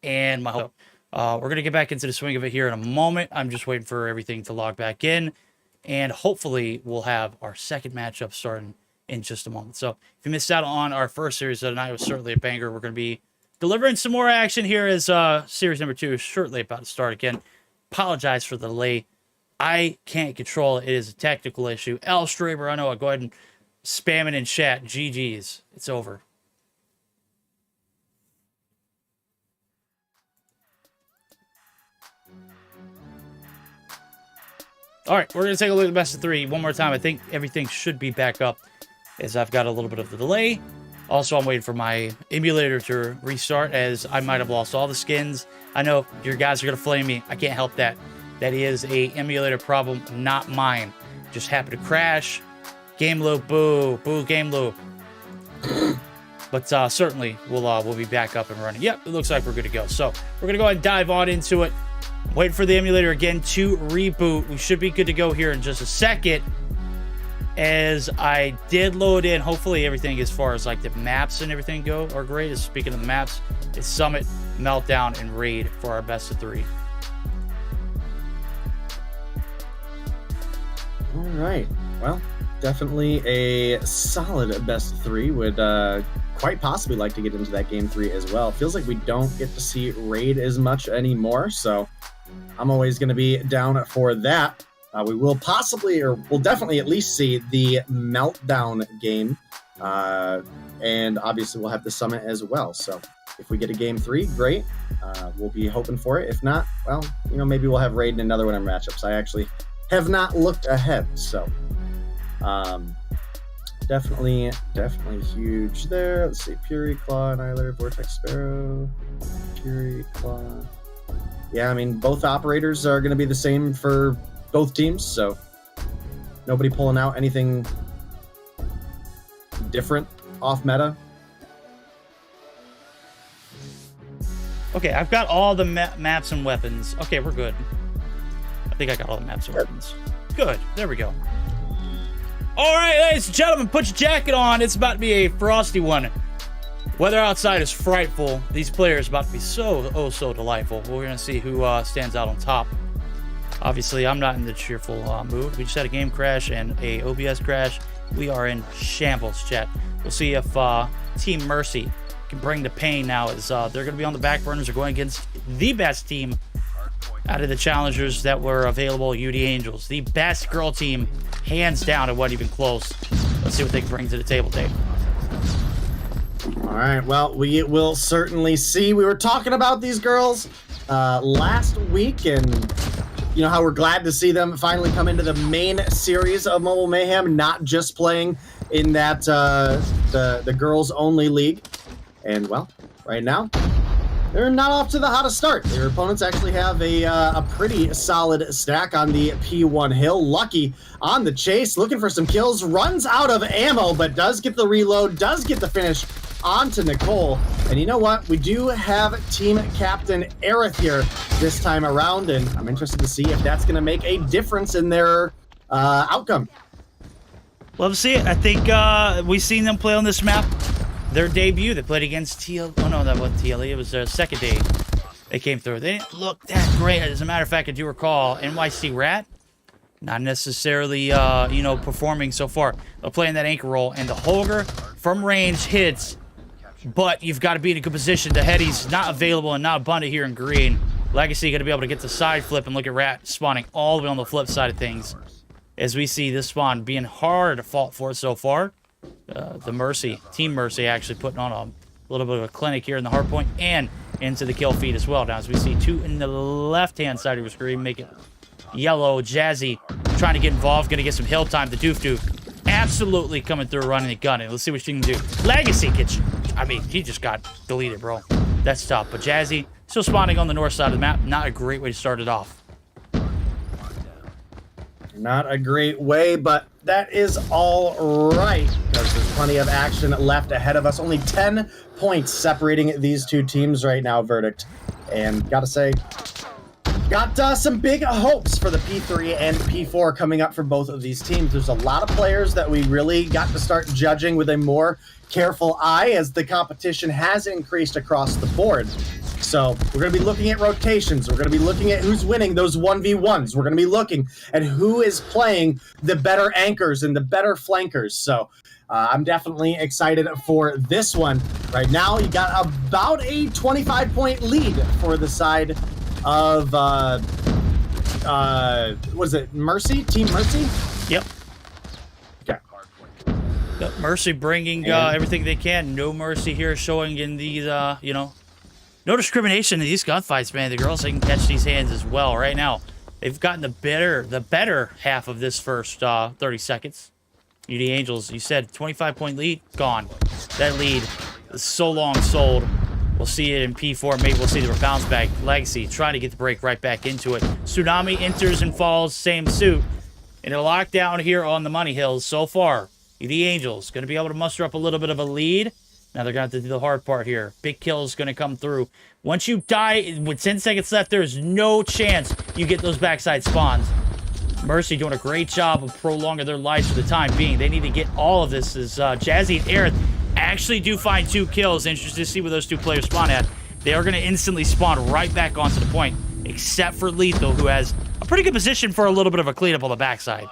and my hope. We're going to get back into the swing of it here in a moment. I'm just waiting for everything to log back in, and hopefully we'll have our second matchup starting in just a moment. So if you missed out on our first series of the night, it was certainly a banger. We're going to be delivering some more action here as series number 2 is shortly about to start again. Apologize for the delay. I can't control it. It is a technical issue. L. Straber, I know. I'll go ahead and spam it in chat. GG's. It's over. All right, we're going to take a look at the best of 3 one more time. I think everything should be back up as I've got a little bit of the delay. Also, I'm waiting for my emulator to restart as I might have lost all the skins. I know your guys are going to flame me. I can't help that. That is a emulator problem, not mine. Just happened to crash. Game loop, boo. Boo, game loop. But certainly, we'll be back up and running. Yep, it looks like we're good to go. So, we're going to go ahead and dive on into it. Wait for the emulator again to reboot. We should be good to go here in just a second. As I did load in, hopefully everything as far as like the maps and everything go are great. As speaking of the maps, it's Summit, Meltdown, and Raid for our best of 3. All right. Well, definitely a solid best of 3. Would quite possibly like to get into that game 3 as well. Feels like we don't get to see Raid as much anymore, so I'm always going to be down for that. We will possibly, or we'll definitely at least see the Meltdown game, and obviously we'll have the Summit as well. So if we get a game 3, great. We'll be hoping for it. If not, well, maybe we'll have Raid in another one of our matchups. I actually have not looked ahead, so definitely huge there. Let's see, Fury, Claw, Annihilator, Vortex Sparrow, Fury, Claw. Yeah, I mean, both operators are going to be the same for both teams, so nobody pulling out anything different off meta. Okay, I've got all the maps and weapons. Okay, we're good. I think I got all the maps and weapons. Good, there we go. All right, ladies and gentlemen, put your jacket on. It's about to be a frosty one. Weather outside is frightful. These players are about to be so delightful. We're going to see who stands out on top. Obviously, I'm not in the cheerful mood. We just had a game crash and a OBS crash. We are in shambles, chat. We'll see if Team Mercy can bring the pain now, as they're going to be on the back burners. They're going against the best team out of the challengers that were available, UD Angels. The best girl team, hands down. It wasn't even close. Let's see what they can bring to the table, Dave. All right, well, we will certainly see. We were talking about these girls last week, and how we're glad to see them finally come into the main series of Mobile Mayhem, not just playing in that the girls only league. And well, right now they're not off to the hottest start. Their opponents actually have a pretty solid stack on the P1 hill. Lucky on the chase, looking for some kills, runs out of ammo, but does get the reload, does get the finish onto Nicole. And you know what? We do have team captain Aerith here this time around, and I'm interested to see if that's going to make a difference in their outcome. Love to see it. I think we've seen them play on this map. Their debut, they played against TL. Oh no, that wasn't TLE. It was their second day they came through. They didn't look that great. As a matter of fact, I do recall NYC Rat not necessarily, performing so far. They're playing that anchor roll, and the Holger from range hits, but you've got to be in a good position. The heady's not available and not abundant here in green. Legacy going to be able to get the side flip, and look at Rat spawning all the way on the flip side of things. As we see this spawn being hard to fault for so far. The Mercy, Team Mercy, actually putting on a little bit of a clinic here in the hard point and into the kill feed as well. Now, as we see 2 in the left-hand side of your screen, make it yellow. Jazzy trying to get involved, going to get some hill time. The Doof absolutely coming through, running the gun. And let's see what she can do. Legacy gets, he just got deleted, bro. That's tough. But Jazzy still spawning on the north side of the map. Not a great way to start it off. Not a great way, but that is all right, because there's plenty of action left ahead of us. Only 10 points separating these two teams right now, Verdict. And gotta say, got some big hopes for the P3 and P4 coming up for both of these teams. There's a lot of players that we really got to start judging with a more careful eye as the competition has increased across the board. So we're going to be looking at rotations. We're going to be looking at who's winning those 1v1s. We're going to be looking at who is playing the better anchors and the better flankers. So I'm definitely excited for this one. Right now, you got about a 25-point lead for the side of, what is it, Mercy? Team Mercy? Yep. Okay. Yep. Mercy bringing everything they can. No mercy here showing in these, you know, no discrimination in these gunfights, man. The girls, they can catch these hands as well. Right now, they've gotten the better half of this first 30 seconds. UD Angels, you said 25-point lead, gone. That lead is so long sold. We'll see it in P4. Maybe we'll see the bounce back. Legacy trying to get the break right back into it. Tsunami enters and falls, same suit. And a lockdown here on the Money Hills so far. UD Angels going to be able to muster up a little bit of a lead. Now they're going to have to do the hard part here. Big kill is going to come through. Once you die with 10 seconds left, there's no chance you get those backside spawns. Mercy doing a great job of prolonging their lives for the time being. They need to get all of this as Jazzy and Aerith actually do find 2 kills. Interested to see where those 2 players spawn at. They are going to instantly spawn right back onto the point, except for Lethal, who has a pretty good position for a little bit of a cleanup on the backside.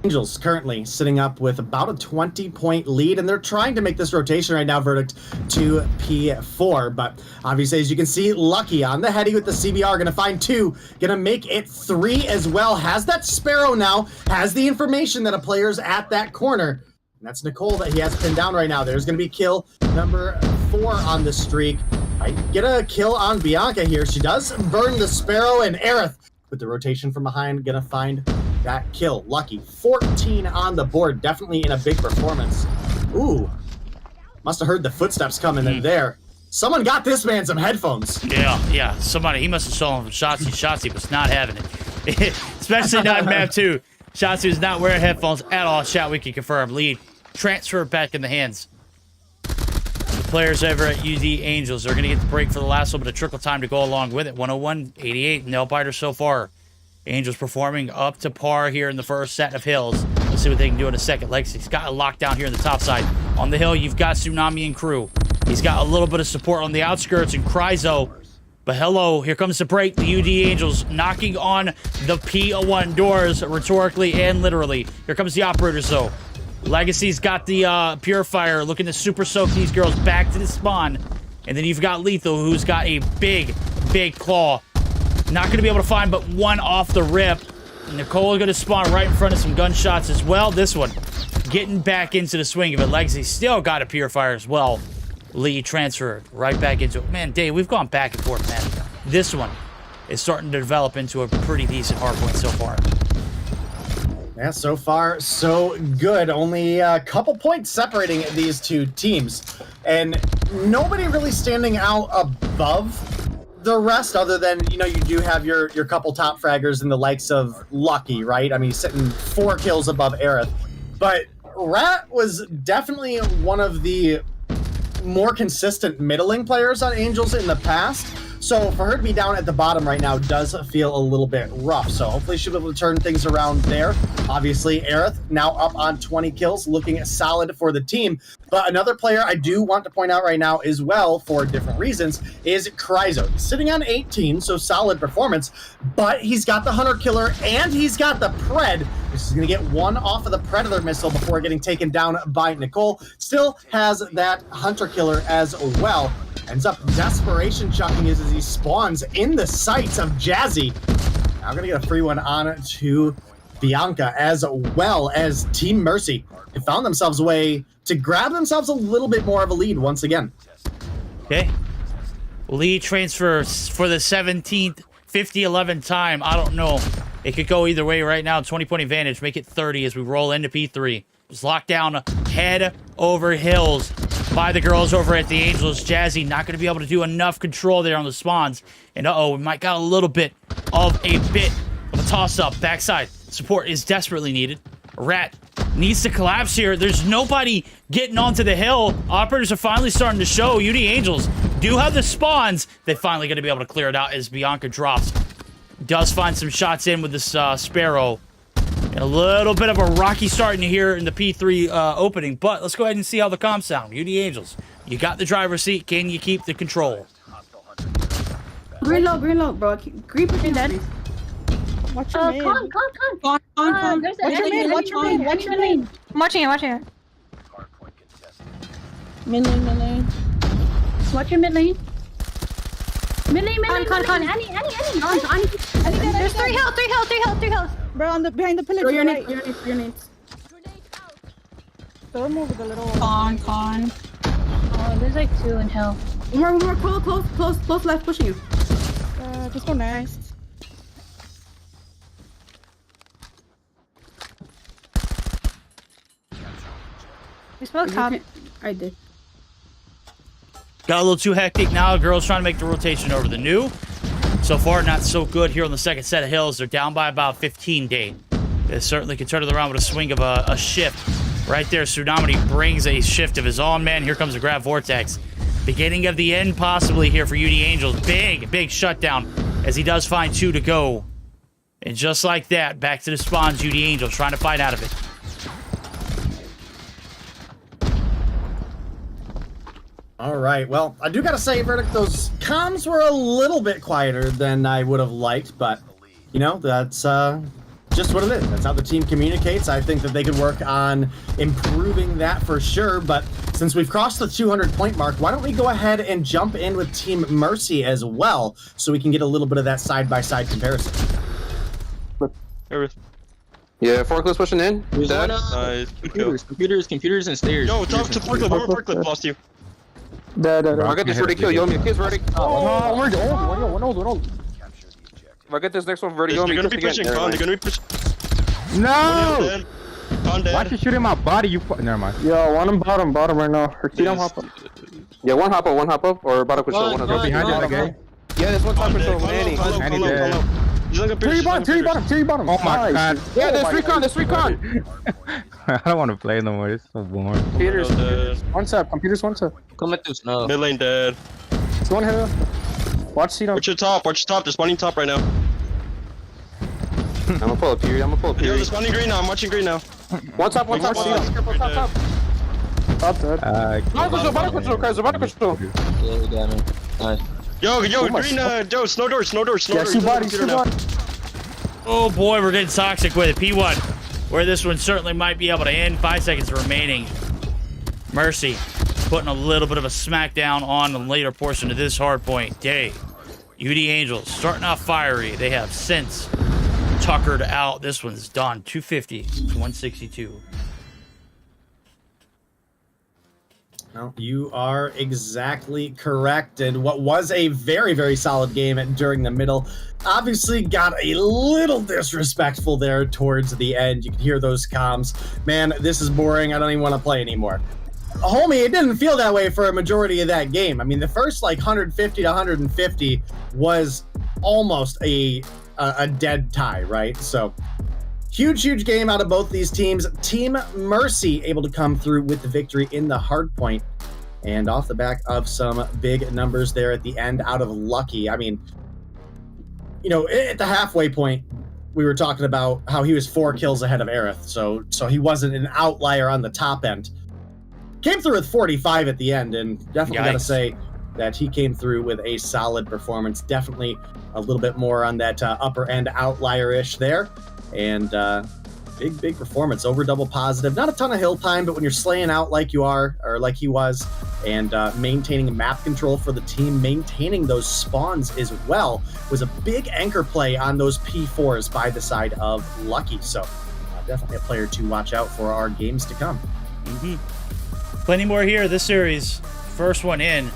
Angels currently sitting up with about a 20-point lead, and they're trying to make this rotation right now, Verdict, to P4. But obviously, as you can see, Lucky on the heady with the CBR, going to find 2, going to make it 3 as well. Has that Sparrow now, has the information that a player's at that corner. And that's Nicole that he has pinned down right now. There's going to be kill number 4 on the streak. I get a kill on Bianca here. She does burn the Sparrow, and Aerith with the rotation from behind, going to find that kill. Lucky, 14 on the board. Definitely in a big performance. Ooh, must have heard the footsteps coming in there. Someone got this man some headphones. Yeah. Somebody, he must have stolen from Shotzi. Shotzi was not having it. Especially not in map 2. Shotzi was not wearing headphones at all. Chat, we can confirm. Lead transfer back in the hands. The players over at UD Angels are going to get the break for the last little bit of trickle time to go along with it. 101-88, nail biter so far. Angels performing up to par here in the first set of hills. Let's see what they can do in a second. Legacy's got a lockdown here on the top side. On the hill, you've got Tsunami and crew. He's got a little bit of support on the outskirts and Cryzo. But hello, here comes the break. The UD Angels knocking on the P01 doors, rhetorically and literally. Here comes the operators, though. Legacy's got the Purifier looking to super soak these girls back to the spawn. And then you've got Lethal, who's got a big claw. Not going to be able to find but 1 off the rip. Nicole is going to spawn right in front of some gunshots as well. This one getting back into the swing of it. Legacy still got a Purifier as well. Lee transferred right back into it. Man, Dave, we've gone back and forth, man. This one is starting to develop into a pretty decent hardpoint so far. Yeah, so far, so good. Only a couple points separating these 2 teams. And nobody really standing out above the rest, other than, you know, you do have your couple top fraggers in the likes of Lucky, right? I mean, he's sitting 4 kills above Aerith. But Rat was definitely one of the more consistent middling players on Angels in the past. So for her to be down at the bottom right now does feel a little bit rough. So hopefully she'll be able to turn things around there. Obviously, Aerith now up on 20 kills, looking solid for the team. But another player I do want to point out right now as well, for different reasons, is Cryzo. He's sitting on 18, so solid performance. But he's got the Hunter Killer and he's got the Pred. This is going to get 1 off of the Predator missile before getting taken down by Nicole. Still has that Hunter Killer as well. Ends up desperation chucking as he spawns in the sights of Jazzy. Now gonna get a free one on to Bianca, as well as Team Mercy. They found themselves a way to grab themselves a little bit more of a lead once again. Okay. Lead transfers for the 17th, 50-11 time. I don't know. It could go either way right now. 20-point advantage. Make it 30 as we roll into P3. It's locked down head over hills by the girls over at the Angels. Jazzy not going to be able to do enough control there on the spawns. And we might got a little bit of a toss-up. Backside support is desperately needed. Rat needs to collapse here. There's nobody getting onto the hill. Operators are finally starting to show. UD Angels do have the spawns. They're finally going to be able to clear it out as Bianca drops. Does find some shots in with this Sparrow. A little bit of a rocky start in here in the P3 opening, but let's go ahead and see how the comms sound. UD Angels, you got the driver's seat. Can you keep the control? Green low, bro. Green pushing dead. Watch your mid. Con. Watch your mid. Watch your lane. I'm watching it. Mid lane. Watch your mid lane. Mid lane. Con. Annie. There's 3 health. Bro, on the behind the pillar. Throw to your the nades. right. Your nades. Throw him over the little. Con. Oh, there's like 2 in hell. More. Close left, pushing you. Just go next. We smoke top. I did. Got a little too hectic now. Girls trying to make the rotation over the new. So far, not so good here on the second set of hills. They're down by about 15 day. They certainly can turn it around with a swing of a shift. Right there, Tsunami brings a shift of his own. Man, here comes a grab vortex. Beginning of the end possibly here for UD Angels. Big shutdown as he does find 2 to go. And just like that, back to the spawns, UD Angels trying to fight out of it. All right, well, I do gotta say, Verdict, those comms were a little bit quieter than I would have liked, but, you know, that's just what it is. That's how the team communicates. I think that they could work on improving that for sure, but since we've crossed the 200-point mark, why don't we go ahead and jump in with Team Mercy as well, so we can get a little bit of that side-by-side comparison. Yeah, forklift pushing in. There's Dead. one, Computers and stairs. Yo, drop to forklift. One more forklift, lost you. Dead. I get this ready kill. Yo, me kids ready. Oh, where's one old. If I get this next one ready, yo, me They're gonna be pushing con. They're gonna be pushing. No! Con dead. Why you shooting my body? You never mind. Yo, one on bottom right now. Or CODM hop up. Yeah, one hop up, or bottom control. One Go behind you, okay? Yeah, there's one top control. Annie. Annie dead. He's on computers. Three bottom. Oh my god. Yeah, there's three con. I don't want to play no more. It's so boring. Computers. One tap. Computers one tap. Come at this now. Mid lane dead. It's one hit. Watch CODM. Watch your top. They're spawning top right now. I'm gonna pull up here. Yo, they're spawning green now. I'm watching green now. One top. CODM. Top dead. Bottom control, guys. Bottom control. Yeah, we got him. Nice. Yo, green, snow doors. Yeah, see body. Oh boy, we're getting toxic with it. P1, where this one certainly might be able to end. 5 seconds remaining. Mercy putting a little bit of a smackdown on the later portion of this hard point day. UD Angels starting off fiery. They have since tuckered out. This one's done. 250 to 162. No, you are exactly correct. And what was a very, very solid game during the middle obviously got a little disrespectful there towards the end. You could hear those comms. Man, this is boring. I don't even want to play anymore. Homie, it didn't feel that way for a majority of that game. I mean, the first like 150 to 150 was almost a dead tie, right? So huge game out of both these teams. Team Mercy able to come through with the victory in the hard point, and off the back of some big numbers there at the end out of Lucky. I mean, you know, at the halfway point, we were talking about how he was 4 kills ahead of Aerith, so he wasn't an outlier on the top end. Came through with 45 at the end, and definitely got to say that he came through with a solid performance. Definitely a little bit more on that upper end outlier-ish there. And big performance, over double positive. Not a ton of hill time, but when you're slaying out like you are, or like he was, and maintaining map control for the team, maintaining those spawns as well, was a big anchor play on those P4s by the side of Lucky. So definitely a player to watch out for our games to come. Plenty more here this series. First one in,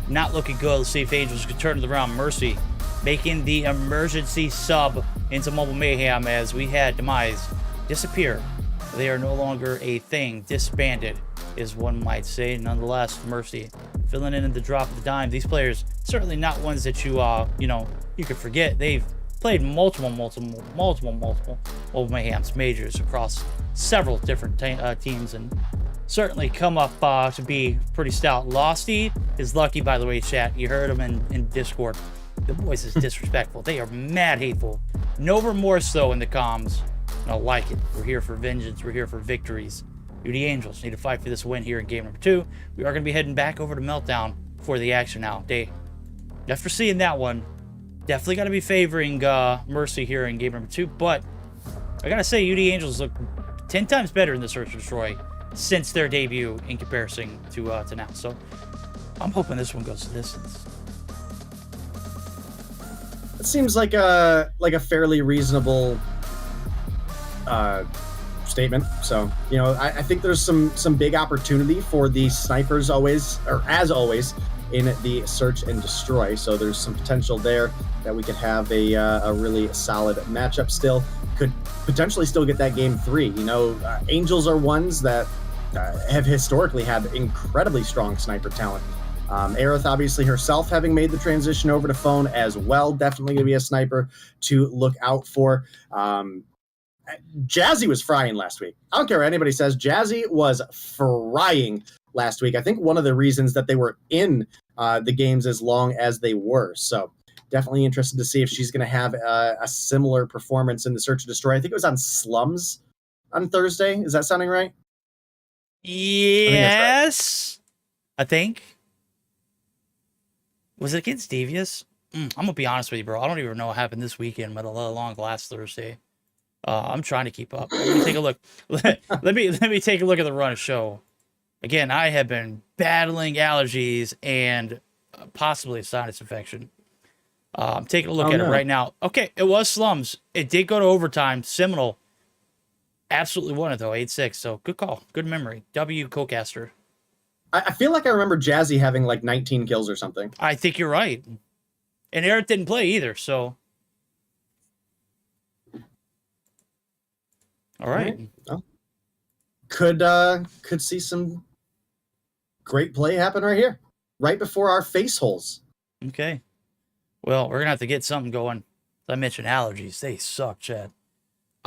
not looking good. Let's see if Angels can turn it around. Mercy making the emergency sub into Mobile Mayhem as we had Demise disappear. They are no longer a thing, disbanded, is one might say. Nonetheless, Mercy filling in at the drop of the dime. These players certainly not ones that you you could forget. They've played multiple Mobile Mayhem's majors across several different teams, and certainly come up to be pretty stout. Losty is Lucky, by the way, chat. You heard him in Discord. The voice is disrespectful. They are mad hateful. No remorse, though, in the comms. I like it. We're here for vengeance. We're here for victories. UD Angels need to fight for this win here in game number 2. We are going to be heading back over to Meltdown for the action now. After seeing that one, definitely got to be favoring Mercy here in game number 2. But I got to say, UD Angels look 10 times better in the Search and Destroy since their debut in comparison to now. So I'm hoping this one goes the distance. It seems like a fairly reasonable statement. So, you know, I think there's some big opportunity for the snipers as always in the Search and Destroy. So there's some potential there that we could have a really solid matchup still. Could potentially still get that game 3. You know, Angels are ones that have historically had incredibly strong sniper talent. Aerith, obviously herself, having made the transition over to phone as well, definitely going to be a sniper to look out for. Jazzy was frying last week. I don't care what anybody says. Jazzy was frying last week. I think one of the reasons that they were in the games as long as they were. So definitely interested to see if she's going to have a similar performance in the Search and Destroy. I think it was on Slums on Thursday. Is that sounding right? Yes, I think. Was it against Devious? I'm gonna be honest with you, bro. I don't even know what happened this weekend, but along last Thursday. I'm trying to keep up. Let me take a look. let me take a look at the run of show. Again, I have been battling allergies and possibly a sinus infection. I'm taking a look at it right now. Okay, it was Slums. It did go to overtime. Seminole absolutely won it though, 8-6. So good call, good memory. W Cocaster. I feel like I remember Jazzy having like 19 kills or something. I think you're right. And Eric didn't play either, so. All right. Well, could see some great play happen right here, right before our face holes. Okay. Well, we're gonna have to get something going. As I mentioned allergies, they suck, Chad.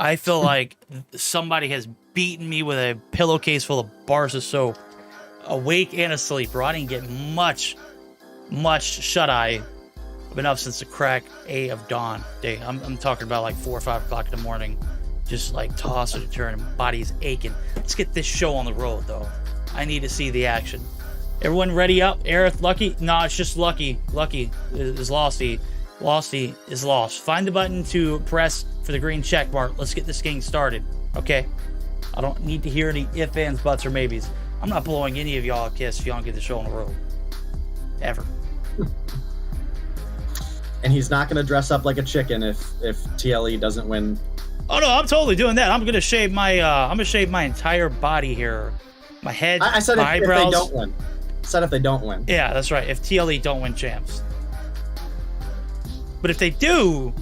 I feel like somebody has beaten me with a pillowcase full of bars of soap, awake and asleep, bro. I didn't get much shut-eye. I've been up since the crack of dawn day. I'm talking about like 4 or 5 o'clock in the morning, just like tossing and turning, body's aching. Let's get this show on the road, though. I need to see the action. Everyone ready up? Aerith, Lucky? No, it's just Lucky. Lucky is Losty. Losty is lost. Find the button to press for the green check mark. Let's get this game started, okay? I don't need to hear any ifs, ands, buts, or maybes. I'm not blowing any of y'all a kiss if y'all don't get the show on the road. Ever. And he's not going to dress up like a chicken if TLE doesn't win. Oh no, I'm totally doing that. I'm gonna shave my entire body here, my head, I said my if eyebrows. they don't win. I said if they don't win. Yeah, that's right. If TLE don't win champs, but if they do,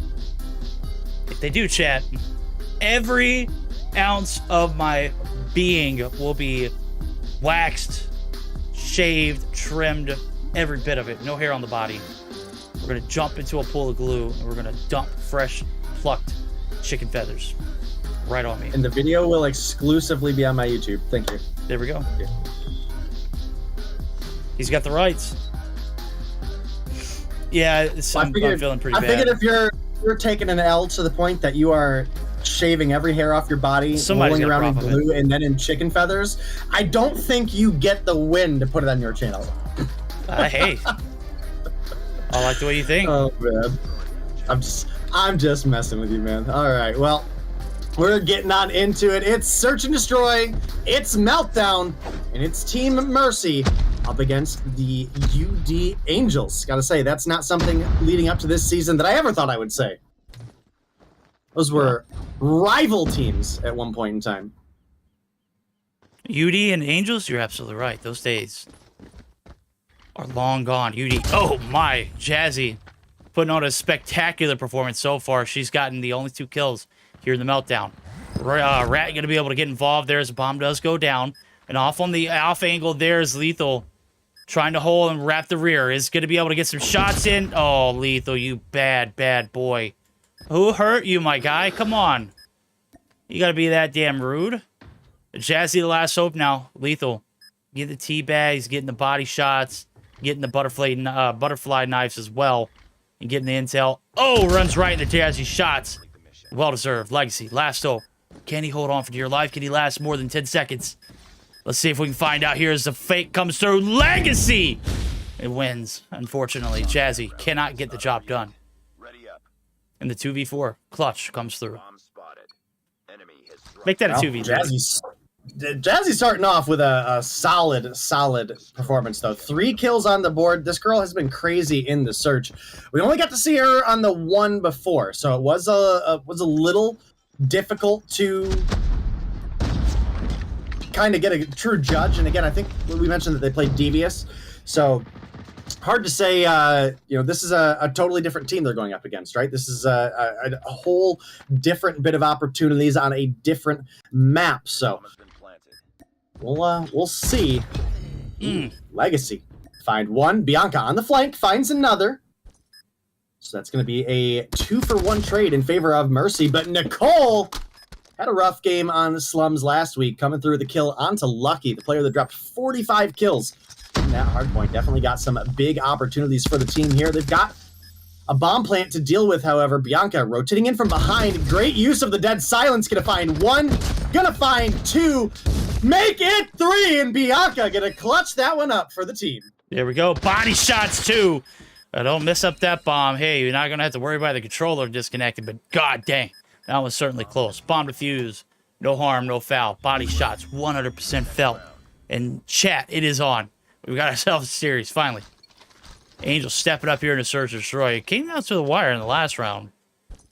chat, every ounce of my being will be waxed, shaved, trimmed, every bit of it. No hair on the body. We're gonna jump into a pool of glue and we're gonna dump fresh, plucked chicken feathers right on me. And the video will exclusively be on my YouTube. Thank you. There we go. Yeah. He's got the rights. Yeah, I'm feeling pretty bad. I figured if you're taking an L to the point that you are shaving every hair off your body, rolling around in glue, and then in chicken feathers, I don't think you get the win to put it on your channel. Hey, I like the way you think. Oh man, I'm just messing with you, man. All right, well, we're getting on into it. It's Search and Destroy, it's Meltdown, and it's Team Mercy up against the UD Angels. Gotta say, that's not something leading up to this season that I ever thought I would say. Those were rival teams at one point in time. UD and Angels, you're absolutely right. Those days are long gone. UD, oh my, Jazzy putting on a spectacular performance so far. She's gotten the only 2 kills here in the Meltdown. Rat going to be able to get involved there as the bomb does go down. And off on the off angle, there's Lethal trying to hold and wrap the rear. Is going to be able to get some shots in. Oh, Lethal, you bad, bad boy. Who hurt you, my guy? Come on. You got to be that damn rude. Jazzy, the last hope now. Lethal. Get the teabag. He's getting the body shots. Getting the butterfly knives as well. And getting the intel. Oh, runs right into Jazzy's shots. Well-deserved. Legacy. Last hope. Can he hold on for dear life? Can he last more than 10 seconds? Let's see if we can find out here as the fake comes through. Legacy! It wins. Unfortunately, Jazzy cannot get the job done. And the 2v4 clutch comes through. Make that a 2v3. Jazzy's starting off with a solid performance, though. 3 kills on the board. This girl has been crazy in the search. We only got to see her on the one before, so it was a little difficult to kind of get a true judge. And again, I think we mentioned that they played Devious, so hard to say. This is a totally different team they're going up against, right? This is a whole different bit of opportunities on a different map, so we'll see. Legacy. Find one. Bianca on the flank finds another. So that's going to be a 2-for-1 trade in favor of Mercy. But Nicole had a rough game on Slums last week, coming through the kill onto Lucky, the player that dropped 45 kills in that hardpoint. Definitely got some big opportunities for the team here. They've got a bomb plant to deal with, however. Bianca rotating in from behind. Great use of the dead silence. Gonna find 1. Gonna find 2. Make it 3, and Bianca gonna clutch that one up for the team. There we go. Body shots, too. Don't miss up that bomb. Hey, you're not gonna have to worry about the controller disconnected, but god dang, that was certainly close. Bomb defused. No harm, no foul. Body shots, 100% felt. And chat, it is on. We got ourselves a series, finally. Angel stepping up here in a search and destroy. It came down to the wire in the last round.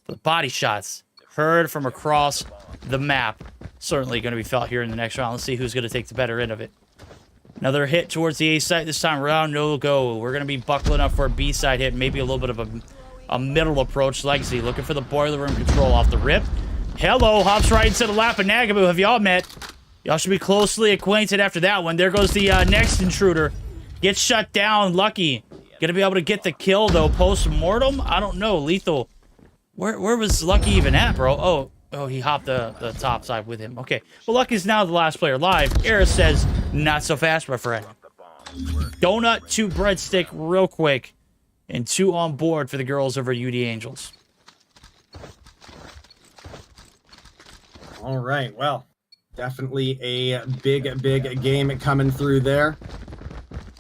The body shots heard from across the map. Certainly going to be felt here in the next round. Let's see who's going to take the better end of it. Another hit towards the A site this time around. No go. We're going to be buckling up for a B side hit. Maybe a little bit of a middle approach. Legacy looking for the boiler room control off the rip. Hello, hops right into the lap of Nagaboo. Have y'all met? Y'all should be closely acquainted after that one. There goes the next intruder. Gets shut down. Lucky. Gonna be able to get the kill, though. Post-mortem? I don't know. Lethal. Where was Lucky even at, bro? Oh, he hopped the top side with him. Okay. Well, Lucky's now the last player live. Eris says, not so fast, my friend. Donut to breadstick real quick. And 2 on board for the girls over UD Angels. All right, well, definitely a big game coming through there.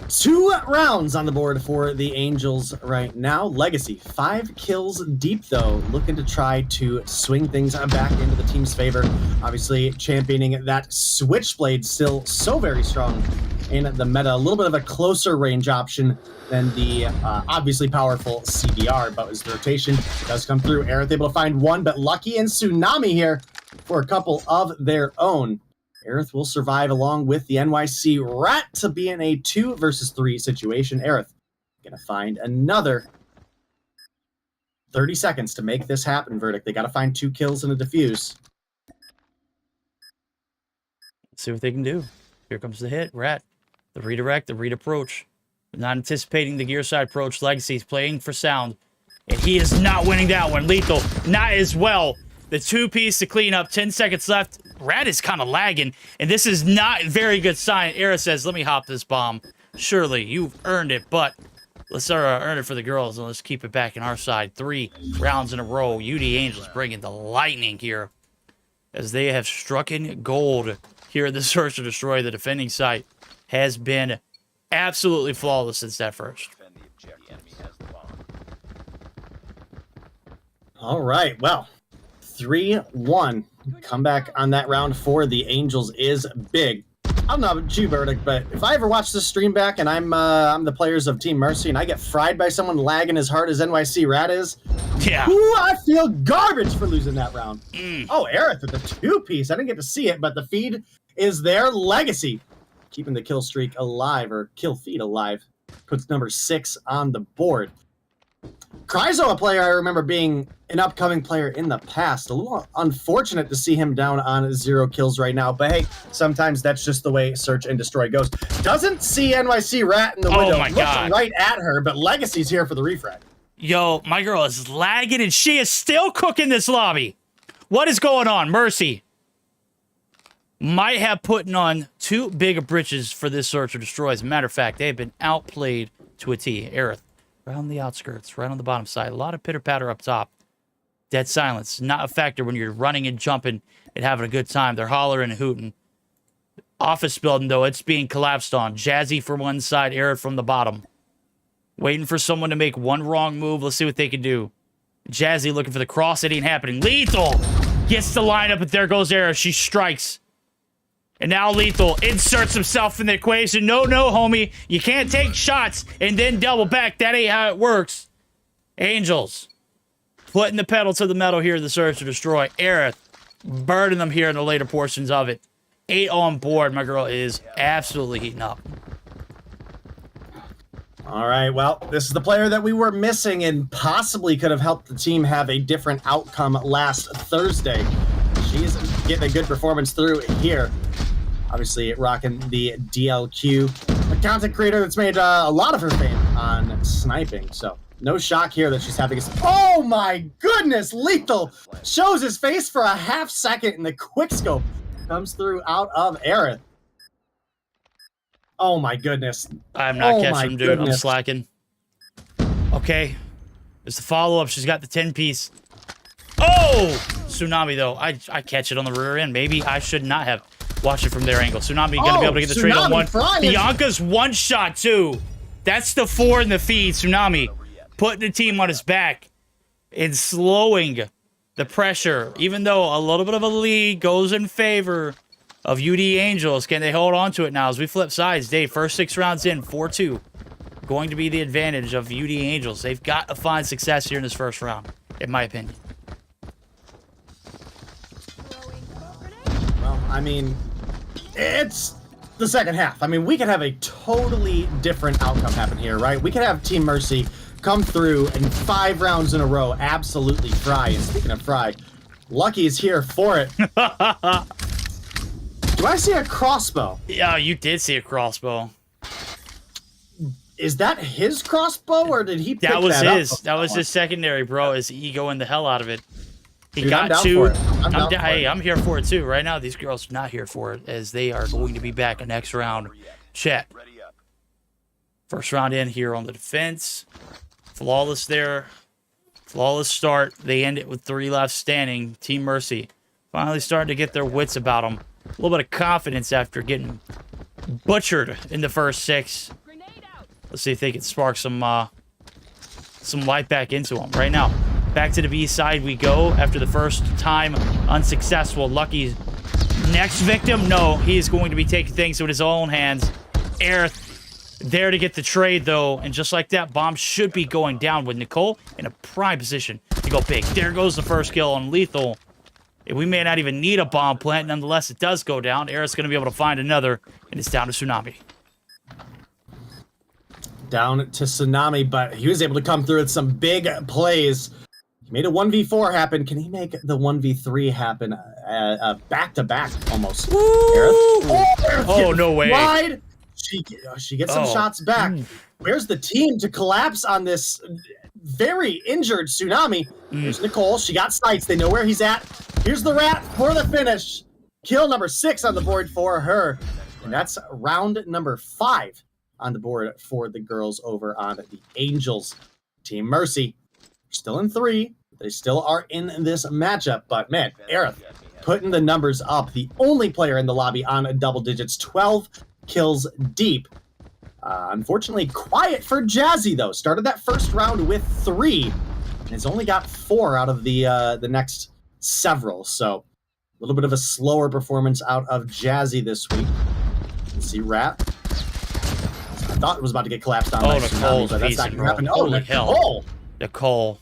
2 rounds on the board for the Angels right now. Legacy, 5 kills deep, though, looking to try to swing things back into the team's favor. Obviously, championing that Switchblade, still so very strong in the meta. A little bit of a closer range option than the obviously powerful CDR, but his rotation does come through. Aerith able to find 1, but Lucky and Tsunami here for a couple of their own. Aerith will survive along with the NYC Rat to be in a 2 versus 3 situation. Aerith gonna find another 30 seconds to make this happen. Verdict. They gotta find 2 kills and a defuse. Let's see what they can do. Here comes the hit. Rat. The redirect, the read approach. Not anticipating the gear side approach. Legacy's playing for sound. And he is not winning that one. Lethal, not as well. The 2-piece to clean up. 10 seconds left. Rat is kind of lagging, and this is not a very good sign. Era says, let me hop this bomb. Surely, you've earned it, but let's earn it for the girls, and let's keep it back in our side. 3 rounds in a row. UD Angels bringing the lightning here, as they have struck in gold here in the search to destroy. The defending site has been absolutely flawless since that first. All right, well, 3-1. Comeback on that round for the Angels is big. I don't know about you, Verdict, but if I ever watch this stream back and I'm the players of Team Mercy and I get fried by someone lagging as hard as NYC Rat is, yeah, ooh, I feel garbage for losing that round. Oh, Aerith with the 2-piece. I didn't get to see it, but the feed is there. Legacy keeping the kill streak alive, or kill feed alive, puts number 6 on the board. Kryzo, a player I remember being an upcoming player in the past. A little unfortunate to see him down on 0 kills right now, but hey, sometimes that's just the way Search and Destroy goes. Doesn't see NYC Rat in the window. Oh my God. Looks right at her, but Legacy's here for the refrag. Yo, my girl is lagging, and she is still cooking this lobby. What is going on? Mercy might have putting on too big of britches for this Search or Destroy. As a matter of fact, they have been outplayed to a T. Aerith, right on the outskirts, right on the bottom side. A lot of pitter-patter up top. Dead silence, not a factor when you're running and jumping and having a good time. They're hollering and hooting. Office building, though, it's being collapsed on. Jazzy from one side, Aerith from the bottom. Waiting for someone to make one wrong move. Let's see what they can do. Jazzy looking for the cross. It ain't happening. Lethal gets the lineup, but there goes Aerith. She strikes. And now Lethal inserts himself in the equation. No, homie. You can't take shots and then double back. That ain't how it works. Angels putting the pedal to the metal here in the search to destroy. Aerith burning them here in the later portions of it. 8 on board. My girl is absolutely heating up. All right, well, this is the player that we were missing and possibly could have helped the team have a different outcome last Thursday. She's getting a good performance through here. Obviously, rocking the DLQ, a content creator that's made a lot of her fame on sniping. So, no shock here that she's having a... Oh my goodness! Lethal shows his face for a half second, and the quickscope comes through out of Aerith. Oh my goodness. I'm not catching him, dude. I'm slacking. Okay. It's the follow-up. She's got the 10-piece. Oh! Tsunami, though. I catch it on the rear end. Maybe I should not have watched it from their angle. Tsunami gonna be able to get the trade on one. Bianca's one shot, too. That's the 4 in the feed. Tsunami putting the team on his back and slowing the pressure. Even though a little bit of a lead goes in favor of UD Angels. Can they hold on to it now as we flip sides? Dave, first 6 rounds in, 4-2. Going to be the advantage of UD Angels. They've got to find success here in this first round, in my opinion. Well, I mean, it's the second half. I mean, we could have a totally different outcome happen here, right? We could have Team Mercy come through and 5 rounds in a row absolutely fry. And speaking of fry, Lucky is here for it. Do I see a crossbow? Yeah, you did see a crossbow. Is that his crossbow, or did he pick that was that his. up? That was his secondary, bro. Is egoing the hell out of it. He Dude, got I'm down 2. for it. Hey, I'm here for it too. Right now, these girls are not here for it, as they are going to be back in next round. Chat. First round in here on the defense. Flawless there. Flawless start. They end it with 3 left standing. Team Mercy finally starting to get their wits about them. A little bit of confidence after getting butchered in the first 6. Let's see if they can spark some light back into them. Right now, back to the B side we go after the first time unsuccessful. Lucky's next victim. No, he is going to be taking things with his own hands. Aerith there to get the trade, though. And just like that, bomb should be going down with Nicole in a prime position to go big. There goes the first kill on Lethal. We may not even need a bomb plant. Nonetheless, it does go down. Aerith's going to be able to find another, and it's down to Tsunami. Down to Tsunami, but he was able to come through with some big plays. He made a 1v4 happen. Can he make the 1v3 happen back-to-back almost? Aerith? Oh, no way. Wide. She gets some shots back. Where's the team to collapse on this very injured Tsunami? Here's Nicole. She got sights. They know where he's at. Here's the rat for the finish. Kill number 6 on the board for her. And that's round number 5 on the board for the girls over on the Angels. Team Mercy still in 3. They still are in this matchup. But, man, Aerith putting the numbers up. The only player in the lobby on double digits. 12 kills deep. Unfortunately, quiet for Jazzy, though. Started that first round with 3. And has only got 4 out of the next several. So, a little bit of a slower performance out of Jazzy this week. You can see Rat. I thought it was about to get collapsed on by Tsunami, but that's not going to happen. Oh, Holy hell. Nicole.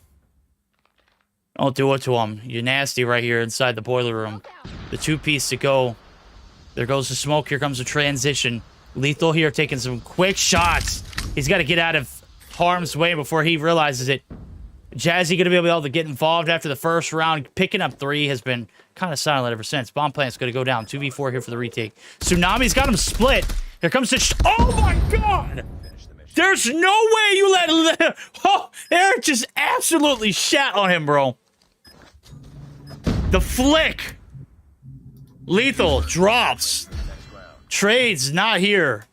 Don't do it to him. You're nasty right here inside the boiler room. The 2-piece to go. There goes the smoke. Here comes the transition. Lethal here taking some quick shots. He's got to get out of harm's way before he realizes it. Jazzy going to be able to get involved after the first round. Picking up 3 has been kind of silent ever since. Bomb plant's going to go down. 2v4 here for the retake. Tsunami's got him split. Here comes the... Oh, my God! There's no way you let... Oh, Eric just absolutely shat on him, bro. The flick. Lethal drops. Trades not here.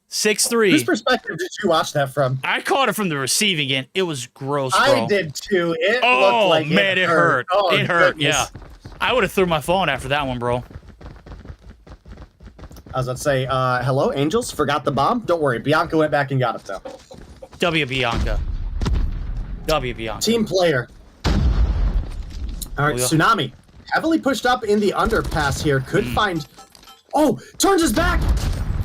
6-3. Whose perspective did you watch that from? I caught it from the receiving end. It was gross, bro. I did too. It looked like man, it hurt. Oh, it hurt, goodness. yeah. I would have threw my phone after that one, bro. I was about to say, hello, Angels. Forgot the bomb. Don't worry. Bianca went back and got it, though. W Bianca. W Bianca. Team player. All right, Tsunami. Heavily pushed up in the underpass here. Could find... Oh, turns his back.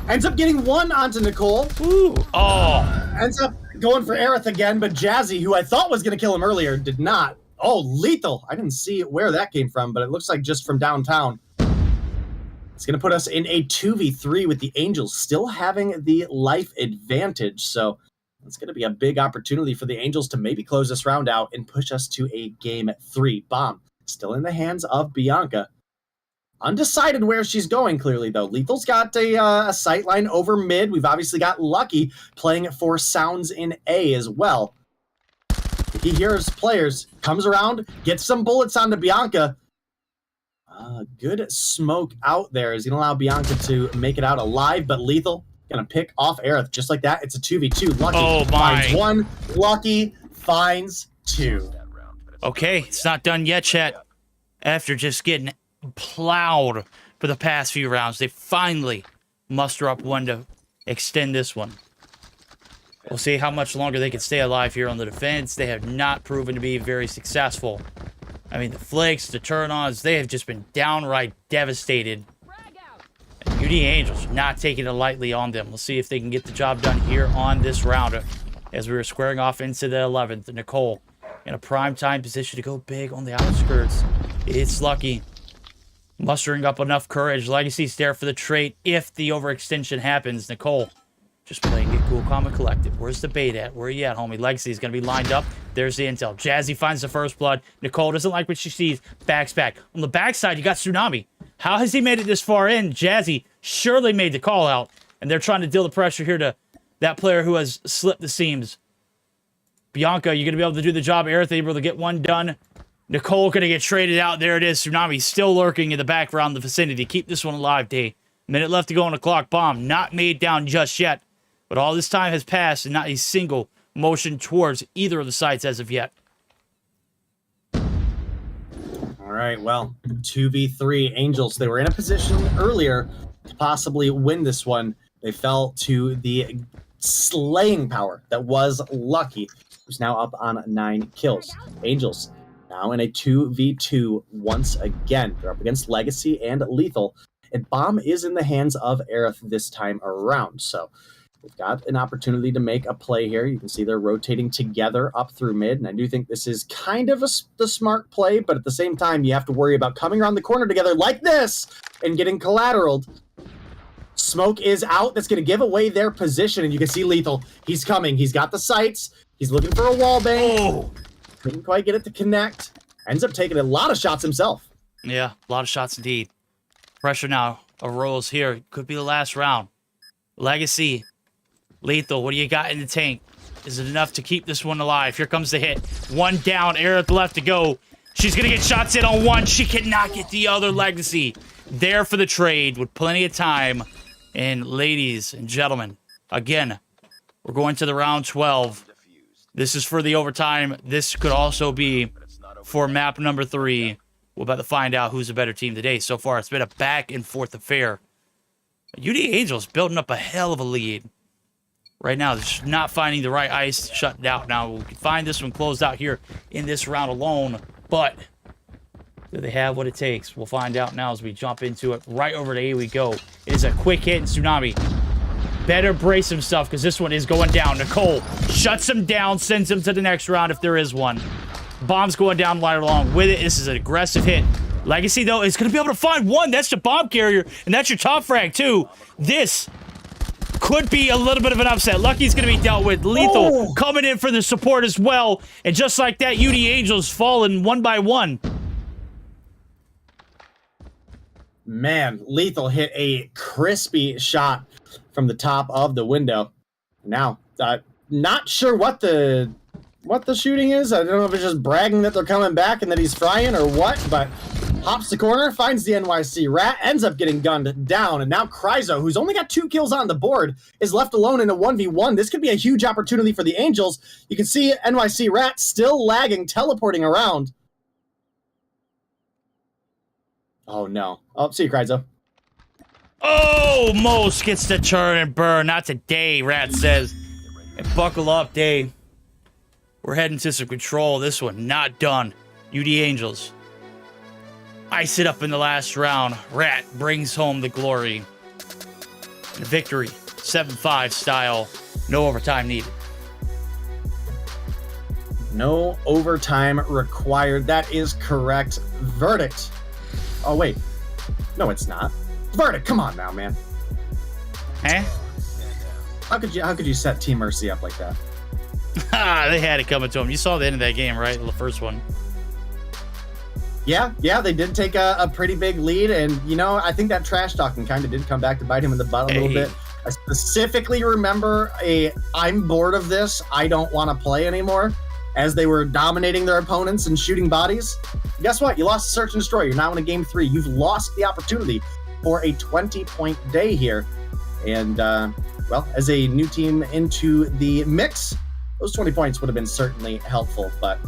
Ends up getting one onto Nicole. Ooh. Oh. Ends up going for Aerith again, but Jazzy, who I thought was going to kill him earlier, did not. Oh, lethal. I didn't see where that came from, but it looks like just from downtown. It's going to put us in a 2v3 with the Angels still having the life advantage. So it's going to be a big opportunity for the Angels to maybe close this round out and push us to a game 3. Bomb still in the hands of Bianca. Undecided where she's going, clearly, though. Lethal's got a sight line over mid. We've obviously got Lucky playing for Sounds in A as well. He hears players, comes around, gets some bullets onto Bianca. Good smoke out there. Is going to allow Bianca to make it out alive, but Lethal going to pick off Aerith just like that. It's a 2v2. Lucky finds 1. Lucky finds 2. Okay, it's not done yet, chat. After just getting plowed for the past few rounds, they finally muster up one to extend this one. We'll see how much longer they can stay alive here on the defense. They have not proven to be very successful. I mean, the flicks, the turn-ons, they have just been downright devastated. And UD Angels not taking it lightly on them. We'll see if they can get the job done here on this round. As we were squaring off into the 11th, Nicole in a prime time position to go big on the outskirts. It's Lucky mustering up enough courage. Legacy's there for the trade if the overextension happens. Nicole just playing it cool, calm, and collected. Where's the bait at? Where are you at, homie? Legacy's going to be lined up. There's the intel. Jazzy finds the first blood. Nicole doesn't like what she sees. Backs back. On the backside, you got Tsunami. How has he made it this far in? Jazzy surely made the call out. And they're trying to deal the pressure here to that player who has slipped the seams. Bianca, you're going to be able to do the job. Aerith able to get one done. Nicole going to get traded out. There it is. Tsunami still lurking in the background, the vicinity. Keep this one alive, Day. Minute left to go on the clock. Bomb not made down just yet. But all this time has passed and not a single motion towards either of the sites as of yet. All right, well, 2v3 Angels. They were in a position earlier to possibly win this one. They fell to the slaying power that was Lucky, who's now up on 9 kills. Angels now in a 2v2 once again. They're up against Legacy and Lethal. And Bomb is in the hands of Aerith this time around. So we've got an opportunity to make a play here. You can see they're rotating together up through mid, and I do think this is kind of the smart play, but at the same time, you have to worry about coming around the corner together like this and getting collateraled. Smoke is out. That's going to give away their position, and you can see Lethal. He's coming. He's got the sights. He's looking for a wall bang. Oh! Couldn't quite get it to connect. Ends up taking a lot of shots himself. Yeah, a lot of shots indeed. Pressure now arose here. Could be the last round. Legacy. Lethal, what do you got in the tank? Is it enough to keep this one alive? Here comes the hit. One down. Aerith left to go. She's going to get shots in on one. She cannot get the other. Legacy there for the trade with plenty of time. And ladies and gentlemen, again, we're going to the round 12. This is for the overtime. This could also be for map number 3. We're about to find out who's a better team today. So far, it's been a back and forth affair. UD Angels building up a hell of a lead. Right now, they're just not finding the right ice to shut it out. Now, we can find this one closed out here in this round alone, but do they have what it takes? We'll find out now as we jump into it. Right over to A we go. It is a quick hit, and Tsunami better brace himself because this one is going down. Nicole shuts him down, sends him to the next round if there is one. Bomb's going down right along with it. This is an aggressive hit. Legacy, though, is going to be able to find one. That's the bomb carrier, and that's your top frag, too. This could be a little bit of an upset. Lucky's going to be dealt with. Lethal coming in for the support as well. And just like that, UD Angels falling one by one. Man, Lethal hit a crispy shot from the top of the window. Now, not sure what the shooting is. I don't know if it's just bragging that they're coming back and that he's frying or what, but hops the corner, finds the NYC Rat, ends up getting gunned down, and now Kryzo, who's only got 2 kills on the board, is left alone in a 1v1. This could be a huge opportunity for the Angels. You can see NYC Rat still lagging, teleporting around. Oh, no. Oh, see you, Kryzo. Oh, Most gets to turn and burn. Not today, Rat says. And buckle up, Dave. We're heading to some control. This one, not done. UD Angels. Ice it up in the last round. Rat brings home the glory. And victory, 7-5 style. No overtime needed. No overtime required. That is correct. Verdict. Oh, wait. No, it's not. Verdict. Come on now, man. Eh? How could you set Team Mercy up like that? They had it coming to them. You saw the end of that game, right? The first one. Yeah, they did take a pretty big lead, and you know, I think that trash talking kind of did come back to bite him in the butt a little bit. I specifically remember I'm bored of this, I don't want to play anymore, as they were dominating their opponents and shooting bodies. Guess what? You lost Search and Destroy. You're now in Game 3. You've lost the opportunity for a 20-point day here. And, well, as a new team into the mix, those 20 points would have been certainly helpful, but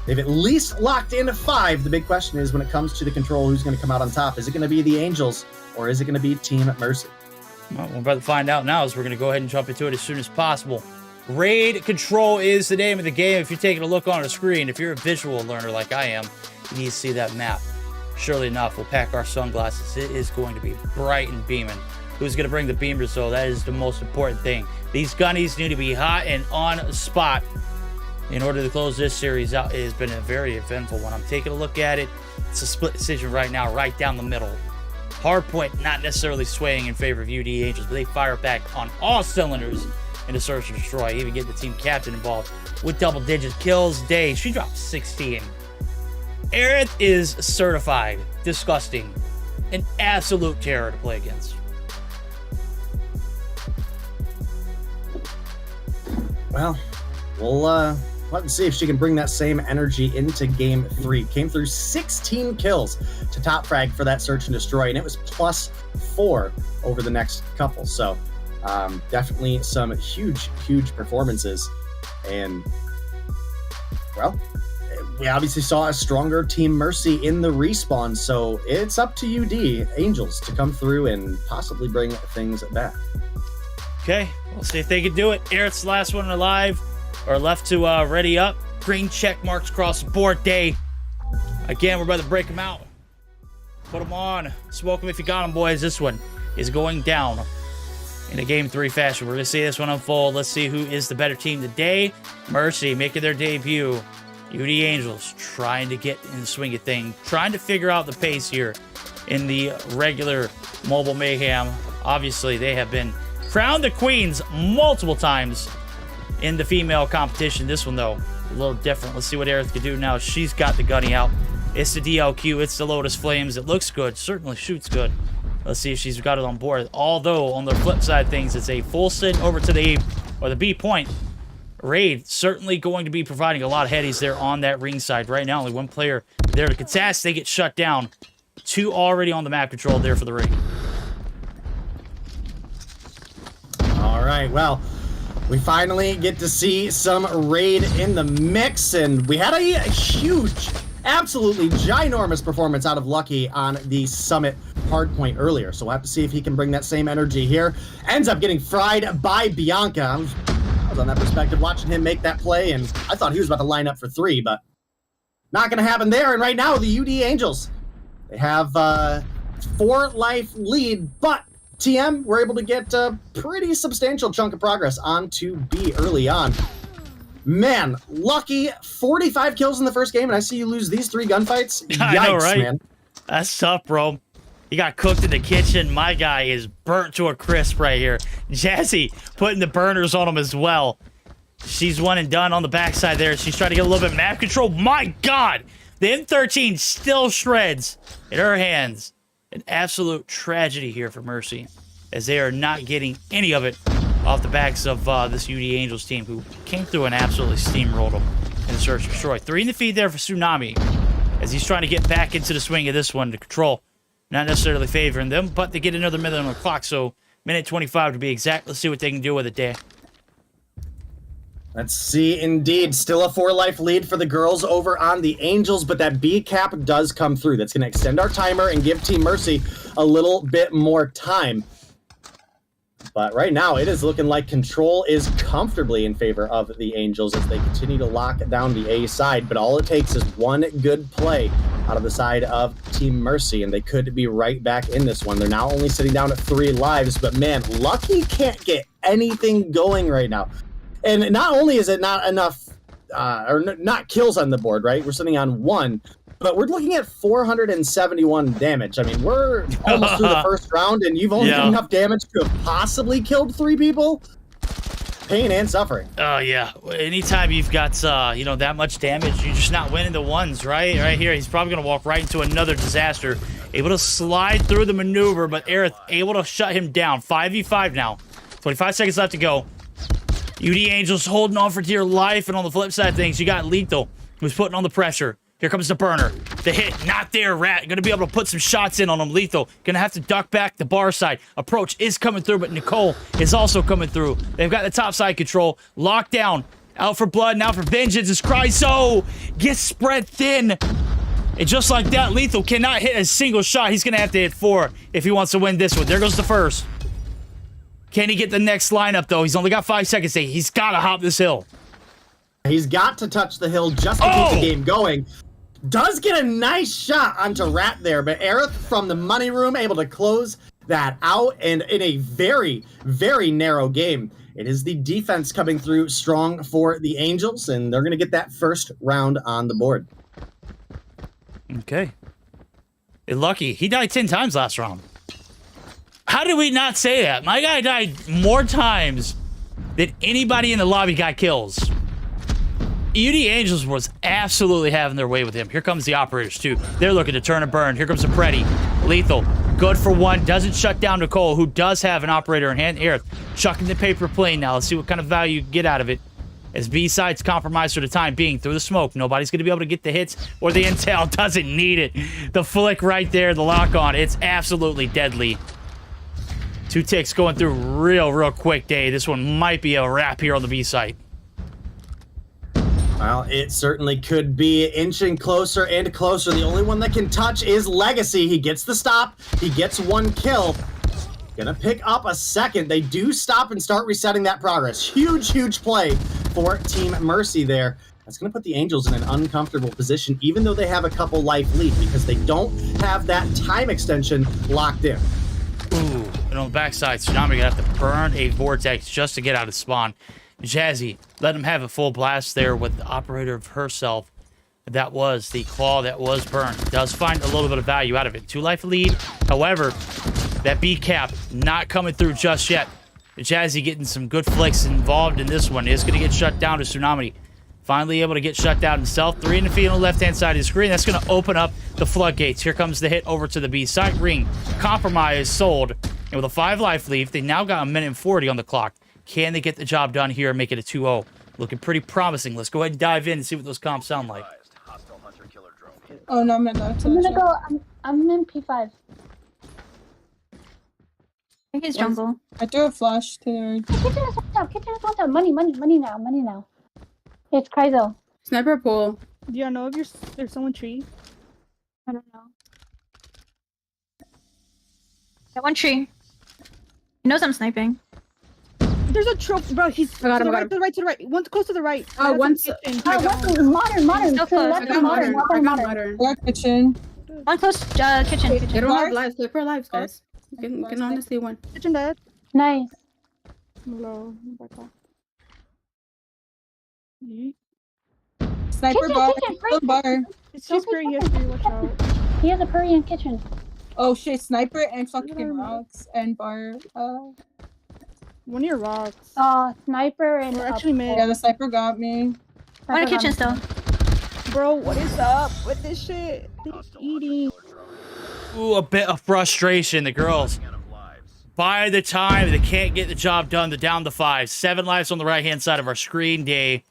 they've at least locked in 5. The big question is, when it comes to the control, who's going to come out on top? Is it going to be the Angels, or is it going to be Team Mercy? Well, we're about to find out now, as we're going to go ahead and jump into it as soon as possible. Raid Control is the name of the game. If you're taking a look on the screen, if you're a visual learner like I am, you need to see that map. Surely enough, we'll pack our sunglasses. It is going to be bright and beaming. Who's going to bring the beamers, though? That is the most important thing. These gunnies need to be hot and on spot in order to close this series out. It has been a very eventful one. I'm taking a look at it. It's a split decision right now, right down the middle. Hardpoint not necessarily swaying in favor of UD Angels, but they fire back on all cylinders in the Search and Destroy. Even get the team captain involved with double-digit kills. Day, she dropped 16. Aerith is certified. Disgusting. An absolute terror to play against. Well, we'll let us see if she can bring that same energy into Game 3. Came through 16 kills to top frag for that Search and Destroy, and it was +4 over the next couple. So definitely some huge performances. And, well, we obviously saw a stronger Team Mercy in the respawn, so it's up to UD Angels to come through and possibly bring things back. Okay, we'll see if they can do it. Aerith's the last one alive, or left to ready up. Green check marks across the board. Day. Again, we're about to break them out. Put them on. Smoke them if you got them, boys. This one is going down in a Game 3 fashion. We're going to see this one unfold. Let's see who is the better team today. Mercy making their debut. UD Angels trying to get in the swing of things. Trying to figure out the pace here in the regular Mobile Mayhem. Obviously, they have been crowned the queens multiple times in the female competition. This one, though, a little different. Let's see what Aerith can do now. She's got the gunny out. It's the DLQ. It's the Lotus Flames. It looks good. Certainly shoots good. Let's see if she's got it on board. Although, on the flip side of things, it's a full sit over to the A, or the B point. Raid certainly going to be providing a lot of headies there on that ring side. Right now, only one player there to contest. They get shut down. 2 already on the map control there for the Raid. All right, well, we finally get to see some Raid in the mix, and we had a huge, absolutely ginormous performance out of Lucky on the Summit hardpoint earlier, so we'll have to see if he can bring that same energy here. Ends up getting fried by Bianca. I was on that perspective watching him make that play, and I thought he was about to line up for 3, but not going to happen there. And right now, the UD Angels, they have 4 life lead, but TM were able to get a pretty substantial chunk of progress onto B early on. Man, Lucky, 45 kills in the first game, and I see you lose these 3 gunfights. Yikes, I know, right? Man. That's tough, bro. He got cooked in the kitchen. My guy is burnt to a crisp right here. Jazzy putting the burners on him as well. She's one and done on the backside there. She's trying to get a little bit of map control. My God! The M13 still shreds in her hands. An absolute tragedy here for Mercy, as they are not getting any of it off the backs of this UD Angels team, who came through and absolutely steamrolled them in the Search and Destroy. 3 in the feed there for Tsunami, as he's trying to get back into the swing of this one to control. Not necessarily favoring them, but they get another minute on the clock, so minute 25 to be exact. Let's see what they can do with it, Day. Let's see, indeed. Still a 4-life lead for the girls over on the Angels, but that B cap does come through. That's going to extend our timer and give Team Mercy a little bit more time. But right now, it is looking like control is comfortably in favor of the Angels as they continue to lock down the A side. But all it takes is one good play out of the side of Team Mercy, and they could be right back in this one. They're now only sitting down at 3 lives, but man, Lucky can't get anything going right now. And not only is it not enough, not kills on the board, right? We're sitting on 1, but we're looking at 471 damage. I mean, we're almost through the first round, and you've only done enough damage to have possibly killed 3 people. Pain and suffering. Oh, yeah. Anytime you've got, you know, that much damage, you're just not winning the ones, right? Right here, he's probably going to walk right into another disaster. Able to slide through the maneuver, but Aerith able to shut him down. 5v5 now. 25 seconds left to go. UD Angels holding on for dear life, and on the flip side of things, you got Lethal, who's putting on the pressure. Here comes the burner. The hit, not there, Rat. Gonna be able to put some shots in on him. Lethal, gonna have to duck back the bar side. Approach is coming through, but Nicole is also coming through. They've got the top side control. Lockdown, out for blood, now for vengeance is Chryso. Gets spread thin. And just like that, Lethal cannot hit a single shot. He's gonna have to hit 4 if he wants to win this one. There goes the first. Can he get the next lineup, though? He's only got 5 seconds. He's got to hop this hill. He's got to touch the hill just to keep the game going. Does get a nice shot onto Rat there, but Aerith from the money room able to close that out, and in a very, very narrow game. It is the defense coming through strong for the Angels, and they're going to get that first round on the board. Okay. And Lucky, he died 10 times last round. How did we not say that? My guy died more times than anybody in the lobby got kills. UD Angels was absolutely having their way with him. Here comes the operators, too. They're looking to turn and burn. Here comes the Preddy. Lethal. Good for 1. Doesn't shut down Nicole, who does have an operator in hand. Aerith chucking the paper plane now. Let's see what kind of value you get out of it. As B-side's compromised for the time being through the smoke. Nobody's going to be able to get the hits or the intel. Doesn't need it. The flick right there, the lock-on. It's absolutely deadly. 2 ticks going through real quick day. This one might be a wrap here on the B site. Well, it certainly could be inching closer and closer. The only one that can touch is Legacy. He gets the stop. He gets 1 kill. Gonna pick up a second. They do stop and start resetting that progress. Huge play for Team Mercy there. That's gonna put the Angels in an uncomfortable position, even though they have a couple life lead, because they don't have that time extension locked in. Ooh, and on the backside, Tsunami gonna have to burn a vortex just to get out of spawn. Jazzy, let him have a full blast there with the operator of herself. That was the claw that was burned. Does find a little bit of value out of it. 2 life lead. However, that B cap not coming through just yet. Jazzy getting some good flicks involved in this one. Is gonna get shut down to Tsunami. Finally able to get shut down himself. 3 in the field on the left-hand side of the screen. That's going to open up the floodgates. Here comes the hit over to the B side. Ring. Compromise sold. And with a 5 life lead, they now got 1:40 on the clock. Can they get the job done here and make it a 2-0? Looking pretty promising. Let's go ahead and dive in and see what those comps sound like. Oh, no, I'm gonna go. I'm in P5. I think he's jungle. I threw a flash to Kitchen is one down. Kitchen is one down. Money now. It's Chryso. Sniper pool. Do you know if there's someone tree? I don't know. Got 1 tree. He knows I'm sniping. There's a trophy, bro. He's I got to him, the I got right, to the right, to the right. One's close to the right. One's... Modern. Still To the close. left I got of modern. modern. I got Modern. modern. I got kitchen. 1 close, kitchen. They don't have lives. Flip her lives, guys. You can honestly win. Kitchen dead. Nice. Hello. Sniper Kitchen, bar. kitchen, Still bar. She's pretty history. Watch out. He has a Purry in kitchen. Oh shit! Sniper and fucking rocks and bar. One of your rocks. Sniper and We're actually mid. Yeah, the sniper got me. 1 in kitchen still. Bro, what is up with this shit? They're eating. Ooh, a bit of frustration. The girls, by the time they can't get the job done, they're down to 5. 7 lives on the right-hand side of our screen. Day.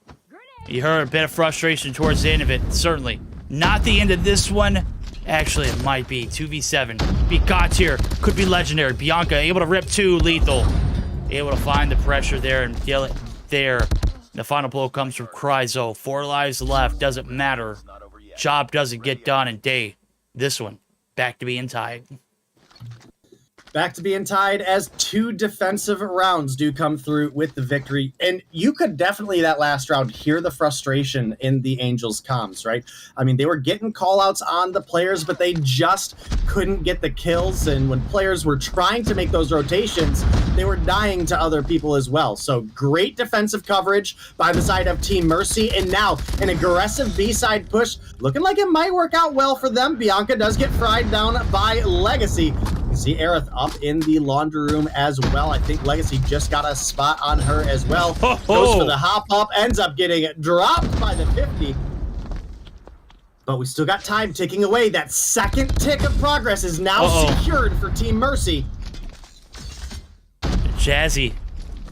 You heard a bit of frustration towards the end of it. Certainly. Not the end of this one. Actually, it might be. 2v7. Be God's here. Could be legendary. Bianca able to rip 2. Lethal. Able to find the pressure there and deal it there. The final blow comes from Cryzo. 4 lives left. Doesn't matter. Job doesn't get done in day. This one, back to being tied. Back to being tied as 2 defensive rounds do come through with the victory. And you could definitely, that last round, hear the frustration in the Angels' comms, right? I mean, they were getting call-outs on the players, but they just couldn't get the kills. And when players were trying to make those rotations, they were dying to other people as well. So great defensive coverage by the side of Team Mercy. And now an aggressive B-side push, looking like it might work out well for them. Bianca does get fried down by Legacy. You see Aerith up in the laundry room as well. I think Legacy just got a spot on her as well. Goes for the hop up, ends up getting dropped by the 50. But we still got time ticking away. That second tick of progress is now secured for Team Mercy. Jazzy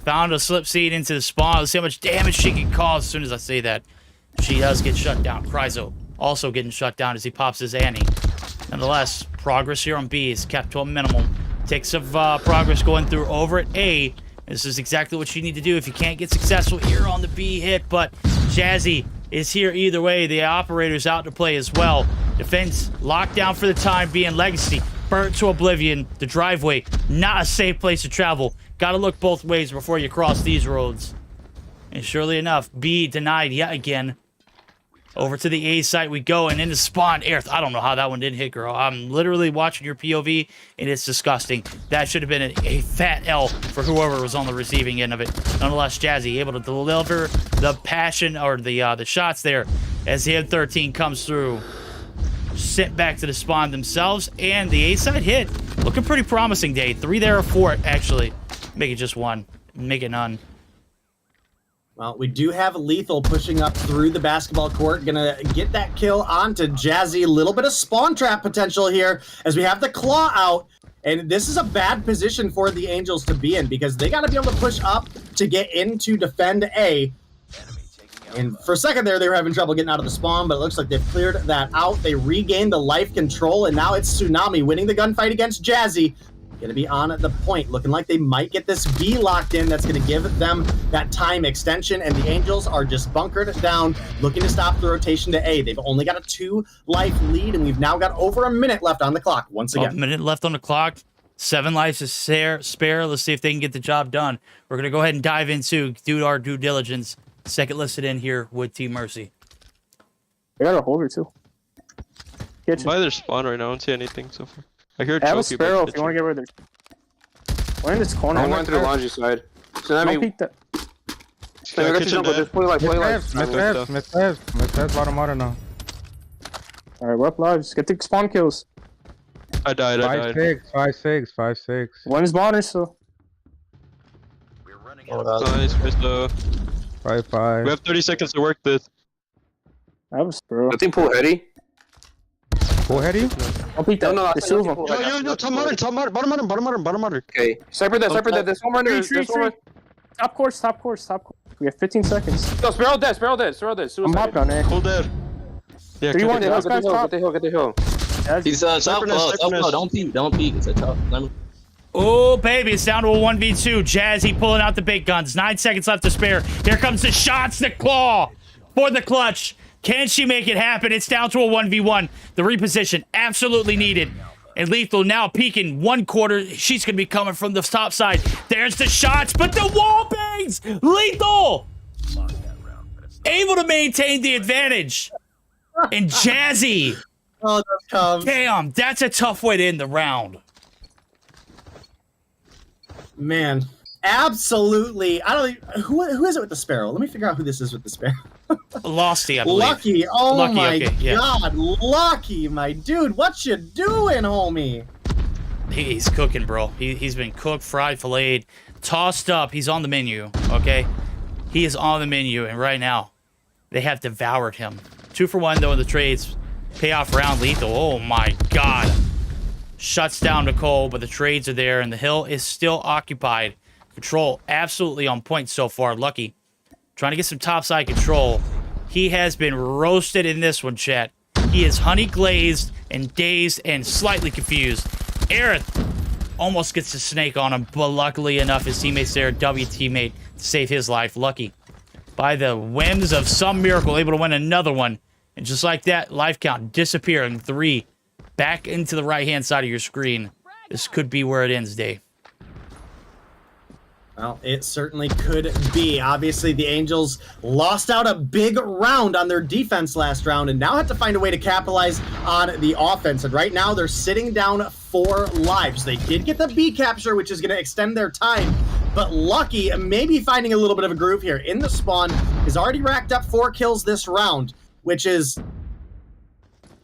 found a slip seed into the spawn. Let's see how much damage she can cause as soon as I say that. She does get shut down. Cryzo also getting shut down as he pops his Annie. Nonetheless, progress here on B is kept to a minimum. Ticks of progress going through over at A. This is exactly what you need to do if you can't get successful here on the B hit, but Jazzy is here either way. The operator's out to play as well. Defense locked down for the time being. Legacy burnt to oblivion. The driveway, not a safe place to travel. Gotta look both ways before you cross these roads. And surely enough, B denied yet again. Over to the A site we go, and in the spawn, Aerith. I don't know how that one didn't hit, girl. I'm literally watching your POV, and it's disgusting. That should have been a fat L for whoever was on the receiving end of it. Nonetheless, Jazzy able to deliver the passion, or the shots there, as the M13 comes through. Sent back to the spawn themselves, and the A side hit. Looking pretty promising, Day. 3 there or 4, actually. Make it just 1. Make it none. Well, we do have Lethal pushing up through the basketball court. Gonna get that kill onto Jazzy. A little bit of spawn trap potential here as we have the claw out. And this is a bad position for the Angels to be in because they got to be able to push up to get into defend A. And for a second there, they were having trouble getting out of the spawn, but it looks like they've cleared that out. They regained the life control, and now it's Tsunami winning the gunfight against Jazzy. Going to be on the point, looking like they might get this B locked in. That's going to give them that time extension, and the Angels are just bunkered down, looking to stop the rotation to A. They've only got a 2-life lead, and we've now got over a minute left on the clock once again. A minute left on the clock. 7 lives to spare. Let's see if they can get the job done. We're going to go ahead and dive into, do our due diligence. Second listed in here with Team Mercy. I got a holder too. I'm by their spawn right now. I don't see anything so far. I hear I have a Choky, sparrow but if you want to get rid of it. We're in this corner. I'm going through the laundry side. So that Don't means peek that. play like Mid-left, bottom water now. Alright, we're up lives. Get the spawn kills. I died. 5-6. One is bottom, so. Nice, Mr. 5-5. We have 30 seconds to work this. I have a sparrow. I think pull heady. Who had you? Don't peek that. No, There's 2 of them. Yo, top water, bottom water. Okay. Sniper that. There's one runner. There's one. Top course. We have 15 seconds. No, Sparrow dead. Suicide. I'm hopped on it. Hold dead. Yeah, 3-1, Get last guy's top. the hill. He's top low. Don't peek. It's a top. Oh, baby, it's down to a 1v2. Jazzy pulling out the big guns. 9 seconds left to spare. Here comes the shots, the claw for the clutch. Can she make it happen? It's down to a 1v1. The reposition, absolutely needed. And Lethal now peeking 1/4. She's going to be coming from the top side. There's the shots, but the wall bangs! Lethal! Able to maintain the advantage. And Jazzy. Oh, that's tough. Damn, that's a tough way to end the round. Man, absolutely. I don't even, who is it with the sparrow? Let me figure out who this is with the sparrow. Losty, I believe. Lucky. Oh Lucky, my okay, yeah. God. Lucky, my dude. What you doing, homie? He's cooking, bro. He's been cooked, fried, filleted, tossed up. He's on the menu, okay? He is on the menu, and right now, they have devoured him. 2 for 1, though, in the trades. Payoff round Lethal. Oh, my God. Shuts down Nicole, but the trades are there, and the hill is still occupied. Control absolutely on point so far. Lucky. Trying to get some topside control. He has been roasted in this one, chat. He is honey glazed and dazed and slightly confused. Aerith almost gets the snake on him, but luckily enough, his teammate's there. W teammate to save his life. Lucky. by the whims of some miracle, able to win another one. And just like that, life count disappearing. 3 back into the right-hand side of your screen. This could be where it ends, Dave. Well, it certainly could be. Obviously, the Angels lost out a big round on their defense last round and now have to find a way to capitalize on the offense. And right now, they're sitting down 4 lives. They did get the B capture, which is going to extend their time. But Lucky, maybe finding a little bit of a groove here in the spawn, has already racked up 4 kills this round, which is,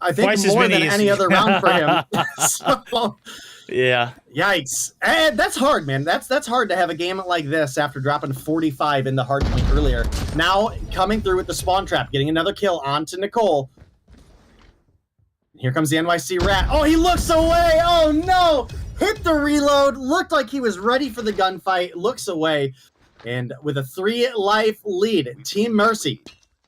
I think, twice more than any other round for him. So, yeah. Yikes. And that's hard, man. That's hard to have a game like this after dropping 45 in the hard point earlier. Now coming through with the spawn trap, getting another kill onto Nicole. Here comes the NYC Rat. Oh, he looks away. Oh, no. Hit the reload. Looked like he was ready for the gunfight. Looks away. And with a 3-life lead, Team Mercy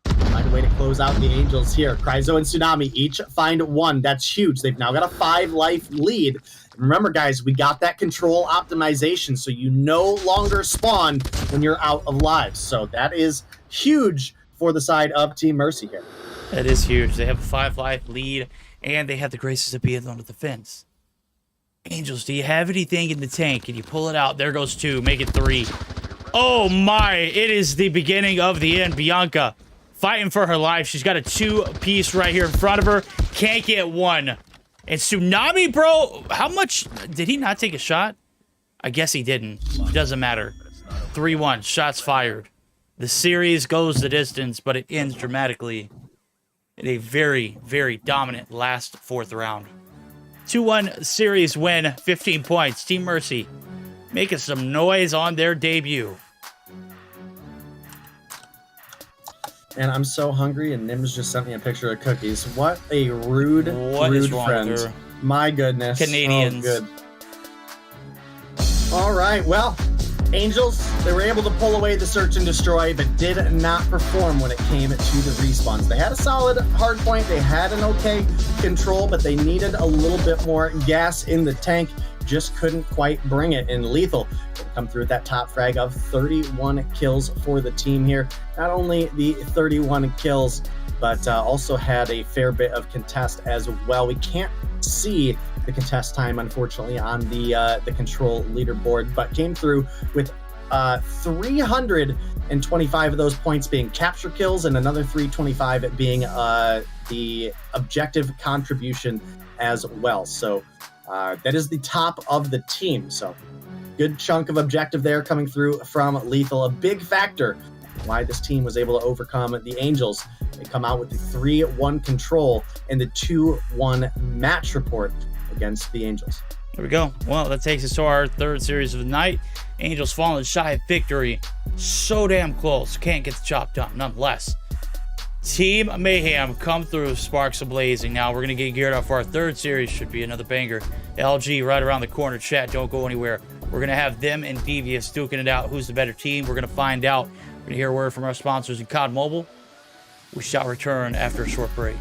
find a way to close out the Angels here. Cryzo and Tsunami each find 1. That's huge. They've now got a 5-life lead. Remember, guys, we got that control optimization, so you no longer spawn when you're out of lives. So that is huge for the side of Team Mercy here. That is huge. They have a 5-life lead, and they have the graces of being on the defense. Angels, do you have anything in the tank? Can you pull it out? There goes 2. Make it 3. Oh, my. It is the beginning of the end. Bianca fighting for her life. She's got a 2-piece right here in front of her. Can't get 1. And Tsunami, bro, how much? Did he not take a shot? I guess he didn't. Doesn't matter. 3-1. Shots fired. The series goes the distance, but it ends dramatically in a very, very dominant last 4th round. 2-1 series win, 15 points. Team Mercy making some noise on their debut. And I'm so hungry, and Nims just sent me a picture of cookies. What a rude, What rude is wrong friend. with her? My goodness. Canadians. Oh, good. All right, well, Angels, they were able to pull away the search and destroy, but did not perform when it came to the respawns. They had a solid hard point. They had an okay control, but they needed a little bit more gas in the tank. Just couldn't quite bring it. And Lethal would come through with that top frag of 31 kills for the team here. Not only the 31 kills, but also had a fair bit of contest as well. We can't see the contest time, unfortunately, on the control leaderboard, but came through with 325 of those points being capture kills and another 325 being the objective contribution as well. So that is the top of the team. So good chunk of objective there coming through from Lethal. A big factor why this team was able to overcome the Angels. They come out with the 3-1 control and the 2-1 match report against the Angels. There we go. Well, that takes us to our 3rd series of the night. Angels falling shy of victory. So damn close. Can't get the job done, nonetheless. Team Mayhem come through, sparks ablazing. Now we're going to get geared up for our 3rd series. Should be another banger. LG right around the corner. Chat, don't go anywhere. We're going to have them and Devious duking it out. Who's the better team? We're going to find out. We're going to hear a word from our sponsors in COD Mobile. We shall return after a short break.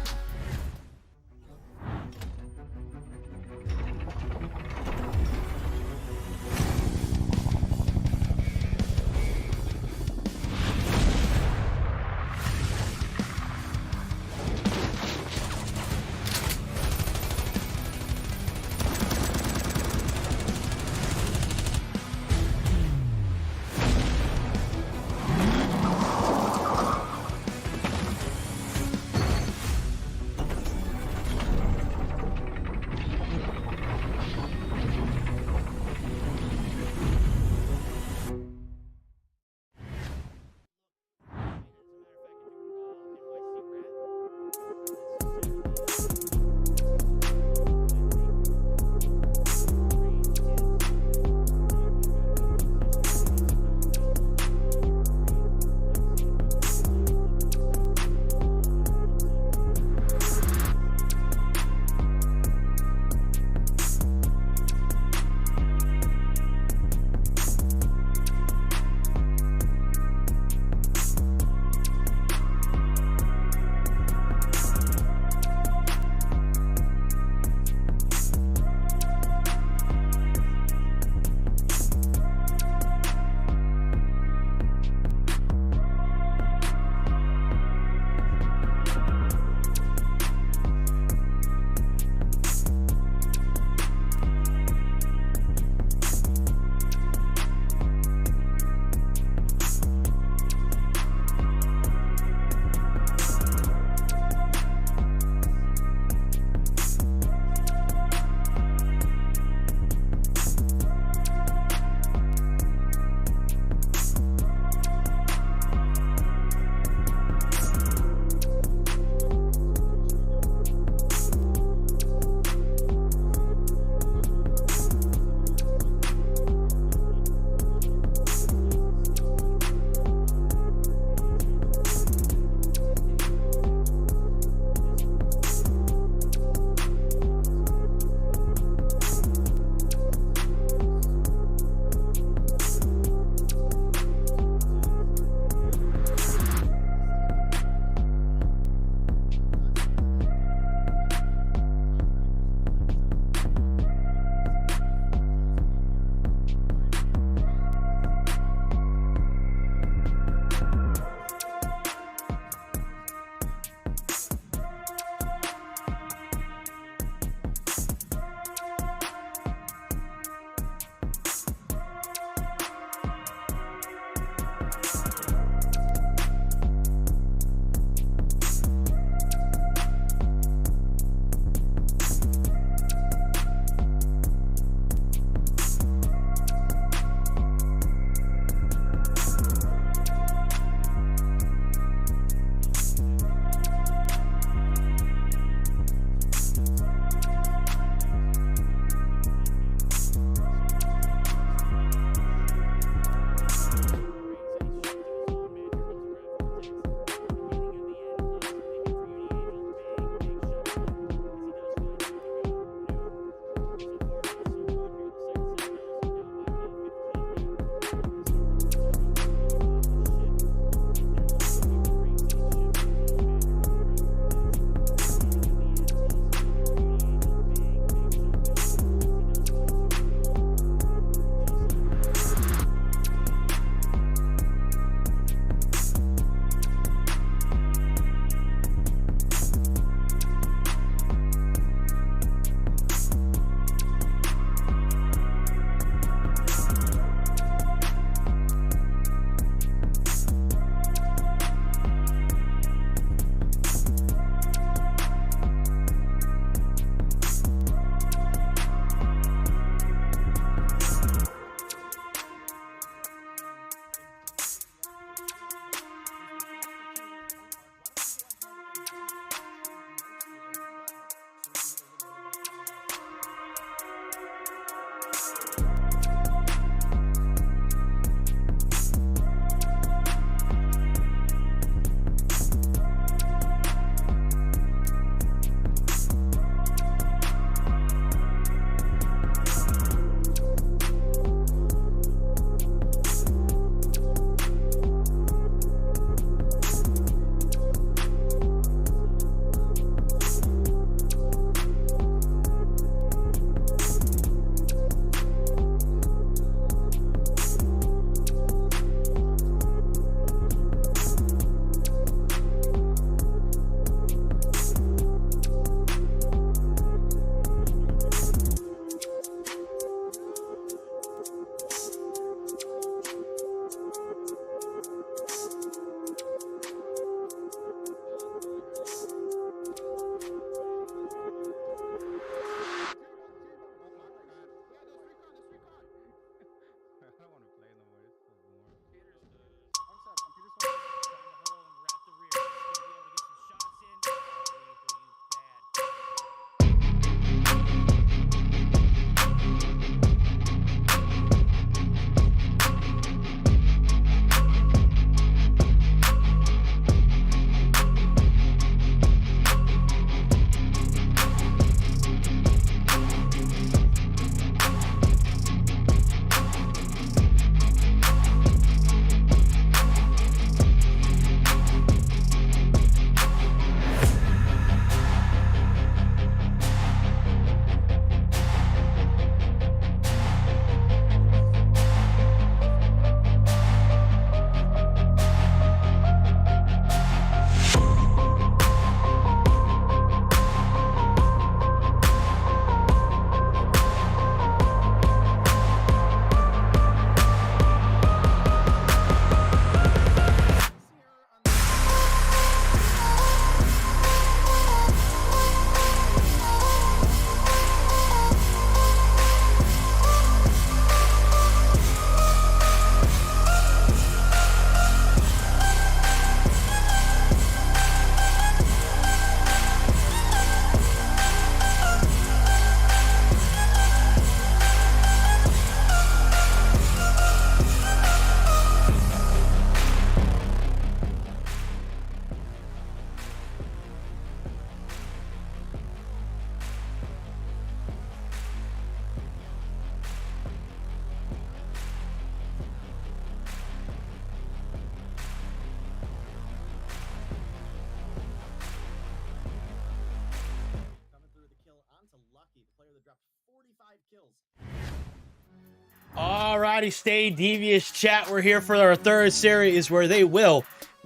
righty, stay devious, chat. We're here for our third series where they will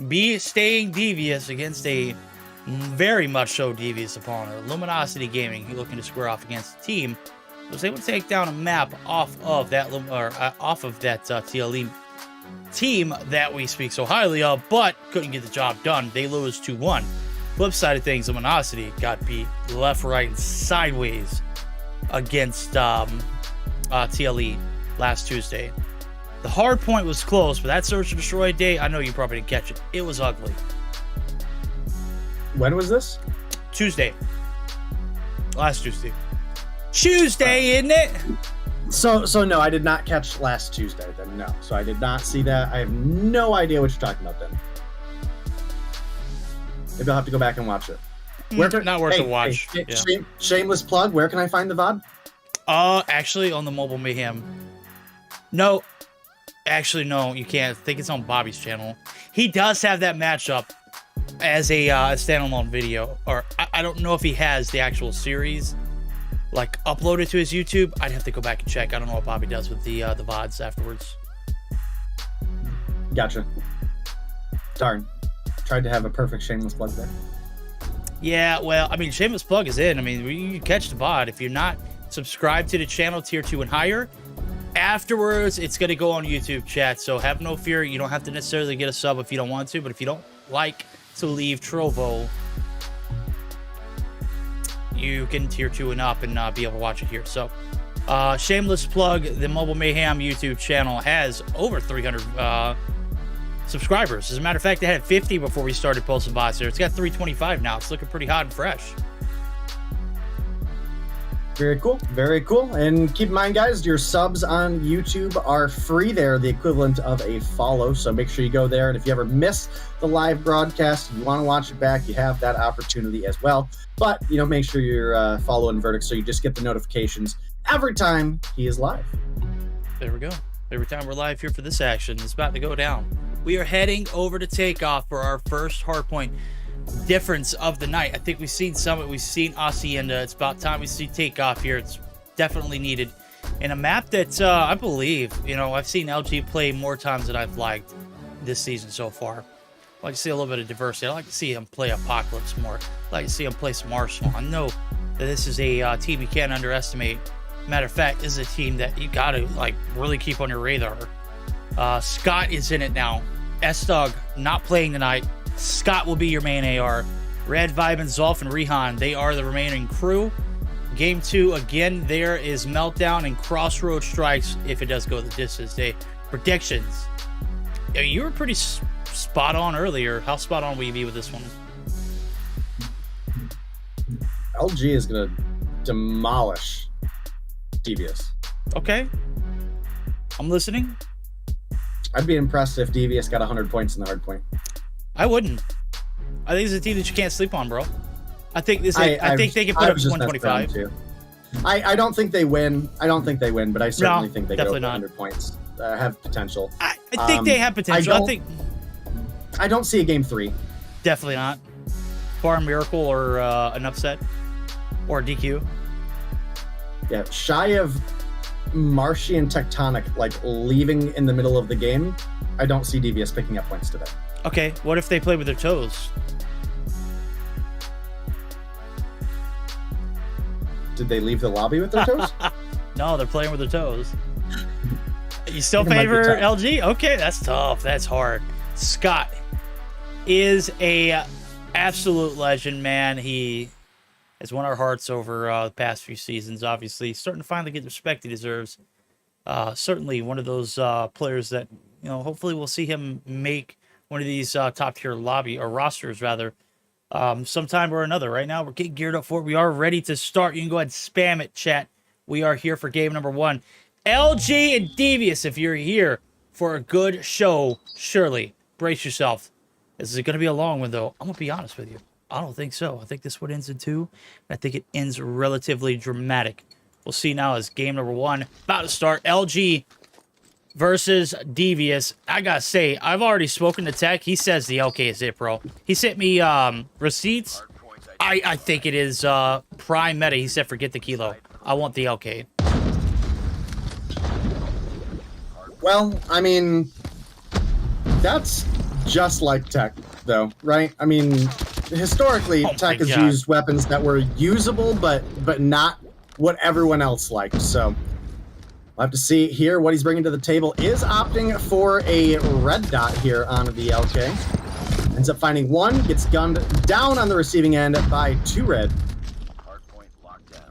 be staying devious against a very much so devious opponent. Luminosity Gaming, looking to square off against the team, was able to take down a map off of that TLE team that we speak so highly of, but couldn't get the job done. They lose 2-1. Flip side of things, Luminosity got beat left, right, and sideways against TLE last Tuesday. The hard point was close, but that search and destroy day, I know you probably didn't catch it. It was ugly. When was this? Tuesday. Last Tuesday. Tuesday, isn't it? So no, I did not catch last Tuesday then, no. So I did not see that. I have no idea what you're talking about then. Maybe I'll have to go back and watch it. Not worth a watch. Shameless plug, where can I find the VOD? Actually on the Mobile Mayhem. No. Actually, no, you can't. I think it's on Bobby's channel. He does have that matchup as a standalone video. Or I don't know if he has the actual series like uploaded to his YouTube. I'd have to go back and check. I don't know what Bobby does with the VODs afterwards. Gotcha. Darn. Tried to have a perfect shameless plug there. Yeah, well, I mean, shameless plug is in. I mean, you catch the VOD. If you're not subscribed to the channel, tier 2 and higher, afterwards, it's going to go on YouTube, chat. So have no fear. You don't have to necessarily get a sub if you don't want to. But if you don't like to leave Trovo, you can tier 2 and up and be able to watch it here. So, shameless plug, the Mobile Mayhem YouTube channel has over 300 subscribers. As a matter of fact, they had 50 before we started posting bots there. It's got 325 now. It's looking pretty hot and fresh. Very cool. Very cool. And keep in mind, guys, your subs on YouTube are free. They're the equivalent of a follow. So make sure you go there. And if you ever miss the live broadcast, you want to watch it back, you have that opportunity as well. But, make sure you're following Verdict so you just get the notifications every time he is live. There we go. Every time we're live here for this action, it's about to go down. We are heading over to takeoff for our first hardpoint difference of the night. I think we've seen Summit, we've seen Hacienda. It's about time we see takeoff here. It's definitely needed. In a map that I believe, I've seen LG play more times than I've liked this season so far. I like to see a little bit of diversity. I like to see him play Apocalypse more. I like to see him play some Arsenal. I know that this is a team you can't underestimate. Matter of fact, this is a team that you got to really keep on your radar. Scott is in it now. S-Dog not playing tonight. Scott will be your main AR. Red, Vibe, and Zolf and Rehan, they are the remaining crew. Game 2, again, there is Meltdown and Crossroad Strikes if it does go the distance. Predictions. You were pretty spot on earlier. How spot on will you be with this one? LG is going to demolish Devious. Okay. I'm listening. I'd be impressed if Devious got 100 points in the hard point. I wouldn't. I think it's a team that you can't sleep on, bro. I think I think they can put up 125. I don't think they win. I don't think they win, but I certainly think they get over 100 points. Have potential. I think they have potential. I don't see a game 3. Definitely not. Bar a miracle or an upset or a DQ. Yeah, shy of Marshy and Tectonic leaving in the middle of the game, I don't see Devious picking up points today. Okay, what if they play with their toes? Did they leave the lobby with their toes? No, they're playing with their toes. You still favor LG? Okay, that's tough. That's hard. Scott is a absolute legend, man. He has won our hearts over the past few seasons. Obviously, he's starting to finally get the respect he deserves. Certainly one of those players that, hopefully we'll see him make one of these top tier lobby or rosters rather sometime or another. Right now, we're getting geared up for it. We are ready to start. You can go ahead and spam it, chat. We are here for game number 1. LG and Devious, if you're here for a good show, surely brace yourself. This is going to be a long one, though. I'm going to be honest with you. I don't think so. I think this one ends in 2. I think it ends relatively dramatic. We'll see now as game number 1 about to start. LG versus Devious. I gotta say, I've already spoken to Tech. He says the LK is it, bro. He sent me receipts. I think it is prime meta. He said forget the kilo. I want the LK. Well, I mean, that's just like tech, though, right? I mean, historically, tech has used weapons that were usable, but not what everyone else liked. So we'll have to see here what he's bringing to the table. Is opting for a red dot here on the LK. Ends up finding one, gets gunned down on the receiving end by 2 red.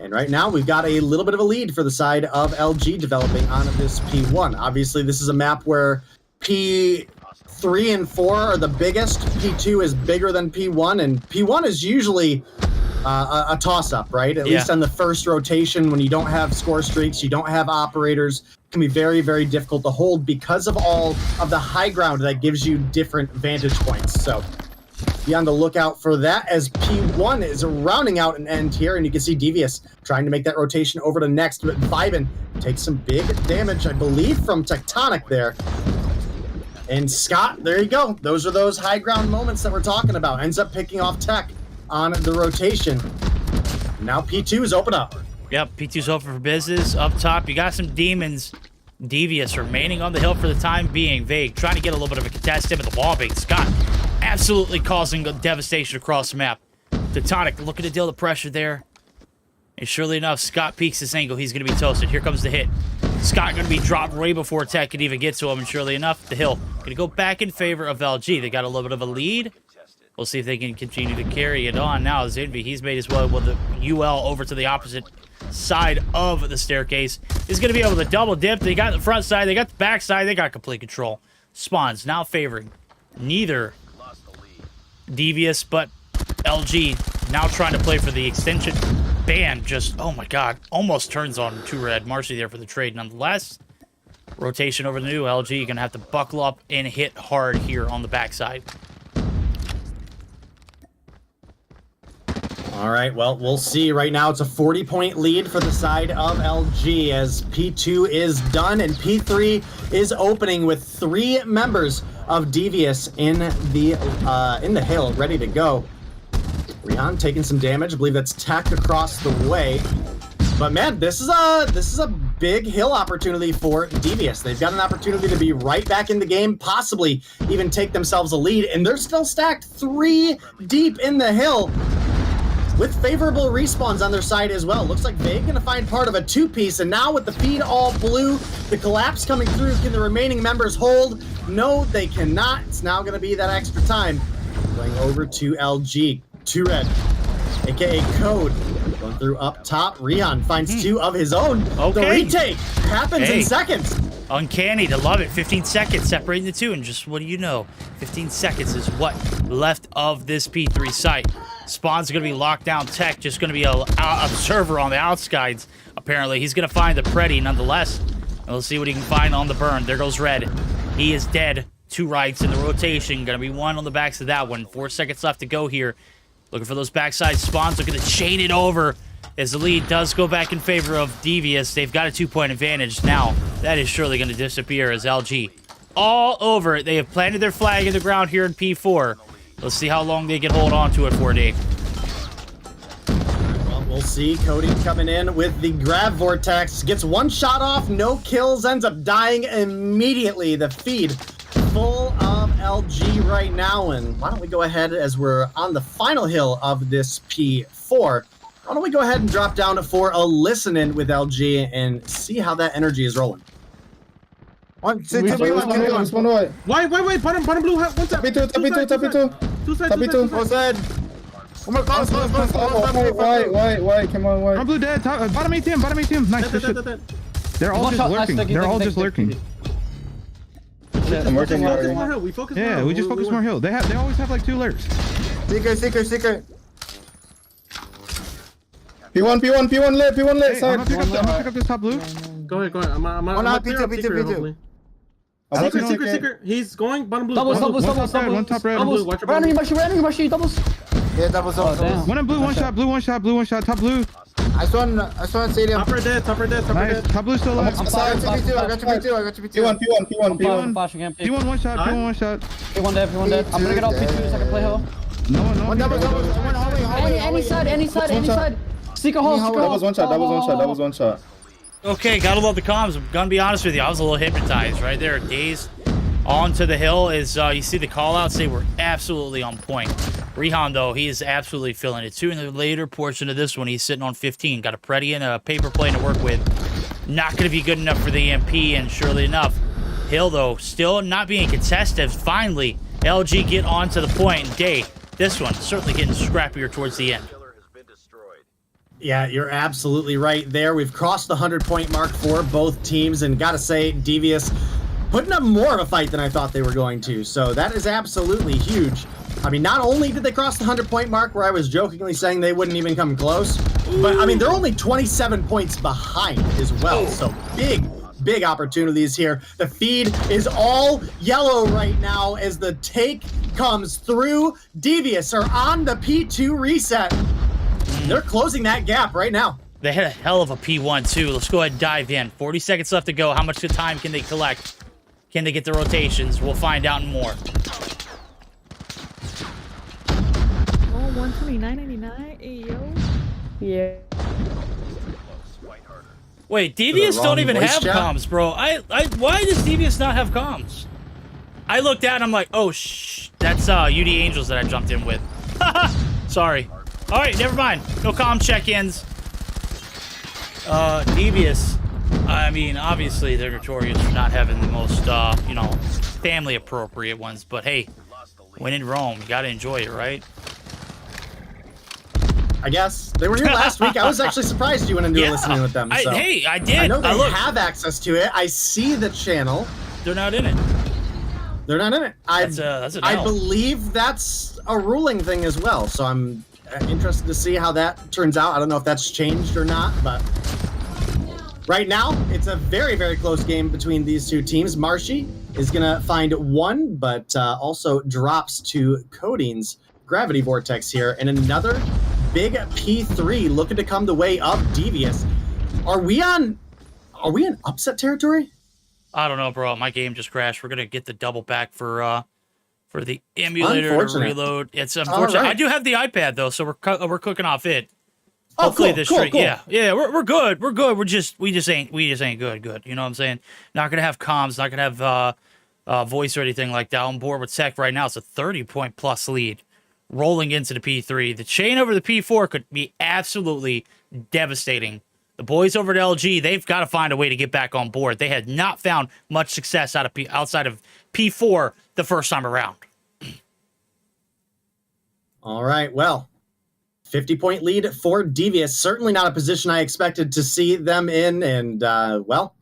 And right now, we've got a little bit of a lead for the side of LG developing on this P1. Obviously, this is a map where P3 and 4 are the biggest. P2 is bigger than P1, and P1 is usually a toss-up, right? At least on the first rotation, when you don't have score streaks, you don't have operators, it can be very, very difficult to hold because of all of the high ground that gives you different vantage points. So be on the lookout for that as P1 is rounding out an end here, and you can see Devious trying to make that rotation over to next, but Vibin takes some big damage, I believe, from Tectonic there. And Scott, there you go. Those are those high ground moments that we're talking about. Ends up picking off Tech on the rotation. Now P2 is open up. Yep, P2's open for business. Up top, you got some demons. Devious remaining on the hill for the time being. Vague trying to get a little bit of a contest in with the wall bait. Scott absolutely causing devastation across the map. Tectonic looking to deal the pressure there. And surely enough, Scott peeks this angle. He's going to be toasted. Here comes the hit. Scott going to be dropped way before Tech can even get to him. And surely enough, the hill going to go back in favor of LG. They got a little bit of a lead. We'll see if they can continue to carry it on. Now, Zinvi, he's made his way with the UL over to the opposite side of the staircase. He's going to be able to double dip. They got the front side. They got the back side. They got complete control. Spawns now favoring neither Devious, but LG now trying to play for the extension. Ban just, oh my god, almost turns on 2 red. Marcy there for the trade nonetheless. Rotation over the new LG. You're going to have to buckle up and hit hard here on the backside. All right, well, we'll see. Right now, it's a 40-point lead for the side of LG as P2 is done and P3 is opening with 3 members of Devious in the hill, ready to go. Rihan taking some damage. I believe that's Tech across the way. But man, this is a big hill opportunity for Devious. They've got an opportunity to be right back in the game, possibly even take themselves a lead, and they're still stacked 3 deep in the hill, with favorable respawns on their side as well. Looks like they're going to find part of a 2-piece, and now with the feed all blue, the collapse coming through, can the remaining members hold? No, they cannot. It's now going to be that extra time. Going over to LG. 2 red, aka Code. Going through up top. Rihan finds 2 of his own. Okay. The retake happens in seconds. Uncanny to love it. 15 seconds separating the 2, and just what do you know? 15 seconds is what left of this P3 site. Spawn's going to be locked down. Tech just going to be a observer on the outsides, apparently. He's going to find the Preddy nonetheless. And we'll see what he can find on the burn. There goes Red. He is dead. 2 rights in the rotation. Going to be 1 on the backs of that one. 4 seconds left to go here. Looking for those backside spawns. Looking to chain it over as the lead does go back in favor of Devious. They've got a 2-point advantage now. That is surely going to disappear as LG all over it. They have planted their flag in the ground here in P4. Let's see how long they can hold on to it for, Dave. Well, we'll see. Cody coming in with the grab vortex. Gets 1 shot off, no kills, ends up dying immediately. The feed full of LG right now. And why don't we go ahead, as we're on the final hill of this P4, why don't we go ahead and drop down for a listen-in with LG and see how that energy is rolling. Wait, bottom blue, one tap. Two sides. Outside. Oh my god, Why? Come on, why? I'm blue dead. Bottom 8 team. Nice. They're all just lurking. They're all just lurking. I'm working hard. We focus more. Yeah, we just focus more hill. They always have like 2 lurks. Seeker. P1 lit. Side. I'm gonna pick up this top blue. Go ahead. I'm up there. P2. Secret. He's going bottom blue. Doubles. One top red. Watch your Running, Mashi, doubles. Yeah, doubles. One in blue, one shot, top blue. I saw stadium. Top red dead. Nice. Top blue still alive. I got you P2. P1 one shot. P1 dead. I'm gonna get off P2 so I can play hill. No. One double. Any side. Seeker hole. That was one shot. Okay, gotta love the comms. I'm gonna be honest with you. I was a little hypnotized right there. Dazed onto the hill is, you see the call-outs. They were absolutely on point. Rehan, though, he is absolutely feeling it, too. In the later portion of this one, he's sitting on 15. Got a Preddy and a paper plane to work with. Not gonna be good enough for the EMP, and surely enough, Hill, though, still not being contested. Finally, LG get onto the point, and Day, this one, certainly getting scrappier towards the end. Yeah, you're absolutely right there. We've crossed the 100-point mark for both teams, and gotta say, Devious putting up more of a fight than I thought they were going to, so that is absolutely huge. I mean, not only did they cross the 100-point mark, where I was jokingly saying they wouldn't even come close, but, I mean, they're only 27 points behind as well, so big opportunities here. The feed is all yellow right now as the take comes through. Devious are on the P2 reset. They're closing that gap right now. They had a hell of a P1, too. Let's go ahead and dive in. 40 seconds left to go. How much time can they collect? Can they get the rotations? We'll find out more. Oh, 129.99. Hey, yo. Yeah. Wait, Devious don't even have chat? comms, bro. Why does Devious not have comms? I looked at and I'm like, oh, that's UD Angels that I jumped in with. Sorry. All right, never mind. No comm check-ins. Devious, I mean, obviously they're notorious for not having the most, you know, family-appropriate ones. But hey, when in Rome, you gotta enjoy it, right? I guess. They were here last week. I was actually surprised you went into listening with them. So. Hey, I did. I know they have access to it. I see the channel. They're not in it. They're not in it. That's an I L. believe that's a ruling thing as well. So I'm interested to see how that turns out. I don't know if that's changed or not, but right now it's a very, very close game between these two teams. Marshy is going to find one, but also drops to Coding's Gravity Vortex here. And another big P3 looking to come the way of Devious. Are we in upset territory? I don't know, bro. My game just crashed. We're gonna get the double back for the emulator to reload. It's unfortunate. Right. I do have the iPad though, so we're cooking off it. Hopefully this stream. Cool. Yeah, we're good. We're good. We just ain't good. You know what I'm saying? Not gonna have comms. Not gonna have voice or anything like that on board with tech right now. It's a 30-point plus lead, rolling into the P3. The chain over the P4 could be absolutely devastating. The boys over at LG, they've got to find a way to get back on board. They had not found much success outside of P4 the first time around. All right, well, 50-point lead for Devious. Certainly not a position I expected to see them in. And, well,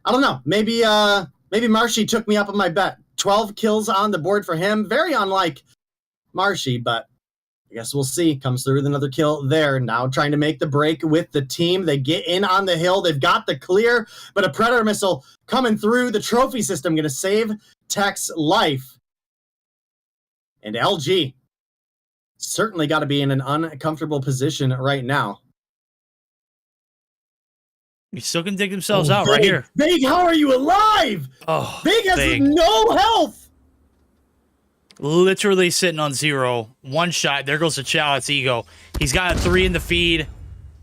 I don't know. Maybe Marshy took me up on my bet. 12 kills on the board for him. Very unlike Marshy, but I guess we'll see. Comes through with another kill there. Now trying to make the break with the team. They get in on the hill. They've got the clear, but a Predator missile coming through the trophy system. Going to save Tech's life. And LG certainly got to be in an uncomfortable position right now. You still can dig themselves out right here. Big, how are you alive? Oh, Big has no health. Literally sitting on 0. One shot. There goes the Chow. It's Ego. He's got a 3 in the feed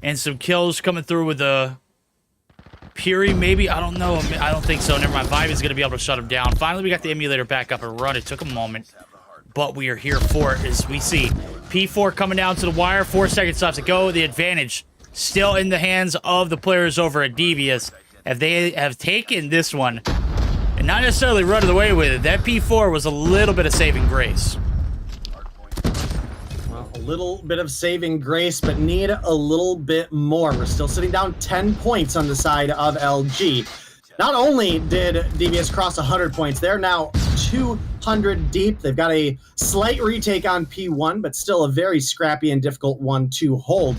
and some kills coming through with the Puri, maybe? I don't know. I don't think so. Never mind. Vibe is going to be able to shut him down. Finally, we got the emulator back up and run. It took a moment, but we are here for it as we see P4 coming down to the wire. 4 seconds left to go. The advantage still in the hands of the players over at Devious. If they have taken this one and not necessarily run away with it, that P4 was a little bit of saving grace. Well, a little bit of saving grace, but need a little bit more. We're still sitting down 10 points on the side of LG. Not only did Devious cross 100 points, they're now 200 deep. They've got a slight retake on P1, but still a very scrappy and difficult one to hold.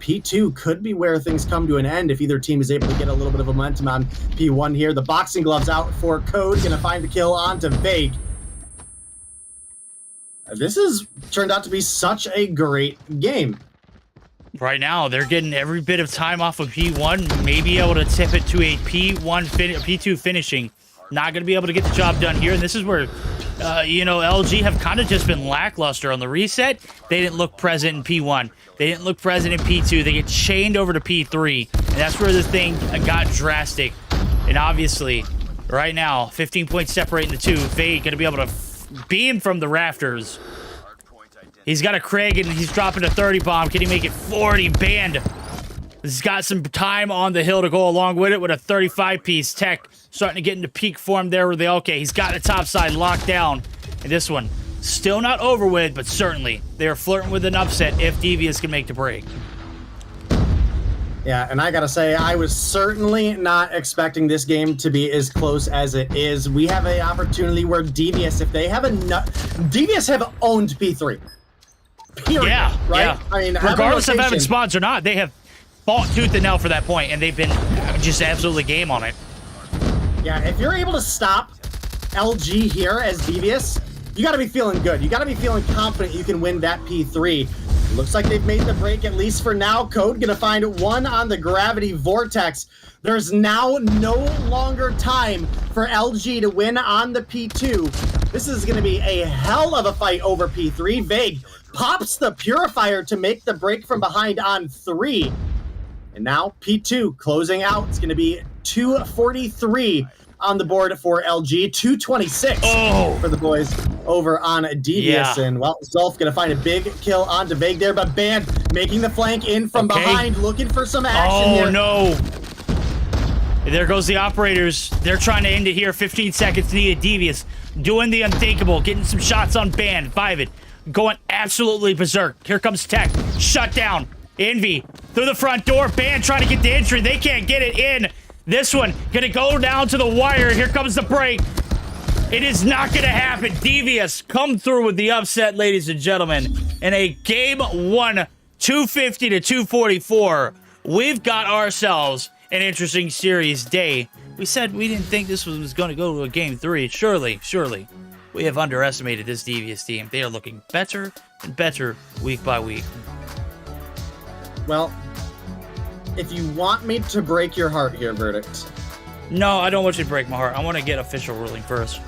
P2 could be where things come to an end if either team is able to get a little bit of a momentum on P1 here. The boxing gloves out for Code, gonna find the kill onto Vague. This has turned out to be such a great game. Right now, they're getting every bit of time off of P1, maybe able to tip it to a P2 finishing. Not going to be able to get the job done here, and this is where you know, LG have kind of just been lackluster on the reset. They didn't look present in P1. They didn't look present in P2. They get chained over to P3, and that's where the thing got drastic. And obviously, right now, 15 points separating the two. Vade gonna be able to beam from the rafters. He's got a Craig, and he's dropping a 30 bomb. Can he make it 40? Banned. He's got some time on the hill to go along with it with a 35-piece tech. Starting to get into peak form there with the okay. He's got the top side locked down. And this one, still not over with, but certainly they are flirting with an upset if Devious can make the break. Yeah, and I gotta say, I was certainly not expecting this game to be as close as it is. We have an opportunity where Devious, if they have Devious have owned P3. Period. Yeah, right? yeah. I mean, regardless of having spots or not, they have fought tooth and nail for that point, and they've been just absolutely game on it. Yeah, if you're able to stop LG here as Devious, you gotta be feeling good. You gotta be feeling confident you can win that P3. Looks like they've made the break, at least for now. Code gonna find one on the Gravity Vortex. There's now no longer time for LG to win on the P2. This is gonna be a hell of a fight over P3. Vague pops the Purifier to make the break from behind on 3. And now P2 closing out. It's gonna be 243 on the board for LG, 226 for the boys over on Devious. And well, Zolf gonna find a big kill onto Vague there, but Band making the flank in from behind, looking for some action here. Oh no! There goes the operators. They're trying to end it here. 15 seconds needed. Devious doing the unthinkable, getting some shots on Band. Vivid going absolutely berserk. Here comes Tech. Shut down. Envy through the front door. Band trying to get the entry. They can't get it in. This one gonna go down to the wire. Here comes the break. It is not gonna happen. Devious come through with the upset, ladies and gentlemen. In a game one, 250 to 244. We've got ourselves an interesting series day. We said we didn't think this was gonna go to a game 3. Surely, we have underestimated this Devious team. They are looking better and better week by week. Well, if you want me to break your heart here, Verdict. No, I don't want you to break my heart. I want to get official ruling first.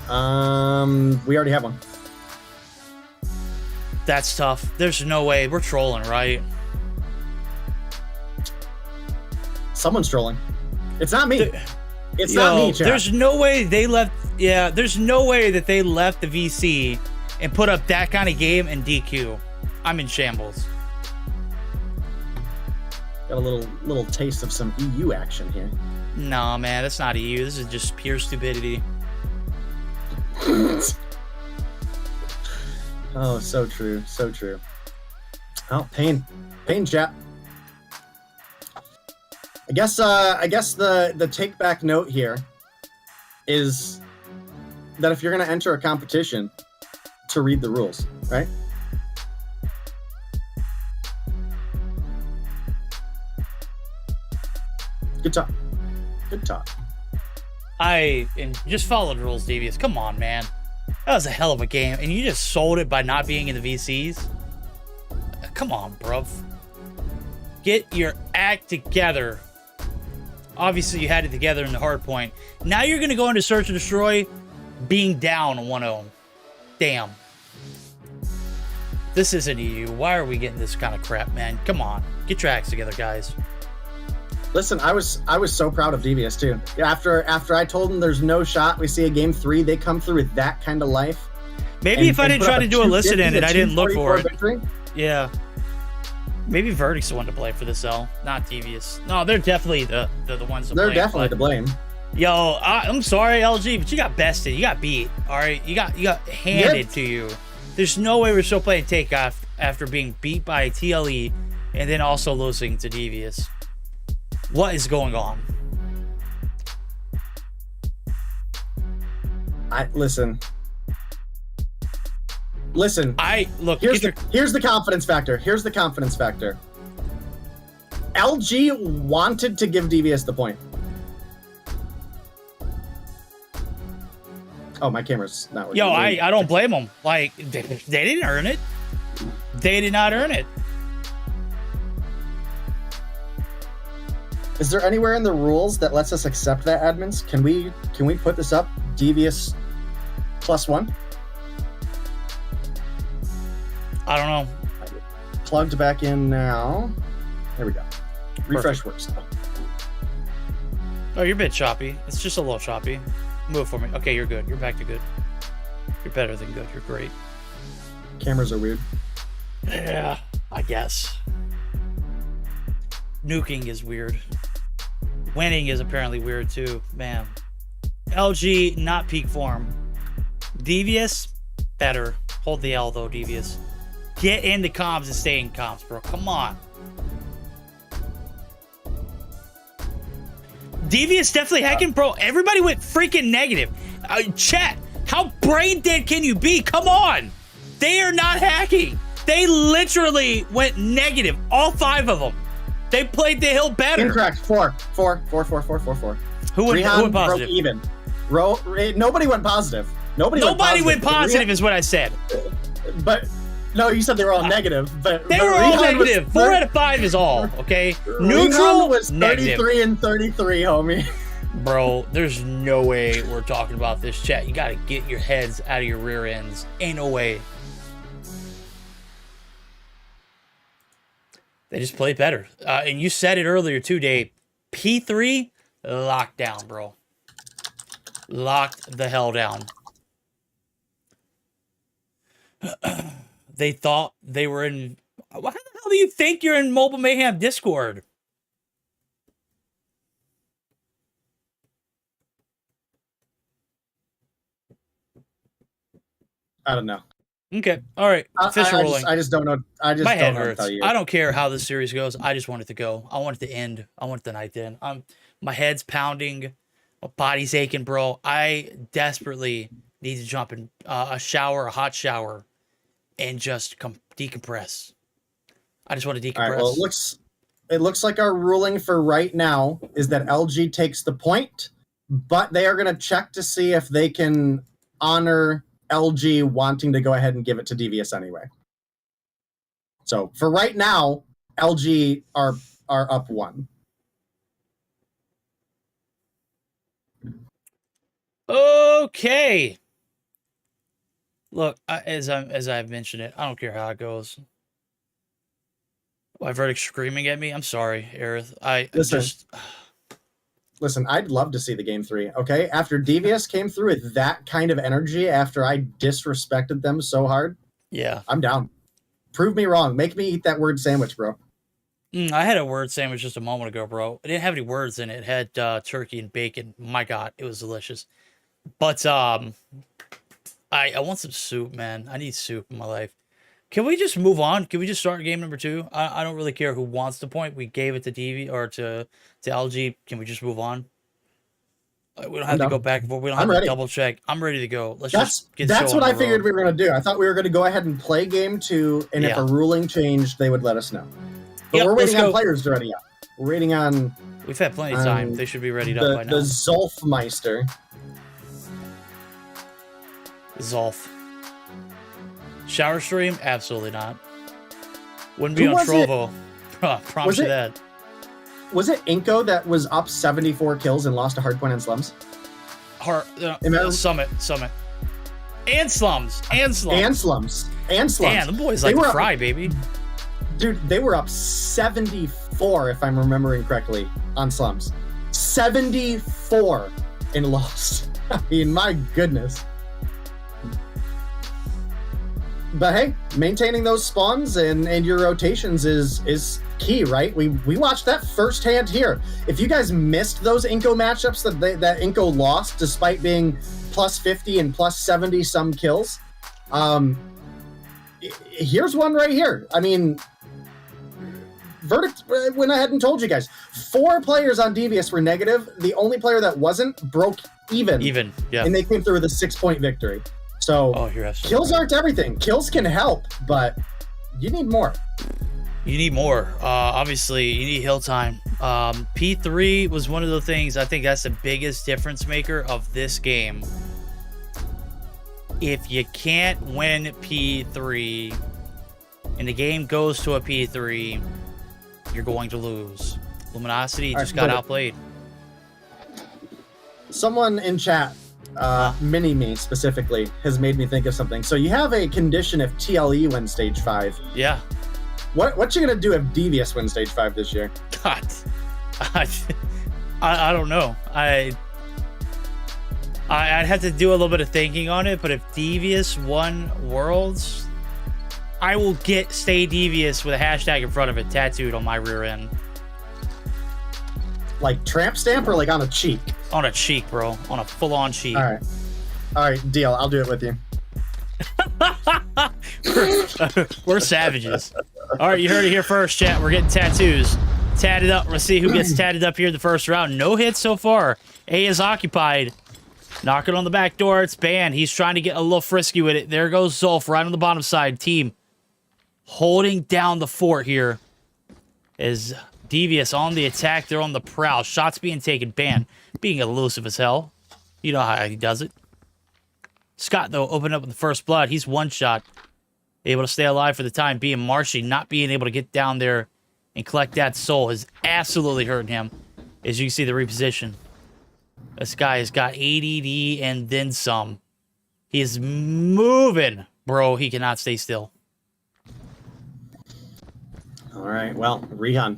We already have one. That's tough. There's no way. We're trolling, right? Someone's trolling. It's not me. It's not me, chat. There's no way they left. Yeah, there's no way that they left the VC and put up that kind of game in DQ. I'm in shambles. Got a little taste of some EU action here. No, man, that's not EU. This is just pure stupidity. Oh, so true, so true. Oh, pain, chat. I guess the take back note here is that if you're gonna enter a competition, to read the rules, right? Good talk. Good talk. And just follow the rules, Devious. Come on, man. That was a hell of a game, and you just sold it by not being in the VCs. Come on, bruv. Get your act together. Obviously, you had it together in the hard point. Now you're going to go into Search and Destroy being down 1-0. Damn. This isn't EU. Why are we getting this kind of crap, man? Come on. Get your acts together, guys. Listen, I was so proud of Devious too. After I told them there's no shot, we see a game 3, they come through with that kind of life. Maybe if I didn't try to do a listen in and I didn't look for it. Victory. Yeah. Maybe Verdict's the one to blame for this L, not Devious. No, they're definitely the ones to blame. They're definitely to blame. Yo, I'm sorry, LG, but you got bested. You got beat. All right, you got handed to you. There's no way we're still playing takeoff after being beat by TLE and then also losing to Devious. What is going on? Listen. Look. Here's the confidence factor. Here's the confidence factor. LG wanted to give Devious the point. Oh, my camera's not working. Yo, I don't blame them. Like, they didn't earn it. They did not earn it. Is there anywhere in the rules that lets us accept that, admins? Can we put this up? Devious +1? I don't know. Plugged back in now. There we go. Refresh works now. Oh, you're a bit choppy. It's just a little choppy. Move for me. Okay, you're good. You're back to good. You're better than good. You're great. Cameras are weird. Yeah, I guess. Nuking is weird. Winning is apparently weird too. Man. LG, not peak form. Devious, better. Hold the L though, Devious. Get into comms and stay in comms, bro. Come on. Devious definitely hacking, bro. Everybody went freaking negative. Chat, how brain dead can you be? Come on. They are not hacking. They literally went negative. All 5 of them. They played the hill better. Incorrect. 4. Who went Rehan positive? broke even. Nobody went positive. Nobody went positive is what I said. But no, you said they were all negative. But they were all negative. 4 out of 5 is all. Okay. Neutral was 33 negative. and 33, homie. Bro, there's no way we're talking about this, chat. You gotta get your heads out of your rear ends. Ain't no way. They just played better. And you said it earlier too, Dave. P3, locked down, bro. Locked the hell down. They thought they were in... How the hell do you think you're in Mobile Mayhem Discord? I don't know. Okay, all right. Official rolling. I just don't know. My head don't know hurts. to tell you. I don't care how this series goes. I just want it to go. I want it to end. I want the night to end. My head's pounding. My body's aching, bro. I desperately need to jump in a hot shower, and just decompress. I just want to decompress. All right, well, it looks like our ruling for right now is that LG takes the point, but they are going to check to see if they can honor LG wanting to go ahead and give it to Devious anyway. So for right now, LG are up 1. Okay. Look, as I've mentioned it, I don't care how it goes. My verdict screaming at me. I'm sorry, Aerith. Listen, I'd love to see the game 3, okay? After Devious came through with that kind of energy after I disrespected them so hard, yeah, I'm down. Prove me wrong. Make me eat that word sandwich, bro. I had a word sandwich just a moment ago, bro. It didn't have any words in it. It had turkey and bacon. My God, it was delicious. But I want some soup, man. I need soup in my life. Can we just move on? Can we just start game number 2? I don't really care who wants the point. We gave it to DV or to LG. Can we just move on? We don't have to go back and forth. We don't have to double check. I'm ready to go. Let's get That's what I figured road. we were going to do. I thought we were going to go ahead and play game 2, and if a ruling changed, they would let us know. But we're waiting on players to ready up. We're waiting on... We've had plenty of time. They should be ready up by now. The Zolfmeister. Zolf. Shower stream? Absolutely not. Wouldn't be on Trovo. Promise you that. Was it Inko that was up 74 kills and lost a hardpoint on Slums? Summit. And Slums. And Slums. Damn, the boys like to fry, baby. Dude, they were up 74, if I'm remembering correctly, on Slums. 74 and lost. I mean, my goodness. But hey, maintaining those spawns and your rotations is key, right? We watched that firsthand here. If you guys missed those Inko matchups that Inko lost, despite being plus 50 and plus 70 some kills, here's one right here. I mean, verdict went ahead and told you guys. 4 players on Devious were negative. The only player that wasn't broke even. Yeah. And they came through with a 6-point victory. So kills aren't everything. Kills can help, but you need more. You need more. Obviously, you need hill time. P3 was one of the things, I think that's the biggest difference maker of this game. If you can't win P3 and the game goes to a P3, you're going to lose. Luminosity All just right, got good. outplayed. Someone in chat, Mini-Me specifically, has made me think of something. So you have a condition if TLE wins Stage 5. Yeah. What you gonna do if Devious wins Stage 5 this year? God. I don't know. I'd have to do a little bit of thinking on it, but if Devious won Worlds, I will stay Devious with a hashtag in front of it tattooed on my rear end. Like tramp stamp or like on a cheek? On a cheek, bro. On a full-on cheek. All right, deal. I'll do it with you. We're savages. All right, you heard it here first, chat. We're getting tattoos. Tatted up. Let's see who gets tatted up here in the first round. No hits so far. A is occupied. Knocking on the back door. It's banned. He's trying to get a little frisky with it. There goes Zolf right on the bottom side. Team holding down the fort here. Is Devious on the attack. They're on the prowl. Shots being taken. Banned. Being elusive as hell. You know how he does it. Scott, though, opened up with the first blood. He's one shot. Able to stay alive for the time being. Marshy not being able to get down there and collect that soul is absolutely hurting him. As you can see, the reposition. This guy has got ADD and then some. He is moving. Bro, he cannot stay still. All right, well, Rihan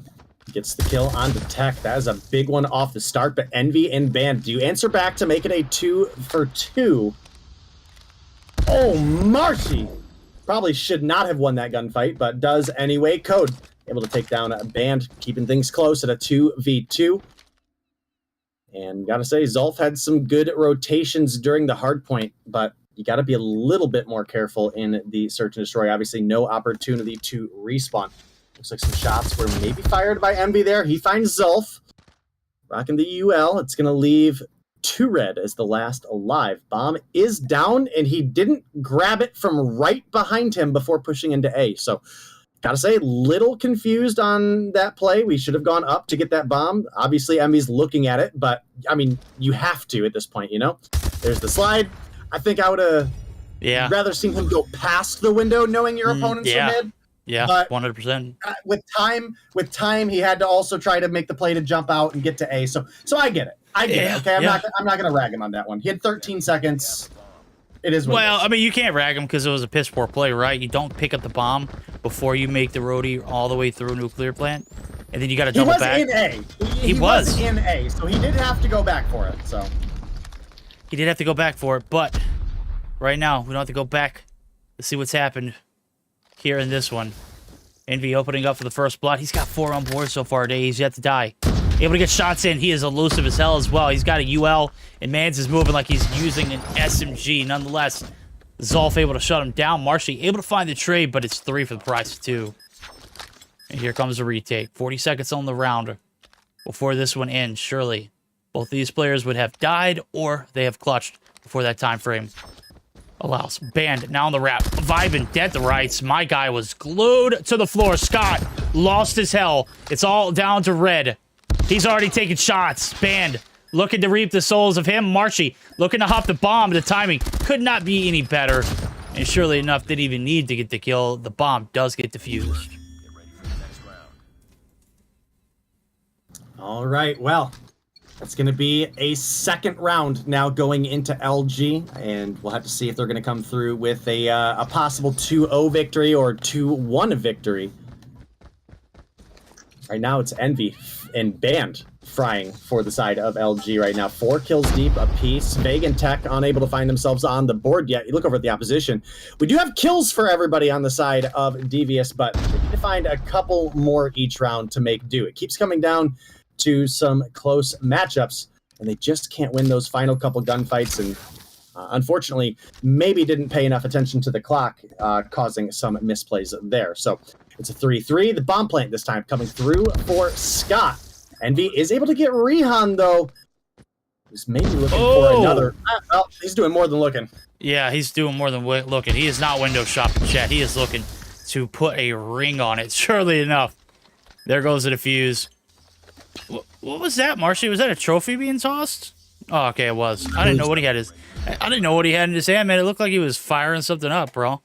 gets the kill on the tech. That is a big one off the start, but Envy and Band, do you answer back to make it a 2 for 2? Oh, Marshy! Probably should not have won that gunfight, but does anyway. Code able to take down a Band, keeping things close at a 2v2. And gotta say, Zolf had some good rotations during the hard point, but you gotta be a little bit more careful in the search and destroy. Obviously, no opportunity to respawn. Looks like some shots were maybe fired by Envy there. He finds Zolf, rocking the UL. It's gonna leave 2 red as the last alive. Bomb is down, and he didn't grab it from right behind him before pushing into A. So, gotta say, little confused on that play. We should have gone up to get that bomb. Obviously, Envy's looking at it, but, I mean, you have to at this point, you know? There's the slide. I think I would have rather seen him go past the window knowing your opponents are mid. Yeah, but 100%. With time, he had to also try to make the play to jump out and get to A. So I get it. I get it. Okay, I'm not gonna rag him on that one. He had 13 seconds. It is what it is. I mean, you can't rag him because it was a piss poor play, right? You don't pick up the bomb before you make the roadie all the way through a nuclear plant, and then you got to double back. He was in A. He was in A, so he did have to go back for it. So he did have to go back for it, but right now we don't have to go back to see what's happened here in this one. Envy opening up for the first blood. He's got 4 on board so far today. He's yet to die. Able to get shots in. He is elusive as hell as well. He's got a UL, and Mans is moving like he's using an SMG. Nonetheless, Zolf able to shut him down. Marshy able to find the trade, but it's 3 for the price of 2. And here comes a retake. 40 seconds on the round before this one ends. Surely, both of these players would have died, or they have clutched before that time frame allows. Band now on the wrap. Vibing dead to rights. My guy was glued to the floor. Scott lost his hell. It's all down to red. He's already taking shots. Band looking to reap the souls of him. Marshy looking to hop the bomb. The timing could not be any better. And surely enough, didn't even need to get the kill. The bomb does get defused. all right, well, it's going to be a second round now going into LG, and we'll have to see if they're going to come through with a possible 2-0 victory or 2-1 victory. Right now, it's Envy and Band frying for the side of LG right now. 4 kills deep apiece. Vague and Tech unable to find themselves on the board yet. You look over at the opposition. We do have kills for everybody on the side of Devious, but we need to find a couple more each round to make do. It keeps coming down to some close matchups, and they just can't win those final couple gunfights, and unfortunately, maybe didn't pay enough attention to the clock, causing some misplays there. So it's a 3-3. The bomb plant this time coming through for Scott. Envy is able to get Rihan, though. He's maybe looking for another. Well, he's doing more than looking. Yeah, he's doing more than looking. He is not window shopping, chat. He is looking to put a ring on it. Surely enough. There goes the defuse. What was that, Marshy? Was that a trophy being tossed? Oh, okay, it was. I didn't know what he had in his hand, man. It looked like he was firing something up, bro.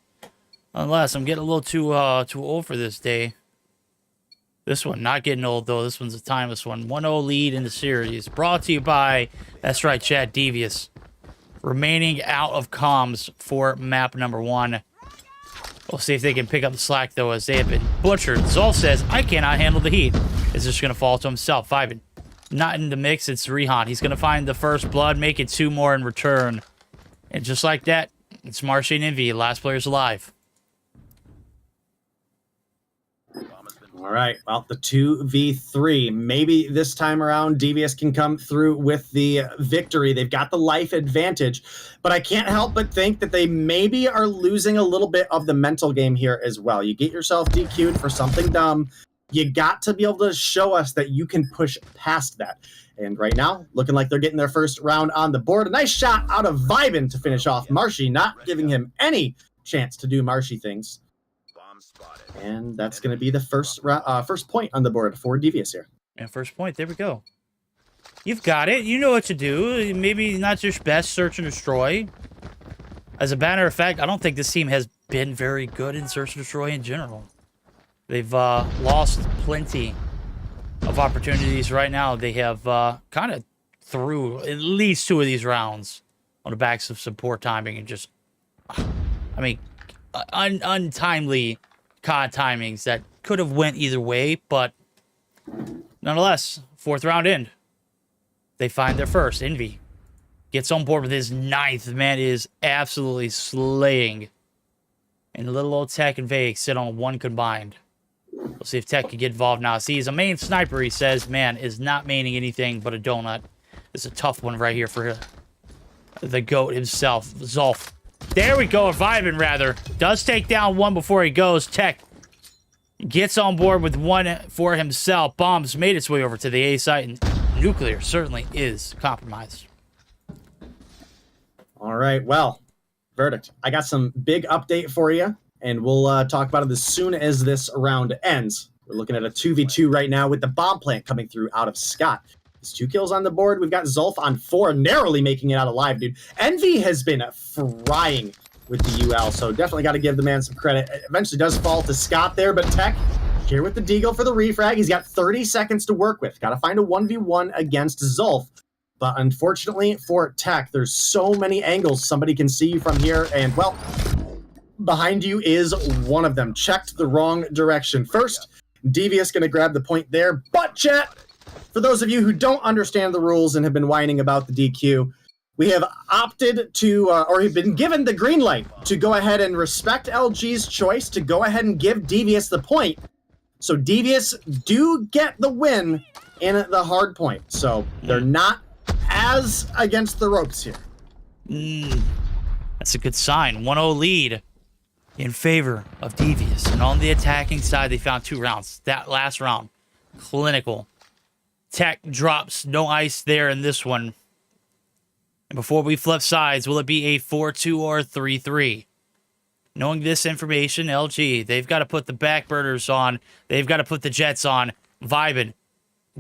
Unless I'm getting a little too old for this day. This one not getting old, though. This one's a timeless one. 1-0 lead in the series. Brought to you by, that's right, Chad, Devious. Remaining out of comms for map number 1. We'll see if they can pick up the slack, though, as they have been butchered. Zol says, I cannot handle the heat. Is just going to fall to himself. Vibin. Not in the mix, it's Rehan. He's going to find the first blood, make it 2 more in return. And just like that, it's Marshy and Envy, last players alive. All right, well, the 2v3. Maybe this time around, Devious can come through with the victory. They've got the life advantage, but I can't help but think that they maybe are losing a little bit of the mental game here as well. You get yourself DQ'd for something dumb. You got to be able to show us that you can push past that. And right now, looking like they're getting their first round on the board. A nice shot out of Vibin to finish off Marshy, not giving him any chance to do Marshy things. And that's going to be the first point on the board for Devious here. And first point, there we go. You've got it. You know what to do. Maybe not your best search and destroy. As a matter of fact, I don't think this team has been very good in search and destroy in general. They've lost plenty of opportunities right now. They have kind of threw at least 2 of these rounds on the backs of some poor timing and just, I mean, untimely COD timings that could have went either way, but nonetheless, 4th round in. They find their first. Envy gets on board with his 9th. Man is absolutely slaying. And little old Tech and Vague sit on 1 combined. We'll see if Tech can get involved now. See, he's a main sniper, he says. Man is not maining anything but a donut. It's a tough one right here for the GOAT himself, Zolf. There we go, Vibin, rather. Does take down 1 before he goes. Tech gets on board with 1 for himself. Bombs made its way over to the A site, and Nuclear certainly is compromised. All right, well, verdict. I got some big update for you, and we'll talk about it as soon as this round ends. We're looking at a 2v2 right now with the bomb plant coming through out of Scott. There's 2 kills on the board. We've got Zulf on 4, narrowly making it out alive, dude. Envy has been frying with the UL, so definitely got to give the man some credit. It eventually does fall to Scott there, but Tech here with the Deagle for the refrag. He's got 30 seconds to work with. Got to find a 1v1 against Zulf. But unfortunately for Tech, there's so many angles somebody can see you from here, and, well, behind you is one of them. Checked the wrong direction. First, Devious going to grab the point there, but chat, for those of you who don't understand the rules and have been whining about the DQ, we have opted to, or have been given the green light to go ahead and respect LG's choice to go ahead and give Devious the point. So Devious do get the win in the hard point. So they're not as against the ropes here. That's a good sign. 1-0 lead in favor of Devious. And on the attacking side, they found 2 rounds. That last round, clinical. Tech drops no ice there in this one. And before we flip sides, will it be a 4-2 or 3-3? Knowing this information, LG, they've got to put the backburners on. They've got to put the Jets on. Vibin,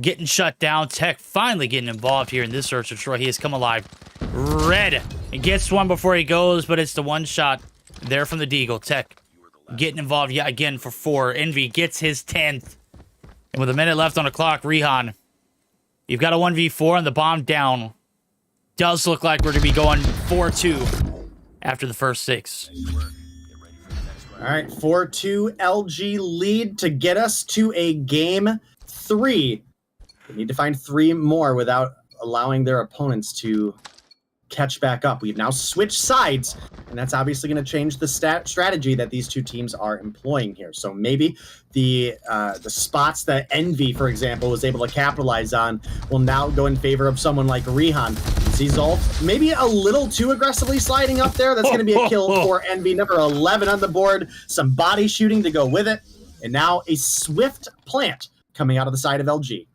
getting shut down. Tech finally getting involved here in this search and destroy. He has come alive. Red, he gets 1 before he goes, but it's the 1 shot there from the Deagle. Tech getting involved yet again for 4. Envy gets his 10th. And with a minute left on the clock, Rehan, you've got a 1v4 and the bomb down. Does look like we're going to be going 4-2 after the first 6. All right, 4-2 LG lead to get us to a game 3. We need to find 3 more without allowing their opponents to catch back up. We've now switched sides, and that's obviously going to change the strategy that these 2 teams are employing here. So maybe the spots that Envy, for example, was able to capitalize on will now go in favor of someone like Rehan. See Zolf maybe a little too aggressively sliding up there. That's going to be a kill for Envy. Number 11 on the board. Some body shooting to go with it. And now a swift plant coming out of the side of LG.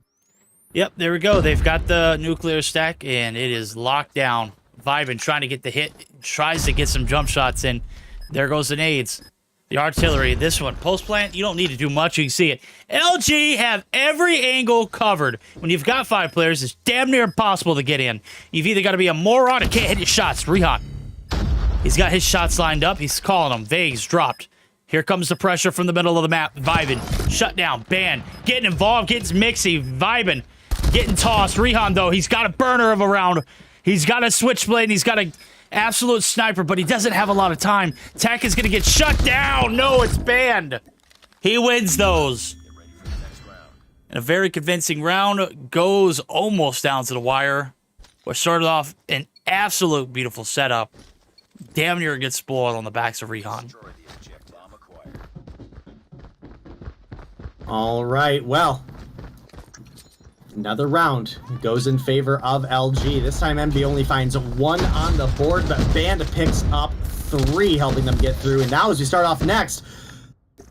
Yep, there we go. They've got the nuclear stack, and it is locked down. Vibin trying to get the hit, tries to get some jump shots in. There goes the nades. The artillery, this one. Post plant, you don't need to do much. You can see it. LG have every angle covered. When you've got 5 players, it's damn near impossible to get in. You've either got to be a moron or can't hit your shots. Rehan, he's got his shots lined up. He's calling them. Vague's dropped. Here comes the pressure from the middle of the map. Vibin, shut down, ban, getting involved, gets mixy. Vibin, getting tossed. Rehan, though, he's got a burner of a round. He's got a switchblade, and he's got an absolute sniper, but he doesn't have a lot of time. Tech is going to get shut down. No, it's banned. He wins those. And a very convincing round goes almost down to the wire. We started off an absolute beautiful setup. Damn near gets spoiled on the backs of Rehan. All right, well, another round goes in favor of LG. This time Envy only finds 1 on the board, but Band picks up 3, helping them get through. And now as we start off next,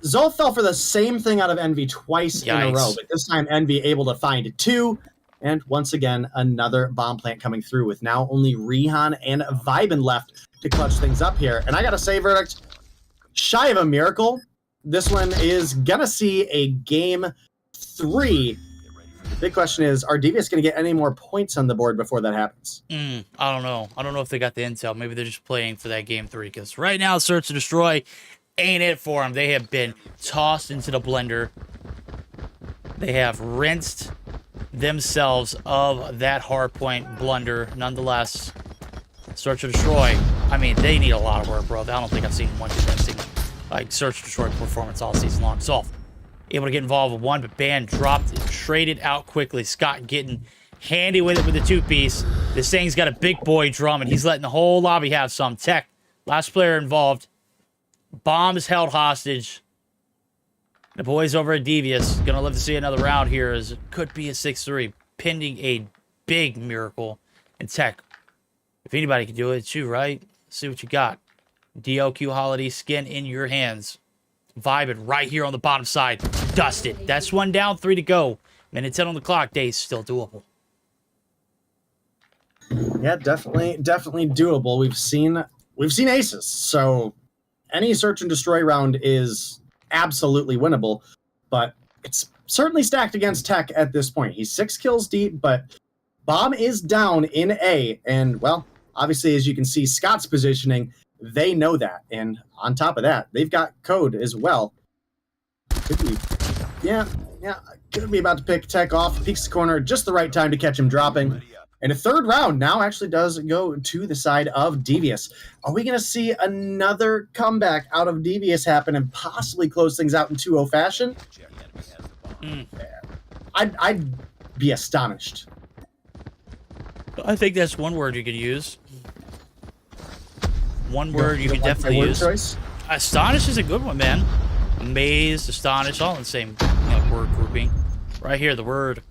Zol fell for the same thing out of Envy twice in a row, but this time Envy able to find 2. And once again, another bomb plant coming through with now only Rehan and Vibin left to clutch things up here. And I gotta say, Verdict, shy of a miracle, this one is gonna see a game 3. The big question is, are Devious gonna get any more points on the board before that happens? I don't know. I don't know if they got the intel. Maybe they're just playing for that game 3, because right now, Search and Destroy ain't it for them. They have been tossed into the blender. They have rinsed themselves of that hardpoint blunder. Nonetheless, Search and Destroy, I mean, they need a lot of work, bro. I don't think I've seen one convincing like Search and Destroy performance all season long. Solve. Able to get involved with 1, but Band dropped it, traded out quickly. Scott getting handy with it with the 2-piece. This thing's got a big boy drum, and he's letting the whole lobby have some. Tech, last player involved. Bombs held hostage. The boys over at Devious gonna live to see another round here, as it could be a 6-3, pending a big miracle. And Tech, if anybody can do it, it's you, right? Let's see what you got. DLQ Holiday skin in your hands. Vibing right here on the bottom side. Dusted. That's 1 down, 3 to go. Minute 10 on the clock. Day's still doable. Yeah, definitely doable. We've seen aces, so any Search and Destroy round is absolutely winnable, but it's certainly stacked against Tech at this point. He's 6 kills deep, but Bomb is down in A, and, well, obviously, as you can see, Scott's positioning, they know that, and on top of that, they've got code as well. Could be, yeah, could be about to pick Tech off, peeks the corner, just the right time to catch him dropping. And a 3rd round now actually does go to the side of Devious. Are we going to see another comeback out of Devious happen and possibly close things out in 2-0 fashion? I'd be astonished. I think that's one word you could use. One word you could definitely use. Choice? Astonish is a good one, man. Amazed, astonished, all in the same word grouping. Right here, the word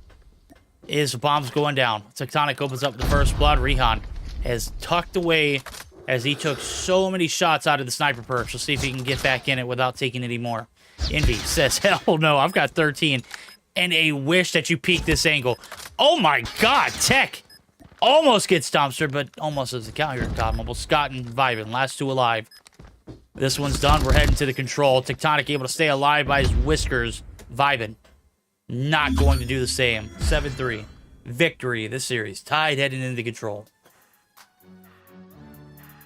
is the bomb's going down. Tectonic opens up the first blood. Rehan has tucked away as he took so many shots out of the sniper perch. Let's see if he can get back in it without taking any more. Envy says, hell no, I've got 13. And a wish that you peek this angle. Oh my god, Tech almost gets dumpstered, but almost as the count here at top. Mobile Scott and Vibin, last 2 alive. This one's done. We're heading to the control. Tectonic able to stay alive by his whiskers. Vibin not going to do the same. 7-3. Victory this series. Tied heading into control.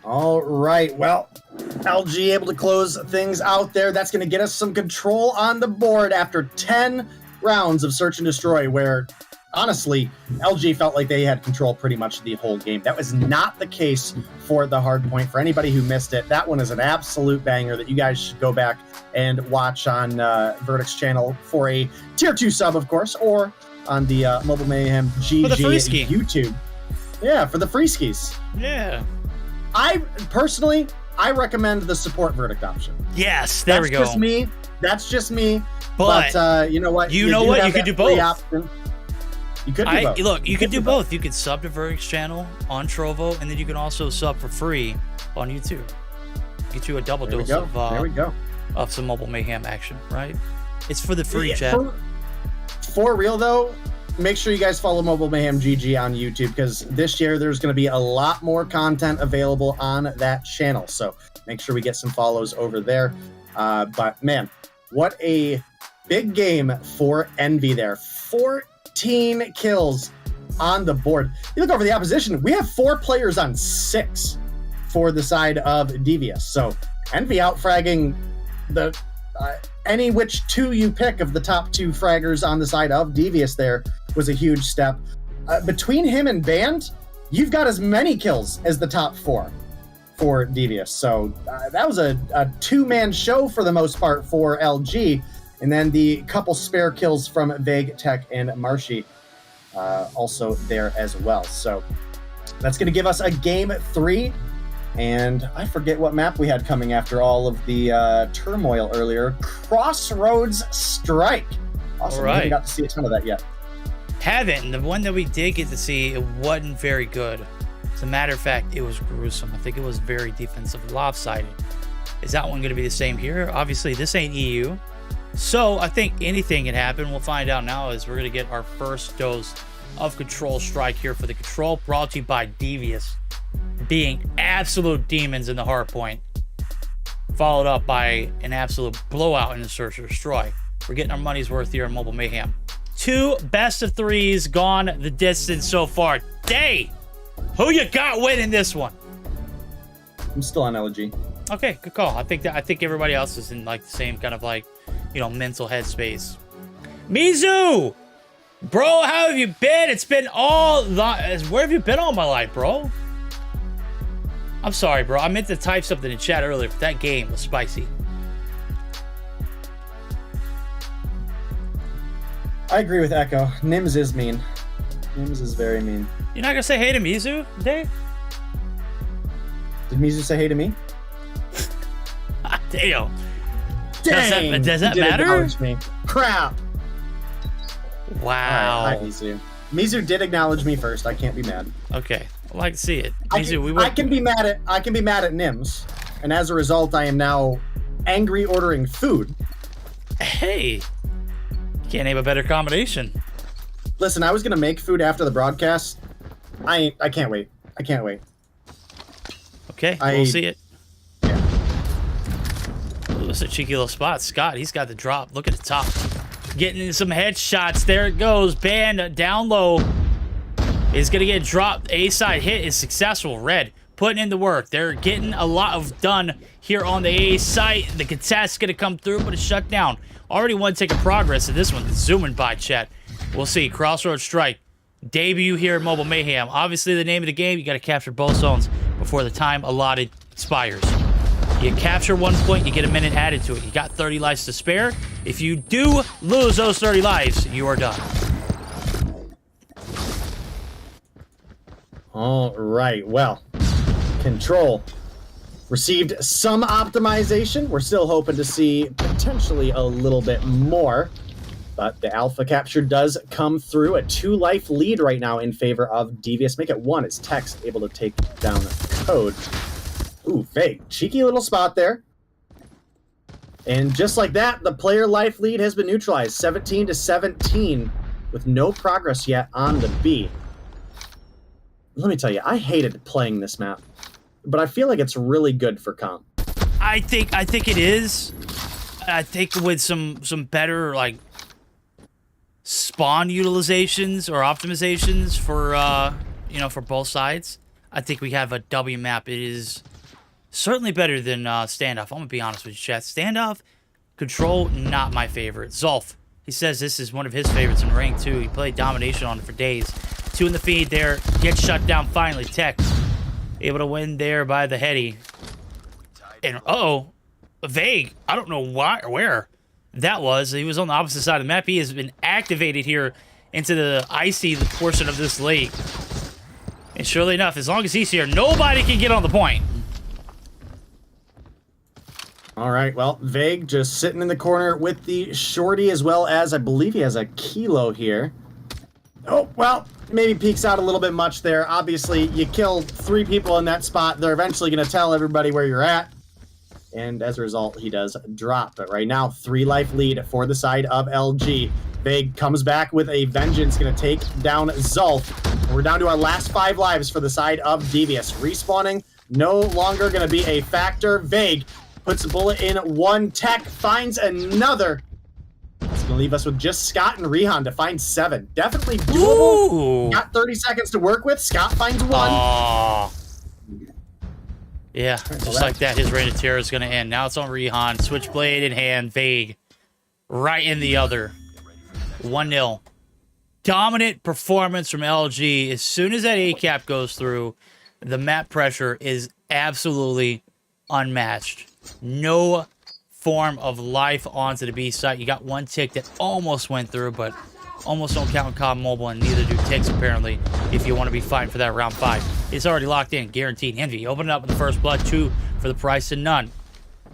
All right. Well, LG able to close things out there. That's going to get us some control on the board after 10 rounds of Search and Destroy, where, honestly, LG felt like they had control pretty much the whole game. That was not the case for the hard point. For anybody who missed it, that one is an absolute banger that you guys should go back and watch on Verdict's channel for a tier 2 sub, of course, or on the Mobile Mayhem GG YouTube. Yeah, for the free skis. Yeah. I recommend the support Verdict option. Yes, there we go. That's just me. But you know what? You could do both. You could do both. Look, you could do both. You could sub to Verdict's channel on Trovo, and then you can also sub for free on YouTube. Get you a double dose of some Mobile Mayhem action, right? It's for the free chat. For real though, make sure you guys follow Mobile Mayhem GG on YouTube, because this year there's going to be a lot more content available on that channel. So make sure we get some follows over there. But man, what a big game for Envy there. 14 kills on the board. You look over the opposition, we have 4 players on 6 for the side of Devious. So Envy out fragging any which two you pick of the top 2 fraggers on the side of Devious there was a huge step. Between him and Band, you've got as many kills as the top 4 for Devious. So that was a 2-man show for the most part for LG. And then the couple spare kills from Vague, Tech, and Marshy also there as well. So that's going to give us a game 3. And I forget what map we had coming after all of the turmoil earlier. Crossroads Strike. Awesome. All right. We haven't got to see a ton of that yet. Haven't. And the one that we did get to see, it wasn't very good. As a matter of fact, it was gruesome. I think it was very defensive, lopsided. Is that one going to be the same here? Obviously, this ain't EU. So I think anything can happen. We'll find out now as we're going to get our first dose of Control Strike here for the Control, brought to you by Devious, being absolute demons in the hard point, followed up by an absolute blowout in the Search and Destroy. We're getting our money's worth here in Mobile Mayhem. 2 best of 3s gone the distance so far. Day, who you got winning this one? I'm still on LG. Okay, good call. I think everybody else is in like the same kind of like, you know, mental headspace. Mizu, bro, how have you been? It's been where have you been all my life, bro? I'm sorry, bro. I meant to type something in chat earlier, but that game was spicy. I agree with Echo. Nims is mean. Nims is very mean. You're not gonna say hey to Mizu, Dave? Did Mizu say hey to me? Damn. Dang! Does that He did matter? acknowledge me. Crap! Wow. All right, hi, Mizu. Mizu did acknowledge me first. I can't be mad. Okay. I'd like to see it. I Mizu, can be mad at Nims, and as a result, I am now angry ordering food. Hey. Can't name a better combination. Listen, I was gonna make food after the broadcast. I can't wait. I can't wait. Okay, we'll see it. Ooh, that's a cheeky little spot. Scott, he's got the drop. Look at the top. Getting in some headshots. There it goes. Band down low. Is going to get dropped. A-side hit is successful. Red putting in the work. They're getting a lot of done here on the A site. The contest's going to come through, but it's shut down. Already one taking progress in this one. Zooming by, chat. We'll see. Crossroads Strike. Debut here at Mobile Mayhem. Obviously, the name of the game, you got to capture both zones before the time allotted expires. You capture 1 point, you get a minute added to it. You got 30 lives to spare. If you do lose those 30 lives, you are done. All right, well, Control received some optimization. We're still hoping to see potentially a little bit more, but the alpha capture does come through. A 2-life lead right now in favor of Devious. Make it 1 as Tex able to take down Code. Ooh, fake. Cheeky little spot there. And just like that, the player life lead has been neutralized. 17-17 with no progress yet on the B. Let me tell you, I hated playing this map, but I feel like it's really good for comp. I think it is. I think with some better like spawn utilizations or optimizations for for both sides, I think we have a W map. It is certainly better than standoff. I'm gonna be honest with you, chat. Standoff, Control, not my favorite. Zolf, he says this is one of his favorites in rank 2. He played domination on it for days. 2 in the feed there, gets shut down finally. Tech able to win there by the heady. And Vague, I don't know why or where that was. He was on the opposite side of the map. He has been activated here into the icy portion of this lake. And surely enough, as long as he's here, nobody can get on the point. All right, well, Vague just sitting in the corner with the shorty, as well as I believe he has a kilo here. Oh, well, maybe peeks out a little bit much there. Obviously, you killed 3 people in that spot. They're eventually going to tell everybody where you're at. And as a result, he does drop. But right now, 3-life lead for the side of LG. Vague comes back with a vengeance, going to take down Zulf. We're down to our last 5 lives for the side of Devious. Respawning no longer going to be a factor. Vague puts a bullet in 1. Tech finds another. It's going to leave us with just Scott and Rehan to find 7. Definitely doable. Ooh. Got 30 seconds to work with. Scott finds 1. Aww. Yeah, just like that, his reign of terror is going to end. Now it's on Rehan. Switchblade in hand, Vague. Right in the other. 1-0. Dominant performance from LG. As soon as that A-cap goes through, the map pressure is absolutely unmatched. No form of life onto the B site. You got one tick that almost went through, but almost don't count COD Mobile, and neither do ticks, apparently, if you want to be fighting for that round 5. It's already locked in, guaranteed. Envy, open it up with the first blood, 2 for the price of none.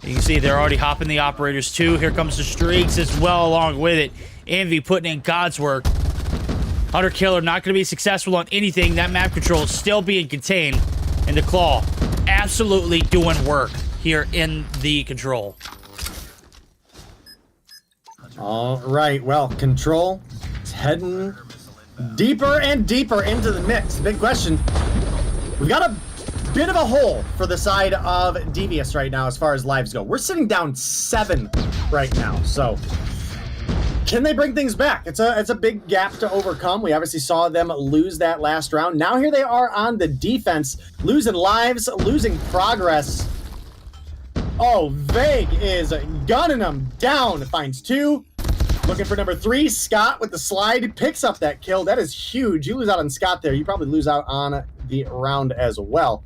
You can see they're already hopping the operators, 2. Here comes the streaks as well along with it. Envy putting in God's work. Hunter Killer not going to be successful on anything. That map control is still being contained. And the Claw absolutely doing work here in the control. All right, well, Control is heading deeper and deeper into the mix. Big question. We got a bit of a hole for the side of Devious right now as far as lives go. We're sitting down 7 right now, so can they bring things back? It's a big gap to overcome. We obviously saw them lose that last round. Now here they are on the defense, losing lives, losing progress. Oh, Vague is gunning them down. Finds 2. Looking for number 3. Scott with the slide picks up that kill. That is huge. You lose out on Scott there. You probably lose out on the round as well.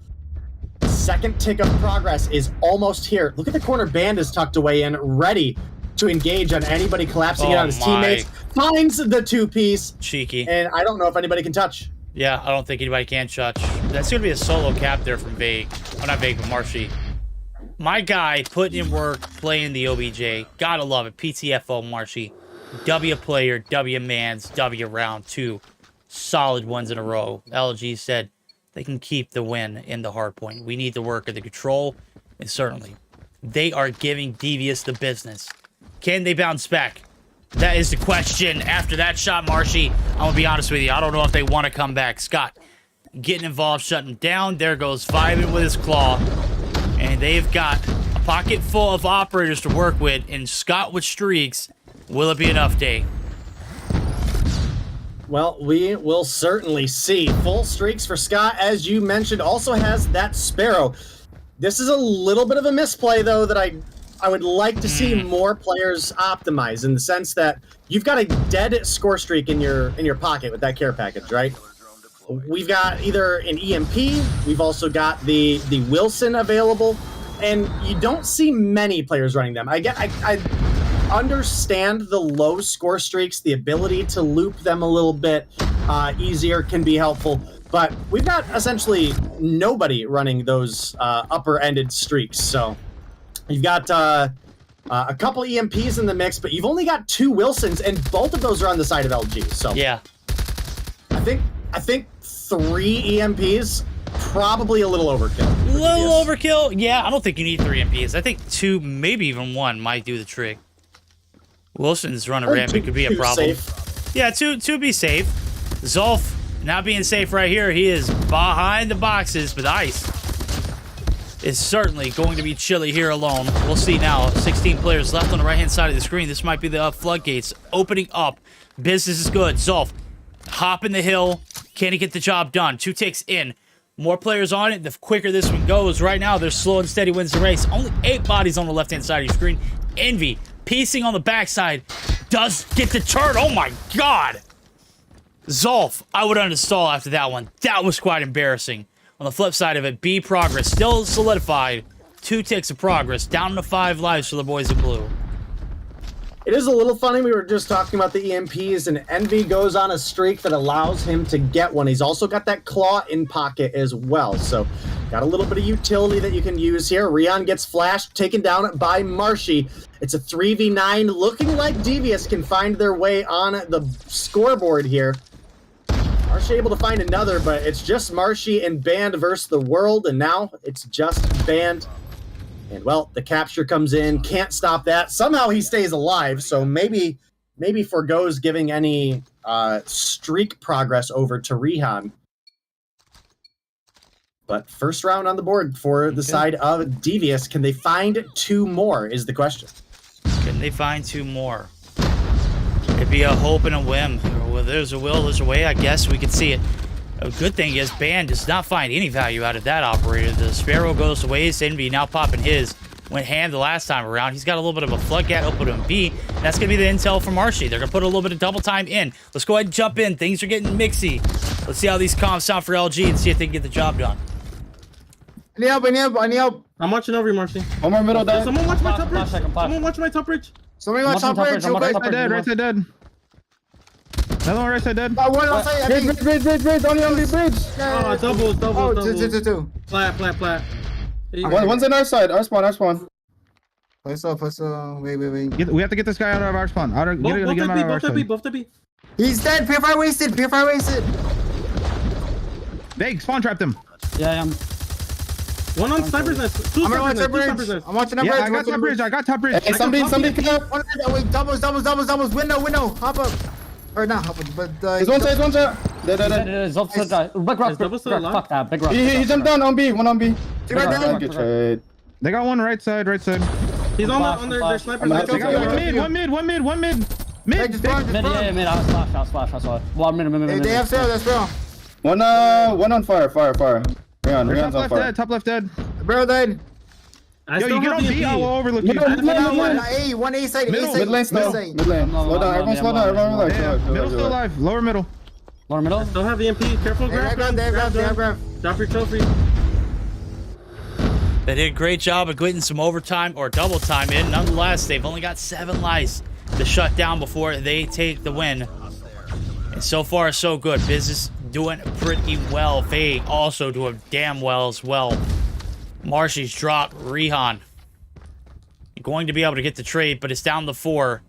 Second tick of progress is almost here. Look at the corner. Band is tucked away in, ready to engage on anybody collapsing in on his teammates. Finds the 2-piece. Cheeky. And I don't know if anybody can touch. Yeah, I don't think anybody can touch. That's going to be a solo cap there from Vague. Oh, not Vague, but Marshy. My guy putting in work, playing the OBJ. Gotta love it. PTFO Marshy. W player, W mans, W round 2. Solid ones in a row. LG said they can keep the win in the hard point. We need to work at the control, and certainly they are giving Devious the business. Can they bounce back? That is the question. After that shot, Marshy, I'm going to be honest with you. I don't know if they want to come back. Scott getting involved, shutting down. There goes Vibin with his claw. And they've got a pocket full of operators to work with. And Scott with streaks. Will it be enough, Day? Well, we will certainly see. Full streaks for Scott, as you mentioned, also has that Sparrow. This is a little bit of a misplay, though, that I would like to see more players optimize, in the sense that you've got a dead score streak in your pocket with that care package, right? We've got either an EMP, we've also got the Wilson available, and you don't see many players running them. I understand the low score streaks, the ability to loop them a little bit easier can be helpful, but we've got essentially nobody running those upper-ended streaks. So you've got a couple EMPs in the mix, but you've only got 2 Wilsons, and both of those are on the side of LG. So yeah, I think 3 EMPs, probably a little overkill. Little overkill? Yeah, I don't think you need 3 EMPs. I think 2, maybe even 1 might do the trick. Wilson's running rampant could be a problem. Safe. Yeah, 2 would be safe. Zolf not being safe right here. He is behind the boxes, but Ice is certainly going to be chilly here alone. We'll see now. 16 players left on the right-hand side of the screen. This might be the floodgates opening up. Business is good. Zolf hopping the hill. Can he get the job done? 2 ticks in. More players on it, the quicker this one goes. Right now, they're slow and steady wins the race. Only 8 bodies on the left-hand side of your screen. Envy, piecing on the backside, does get the turn. Oh my god! Zolf, I would uninstall after that one. That was quite embarrassing. On the flip side of it, B progress still solidified. 2 ticks of progress, down to 5 lives for the boys in blue. It is a little funny. We were just talking about the EMPs, and Envy goes on a streak that allows him to get one. He's also got that claw in pocket as well, so got a little bit of utility that you can use here. Rion gets flashed, taken down by Marshy. It's a 3v9, looking like Devious can find their way on the scoreboard here. Marshy able to find another, but it's just Marshy and Band versus the world, and now it's just Band. And, well, the capture comes in. Can't stop that. Somehow he stays alive, so maybe forgoes giving any streak progress over to Rehan. But first round on the board for the side of Devious. Can they find 2 more is the question. Can they find 2 more? It'd be a hope and a whim. Well, there's a will, there's a way. I guess we could see it. A good thing is Band does not find any value out of that operator. The Sparrow goes to waste. Envy now popping his. Went ham the last time around. He's got a little bit of a floodgate open to B. That's going to be the intel from Marshy. They're going to put a little bit of double time in. Let's go ahead and jump in. Things are getting mixy. Let's see how these comms sound for LG and see if they can get the job done. I need help. I'm watching over you, Marcy. One more middle dead. Someone watch my top bridge. Someone watch my top bridge. Somebody watch top bridge. Right side dead, right side dead. Another one right side dead. One outside. Bridge. Only on the bridge. Oh, double. Two. Flat. One's in our side. Our spawn. Place up. Wait. We have to get this guy out of our spawn. Get him out of our side. Both to B. He's dead. Purify wasted. They spawn trapped him. Yeah, I'm. One on sniper's nest. Two sniper's nest. I'm watching that Yeah, bridge. I got top bridge. Hey, somebody come up. Wait, doubles. Window. Hop up. Or not hop up, but He's one shot. Dead. Big rock. Fuck that. Big rock. He jumped down on B. One on B. Good trade. They got one right side. He's on their sniper's nest. They got one mid. Mid. Yeah, I'll splash. Well, mid. They have that's real. One on fire. Rion's on fire. Top left dead. Bro died. I Yo, still you get have on the B, I MP. will overlook you. One A side. Mid lane still. Mid lane. Slow down. Everyone slow down. Everyone relax. Middle still alive. Lower middle. Still have the MP. Careful, grab. Drop your trophy. They did a great job of getting some overtime or double time in. Nonetheless, they've only got 7 lives to shut down before they take the win. And so far, so good. Business doing pretty well. Faye also doing damn well as well. Marshy's dropped Rihan. Going to be able to get the trade, but it's down to 4.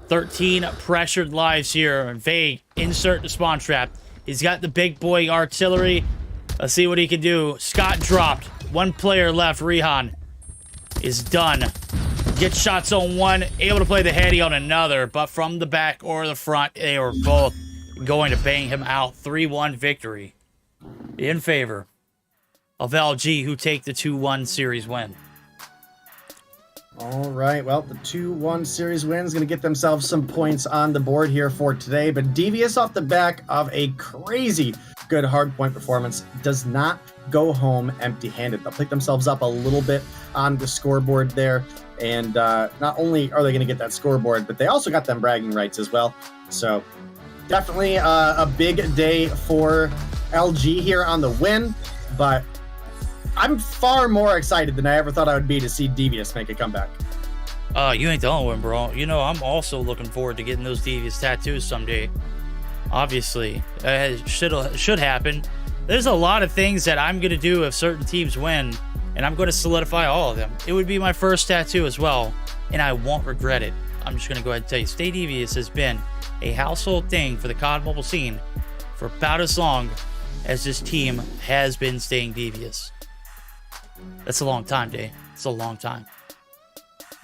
13 pressured lives here. And Faye insert the spawn trap. He's got the big boy artillery. Let's see what he can do. Scott dropped. 1 player left. Rihan is done. Gets shots on 1. Able to play the heady on another. But from the back or the front, they were both going to bang him out. 3-1 victory in favor of LG, who take the 2-1 series win. All right, well, the 2-1 series win is going to get themselves some points on the board here for today, but Devious off the back of a crazy good hardpoint performance does not go home empty-handed. They'll pick themselves up a little bit on the scoreboard there, and not only are they going to get that scoreboard, but they also got them bragging rights as well. So definitely a big day for LG here on the win, but I'm far more excited than I ever thought I would be to see Devious make a comeback. You ain't the only one, bro. You know, I'm also looking forward to getting those Devious tattoos someday. Obviously, it should happen. There's a lot of things that I'm going to do if certain teams win, and I'm going to solidify all of them. It would be my first tattoo as well, and I won't regret it. I'm just going to go ahead and tell you, Stay Devious has been a household thing for the COD mobile scene for about as long as this team has been staying devious. That's a long time, Day. It's a long time.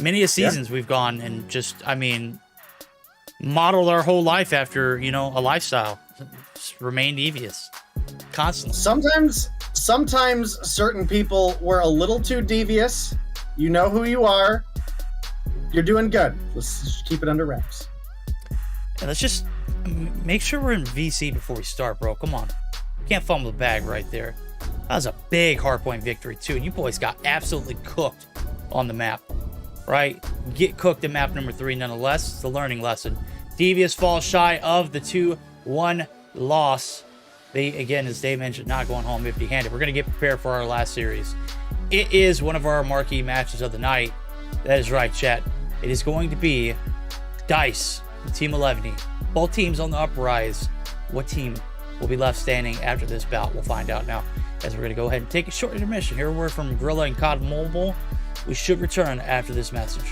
Many a seasons we've gone and just, modeled our whole life after, a lifestyle. Just remain devious. Constantly. Sometimes certain people were a little too devious. You know who you are. You're doing good. Let's just keep it under wraps. And let's just make sure we're in VC before we start, bro. Come on. Can't fumble the bag right there. That was a big hardpoint victory, too. And you boys got absolutely cooked on the map, right? Get cooked at map number 3, nonetheless. It's a learning lesson. Devious falls shy of the 2-1 loss. They, again, as Dave mentioned, not going home empty-handed. We're going to get prepared for our last series. It is one of our marquee matches of the night. That is right, chat. It is going to be Dice and Team 11. Both teams on the uprise. What team will be left standing after this bout? We'll find out now, as we're going to go ahead and take a short intermission. Hear a word from Gorilla and COD Mobile. We should return after this message.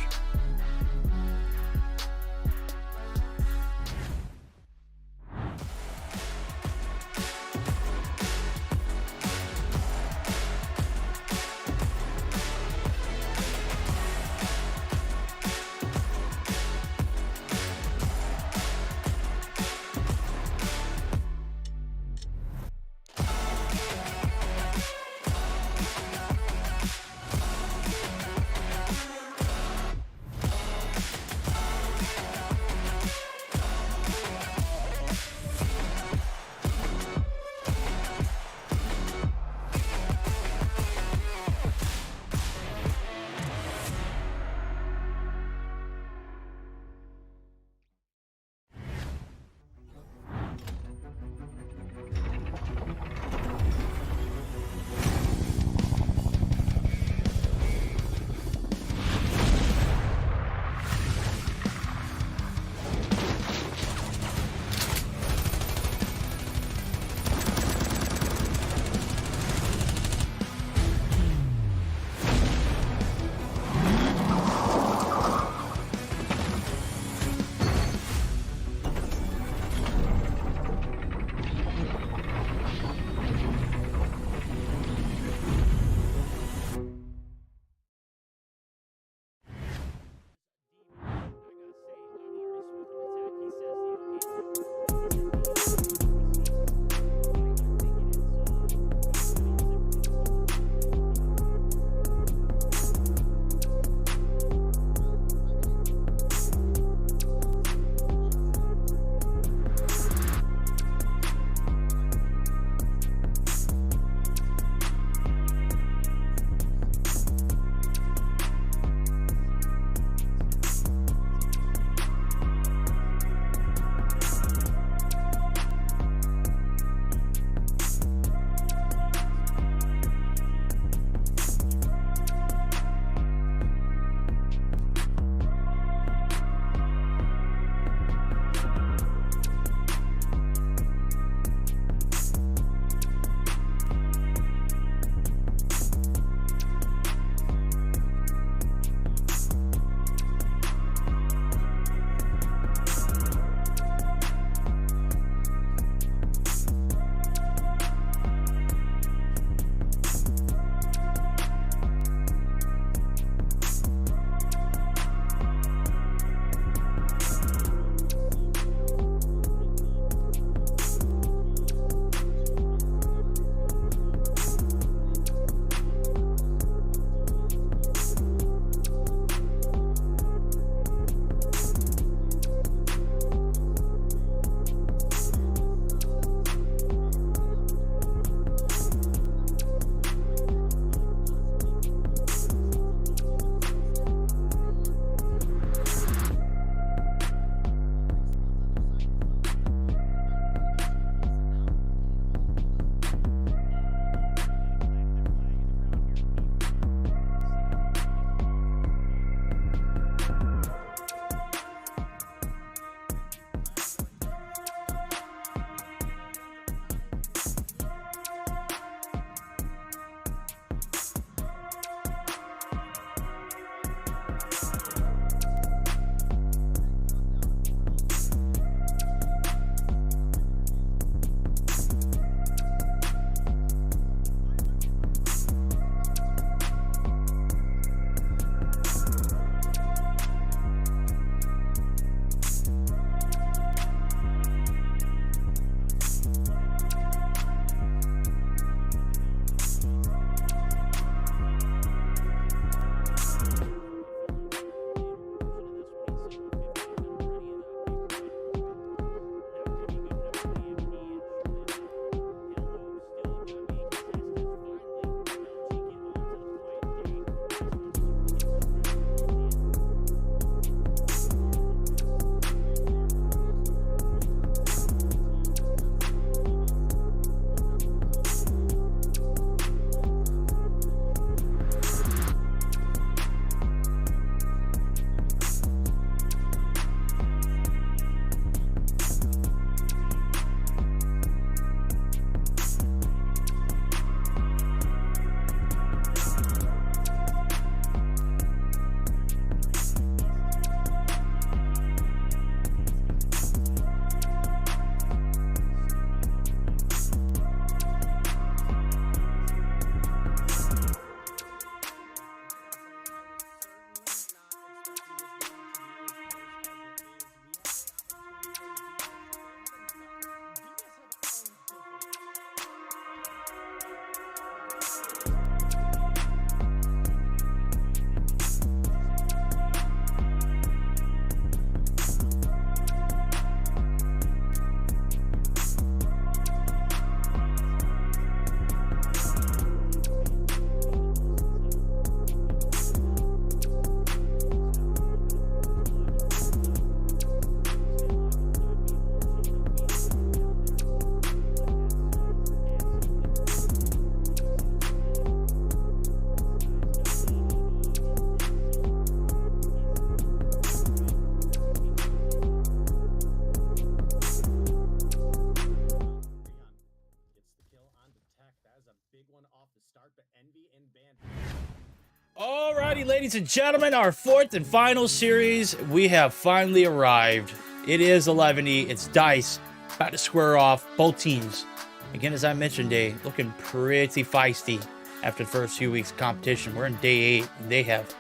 Alrighty, ladies and gentlemen, our fourth and final series. We have finally arrived. It is 11E. It's Dice. About to square off both teams. Again, as I mentioned, Day, looking pretty feisty after the first few weeks of competition. We're in day 8, and they have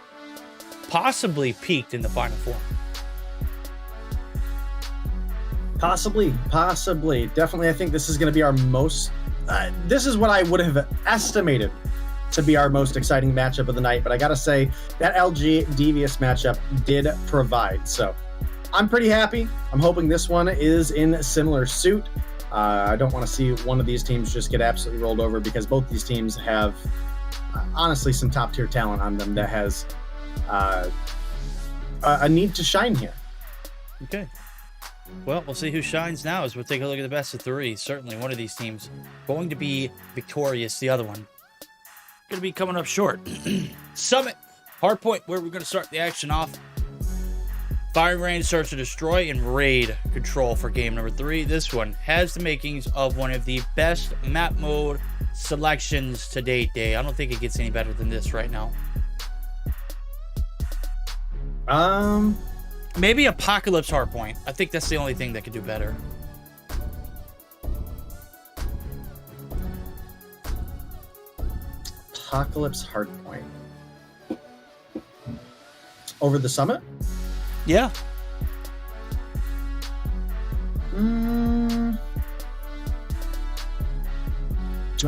possibly peaked in the Final Four. Possibly. Definitely, I think this is going to be our most... this is what I would have estimated to be our most exciting matchup of the night, but I got to say, that LG Devious matchup did provide. So, I'm pretty happy. I'm hoping this one is in a similar suit. I don't want to see one of these teams just get absolutely rolled over, because both these teams have, honestly, some top-tier talent on them that has a need to shine here. Okay. Well, we'll see who shines now as we'll take a look at the best of 3. Certainly one of these teams going to be victorious. The other one going to be coming up short. Summit, Hardpoint, where we're going to start the action off. Firing Range, Search and Destroy, and Raid Control for game number 3. This one has the makings of one of the best map mode selections to date, Day. I don't think it gets any better than this right now. Maybe Apocalypse Hardpoint. I think that's the only thing that could do better. Apocalypse Hardpoint. Over the Summit? Yeah. Do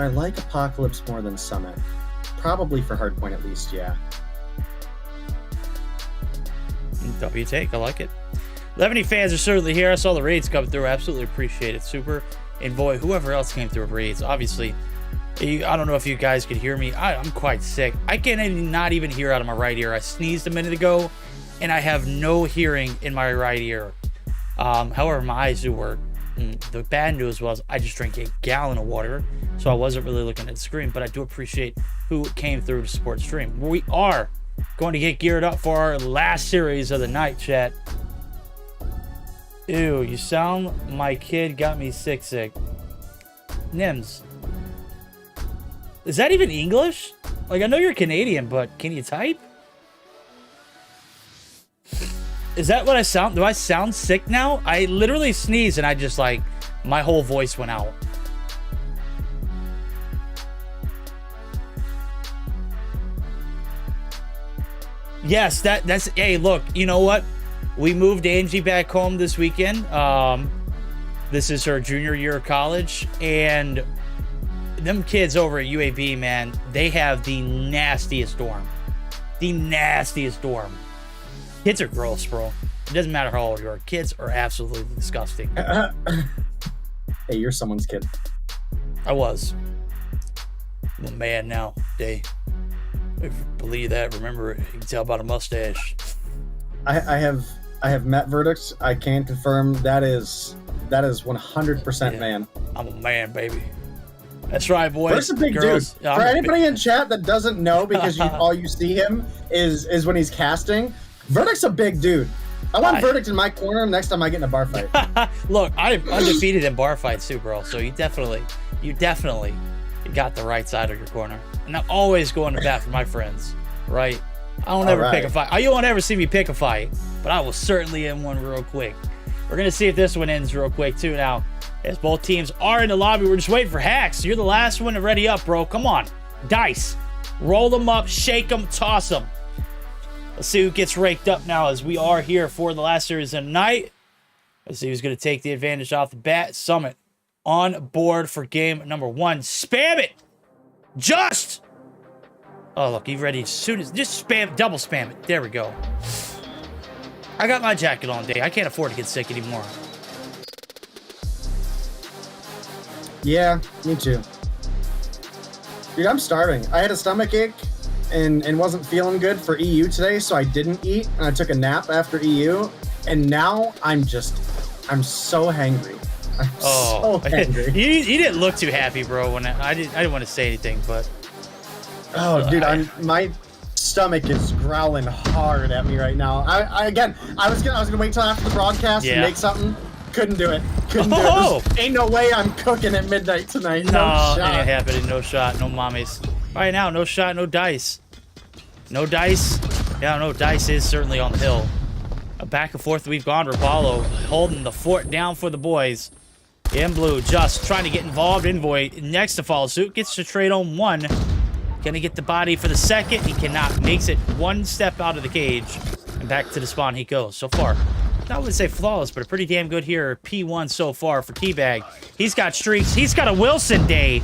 I like Apocalypse more than Summit? Probably for Hardpoint at least, yeah. W take, I like it. 11E fans are certainly here. I saw the raids come through. Absolutely appreciate it. Super. And boy, whoever else came through with raids, obviously. I don't know if you guys could hear me. I'm quite sick. I can't not even hear out of my right ear. I sneezed a minute ago, and I have no hearing in my right ear. However, my eyes do work. The bad news was I just drank a gallon of water, so I wasn't really looking at the screen, but I do appreciate who came through to support the stream. We are going to get geared up for our last series of the night, chat. Ew, you sound my kid got me sick. Nims. Is that even English? Like, I know you're Canadian, but can you type? Is that what I sound? Do I sound sick now? I literally sneezed and I just, like, my whole voice went out. Yes, that's, hey, look, you know what? We moved Angie back home this weekend. This is her junior year of college, and them kids over at UAB, man, they have the nastiest dorm. The nastiest dorm. Kids are gross, bro. It doesn't matter how old you are. Kids are absolutely disgusting. Hey, you're someone's kid. I was. I'm a man now, Day. If you believe that, remember it. You can tell by the mustache. I have met verdicts. I can confirm that is 100% man. I'm a man, baby. That's right, boys. Verdict's a big girls. dude. Yeah, For anybody in chat that doesn't know, because all you see him is when he's casting, Verdict's a big dude. I want Verdict in my corner next time I get in a bar fight. Look, I'm undefeated in bar fights too, bro. So you definitely got the right side of your corner. And I'm always going to bat for my friends, right? I don't ever pick a fight. You won't ever see me pick a fight, but I will certainly end one real quick. We're going to see if this one ends real quick too now. As both teams are in the lobby, we're just waiting for Hacks. You're the last one to ready up, bro. Come on. Dice. Roll them up, shake them, toss them. Let's see who gets raked up now as we are here for the last series of the night. Let's see who's going to take the advantage off the bat. Summit on board for game number 1. Spam it. Just. Oh, look, he's ready as soon as. Just spam, double spam it. There we go. I got my jacket on, Day. I can't afford to get sick anymore. Yeah, me too. Dude, I'm starving. I had a stomach ache and wasn't feeling good for EU today, so I didn't eat, and I took a nap after EU, and now I'm so hangry. I'm so hangry. You didn't look too happy, bro. When I didn't want to say anything, but dude, my stomach is growling hard at me right now. I was gonna wait till after the broadcast and make something. Couldn't do it. Ain't no way I'm cooking at midnight tonight. No shot. Ain't happening. No shot. No mommies. Right now, no shot, no dice. No dice. Yeah, no dice is certainly on the hill. A back and forth we've gone. Rapallo holding the fort down for the boys. In blue, just trying to get involved. Envoy next to follow suit. Gets to trade on one. Gonna get the body for the second. He cannot. Makes it one step out of the cage. And back to the spawn he goes. So far, I wouldn't say flawless, but a pretty damn good here. P1 so far for Teabag. He's got streaks. He's got a Wilson day.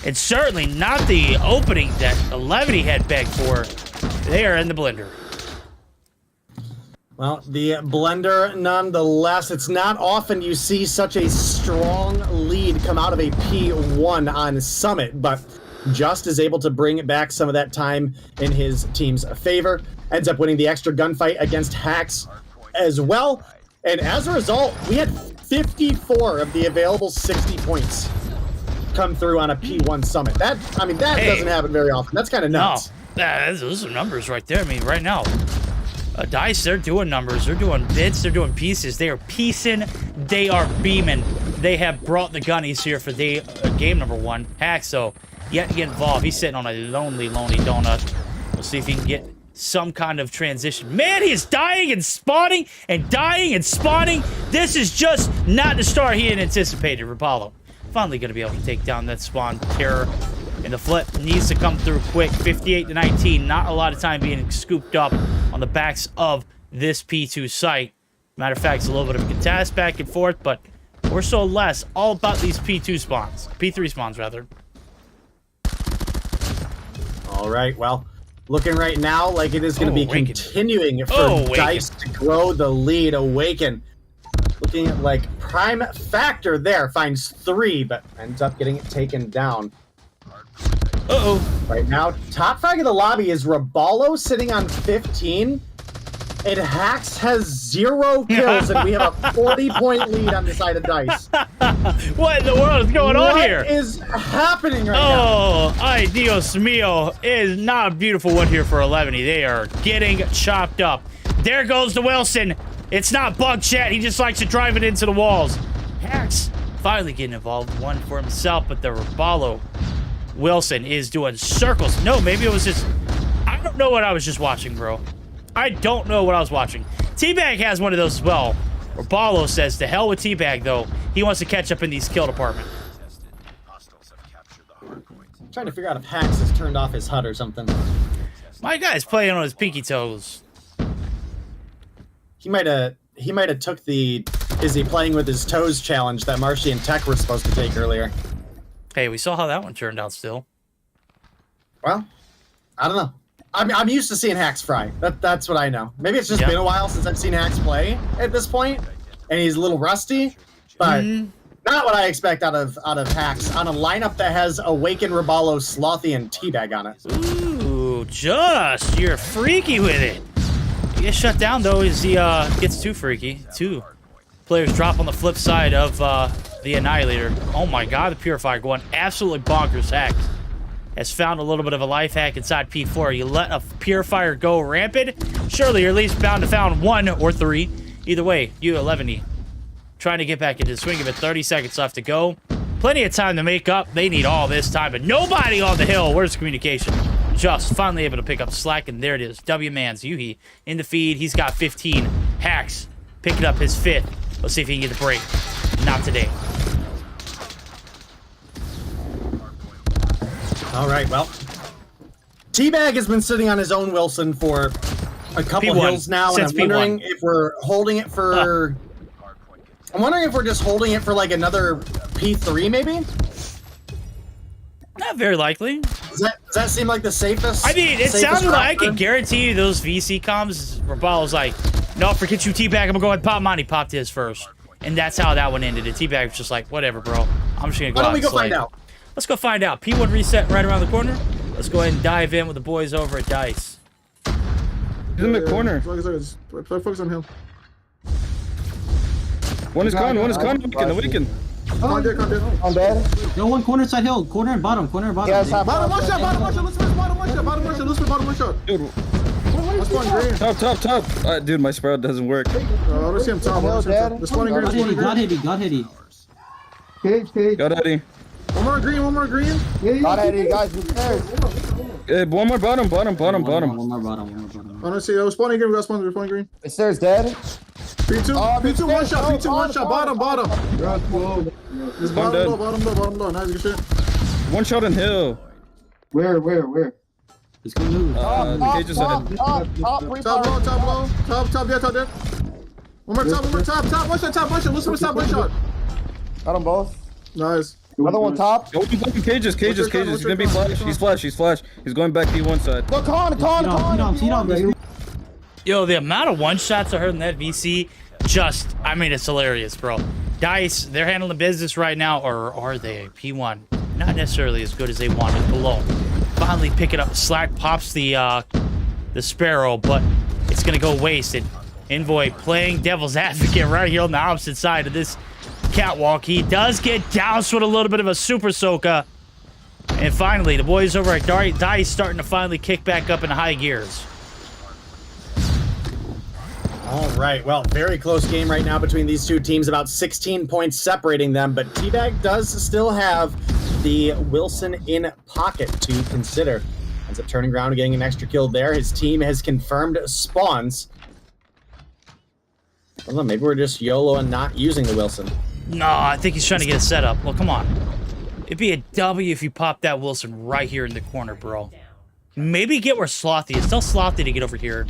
It's certainly not the opening that 11 had begged for. They are in the blender. Well, the blender, nonetheless, it's not often you see such a strong lead come out of a P1 on Summit, but Just is able to bring back some of that time in his team's favor. Ends up winning the extra gunfight against Hacks as well. And as a result, we had 54 of the available 60 points come through on a P1 Summit. That doesn't happen very often. That's kind of nuts. No, those are numbers right there. I mean, right now, DICE, they're doing numbers. They're doing bits. They're doing pieces. They are piecing. They are beaming. They have brought the gunnies here for game number 1. Hacks, though, yet to get involved. He's sitting on a lonely donut. We'll see if he can get some kind of transition. Man, he is dying and spawning and dying and spawning. This is just not the start he had anticipated. Rapallo finally going to be able to take down that spawn terror. And the flip needs to come through quick. 58 to 19. Not a lot of time being scooped up on the backs of this P2 site. Matter of fact, it's a little bit of a contest back and forth, but we're so less all about these P2 spawns. P3 spawns, rather. All right, well, looking right now like it is going to be continuing for DICE to grow the lead. Awaken. Looking at like Prime Factor there. Finds 3, but ends up getting it taken down. Right now, top frag of the lobby is Raballo sitting on 15. And Hacks has 0 kills, and we have a 40-point lead on the side of DICE. What in the world is going on here? What is happening right now? Oh, ay Dios mío. It is not a beautiful one here for 11. They are getting chopped up. There goes the Wilson. It's not bug chat. He just likes to drive it into the walls. Hacks finally getting involved. One for himself, but the Raballo Wilson is doing circles. No, maybe it was just... I don't know what I was just watching, bro. I don't know what I was watching. Teabag has one of those as well. Raballo says, to hell with Teabag, though. He wants to catch up in these kill department. I'm trying to figure out if Hacks has turned off his HUD or something. My guy's playing on his pinky toes. He might have took the is he playing with his toes challenge that Marshy and Tech were supposed to take earlier. Hey, we saw how that one turned out still. Well, I don't know. I'm used to seeing Hacks fry. That's what I know. Maybe it's just been a while since I've seen Hacks play at this point, and he's a little rusty, but not what I expect out of Hacks on a lineup that has Awaken, Raballo, Slothy, and Teabag on it. Ooh, just you're freaky with it. He gets shut down though as he gets too freaky. 2 players drop on the flip side of the Annihilator. Oh my god, the Purifier going absolutely bonkers. Hacks has found a little bit of a life hack inside P4. You let a Purifier go rampant, surely you're at least bound to found 1 or 3. Either way, you 11 trying to get back into the swing of it. 30 seconds left to go. Plenty of time to make up. They need all this time, but nobody on the hill. Where's communication? Just finally able to pick up slack, and there it is. W-Mans, Yuhi in the feed. He's got 15. Hacks picking up his 5th. Let's see if he can get the break. Not today. All right, well, Teabag has been sitting on his own Wilson for a couple hills now, and I'm wondering if we're holding it for... I'm wondering if we're just holding it for like another P3, maybe? Not very likely. Does that seem like the safest? I mean, it sounded like I can guarantee you those VC comms. Raballo's like, no, forget you, Teabag. I'm gonna go ahead and pop mine. He popped his first, and that's how that one ended. And Teabag was just like, whatever, bro. I'm just gonna go. Why don't we go find out? Let's go find out. P1 reset right around the corner. Let's go ahead and dive in with the boys over at DICE. He's in the corner. Focus on him. One is con. Awaken. I'm dead. Go one corner side hill. Corner and bottom. Bottom one shot. Bottom one shot. Let's finish bottom one shot. Let's finish bottom one shot. Dude. Top. Dude, my sprout doesn't work. Let's see him top. The spawning green. God hit. Cage. Got Eddie. One more green. God, Eddie, guys, who cares? One more bottom. One more bottom. I don't see. I was spawning green. We got spawning green. It stairs dead. P2, P2, one shot. P2, one shot. Bottom. This bottom low. Nice, good shit. One shot in hill. Where? He's gonna move. Cages ahead. Top low. Top dead. One more top. One shot. Listen to top, one shot. Got them both. Nice. Another one top. Cages. He's gonna be flash. He's flash. He's going back B1 side. Look, con. Yo, the amount of one-shots I heard in that VC, it's hilarious, bro. DICE, they're handling business right now, or are they? P1, not necessarily as good as they wanted. Below, finally pick it up. Slack pops the Sparrow, but it's gonna go wasted. Envoy playing devil's advocate right here on the opposite side of this catwalk. He does get doused with a little bit of a super soaker. And finally, the boys over at DICE starting to finally kick back up into high gears. All right, well, very close game right now between these two teams, about 16 points separating them, but Teabag does still have the Wilson in pocket to consider. Ends up turning around and getting an extra kill there. His team has confirmed spawns. I don't know, maybe we're just YOLO and not using the Wilson. No, I think he's trying to get a setup. Well, come on. It'd be a W if you pop that Wilson right here in the corner, bro. Maybe get where Slothy is. Tell Slothy to get over here.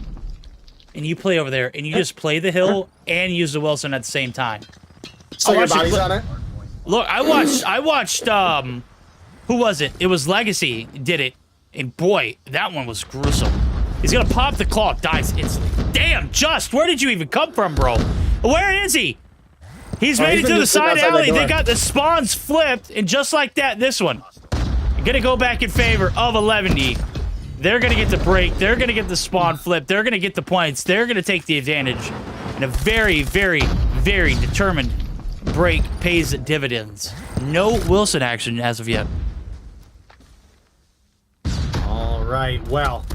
And you play over there, and you just play the hill and use the Wilson at the same time. So your body's on it? Look, I watched, who was it? It was Legacy did it. And boy, that one was gruesome. He's gonna pop the claw, dies instantly. Damn, Just, where did you even come from, bro? Where is he? He's made it to the side alley. They got the spawns flipped, and just like that, this one. Gonna go back in favor of 11D. They're going to get the break. They're going to get the spawn flip. They're going to get the points. They're going to take the advantage. And a very, very, very determined break pays dividends. No Wilson action as of yet. All right, well,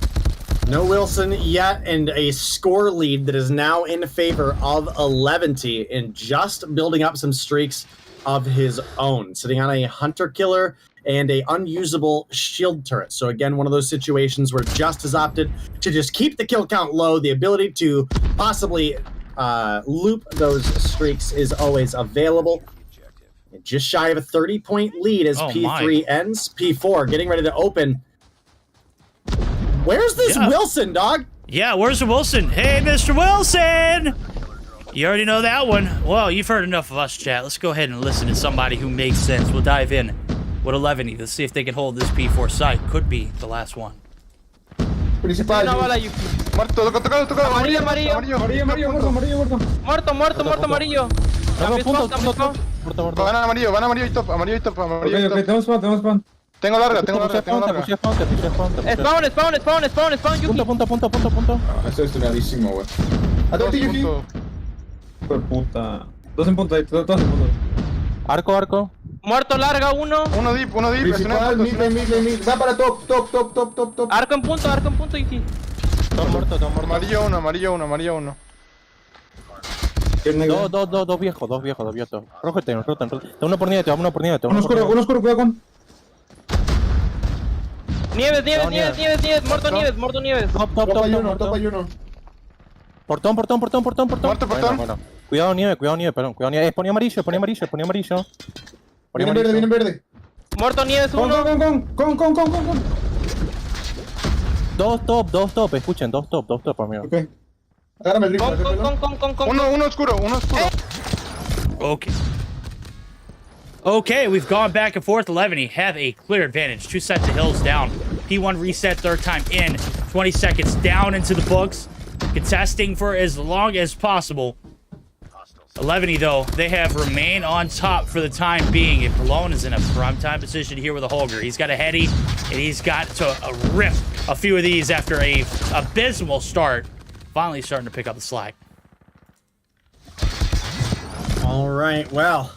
no Wilson yet, and a score lead that is now in favor of 11T and just building up some streaks of his own. Sitting on a hunter killer and a unusable shield turret. So again, one of those situations where Just has opted to just keep the kill count low. The ability to possibly loop those streaks is always available. And just shy of a 30-point lead as P3 ends. P4 getting ready to open. Where's this Wilson, dog? Yeah, where's the Wilson? Hey, Mr. Wilson! You already know that one. Well, you've heard enough of us, chat. Let's go ahead and listen to somebody who makes sense. We'll dive in with 11. Let's see if they can hold this P4 site. Could be the last one. Principal. Muerto, toca. Muerto, amarillo. Van amarillo y top, tenemos spawn. Tengo larga. Spawn, Punto. Eso es tunadísimo, güey. Adelante, Yuki. Por puta. Dos en punto. Arco. Muerto larga, uno. Uno deep. Principal, mid. Va para top. Arco en punto, Yuki. Todo muerto. Amarillo uno. Dos viejos. Rójate. Uno por nieve. Uno oscuro, cuidado con. Nieves. Muerto Nieves. Top hay uno. Portón. Bueno. Cuidado nieve, perdón. Ponía amarillo. Viene verde. Muerto Nieves, uno. Con. Dos top, escuchen, dos top, amigo. Ok. Agárrame el rifle. Con. Uno oscuro. Okay, we've gone back and forth. 11 have a clear advantage. 2 sets of hills down. P1 reset, third time in. 20 seconds down into the books. Contesting for as long as possible. 11 though, they have remained on top for the time being. If Malone is in a prime time position here with a Holger, he's got a heady, and he's got to rip a few of these after a abysmal start. Finally starting to pick up the slack. All right, well,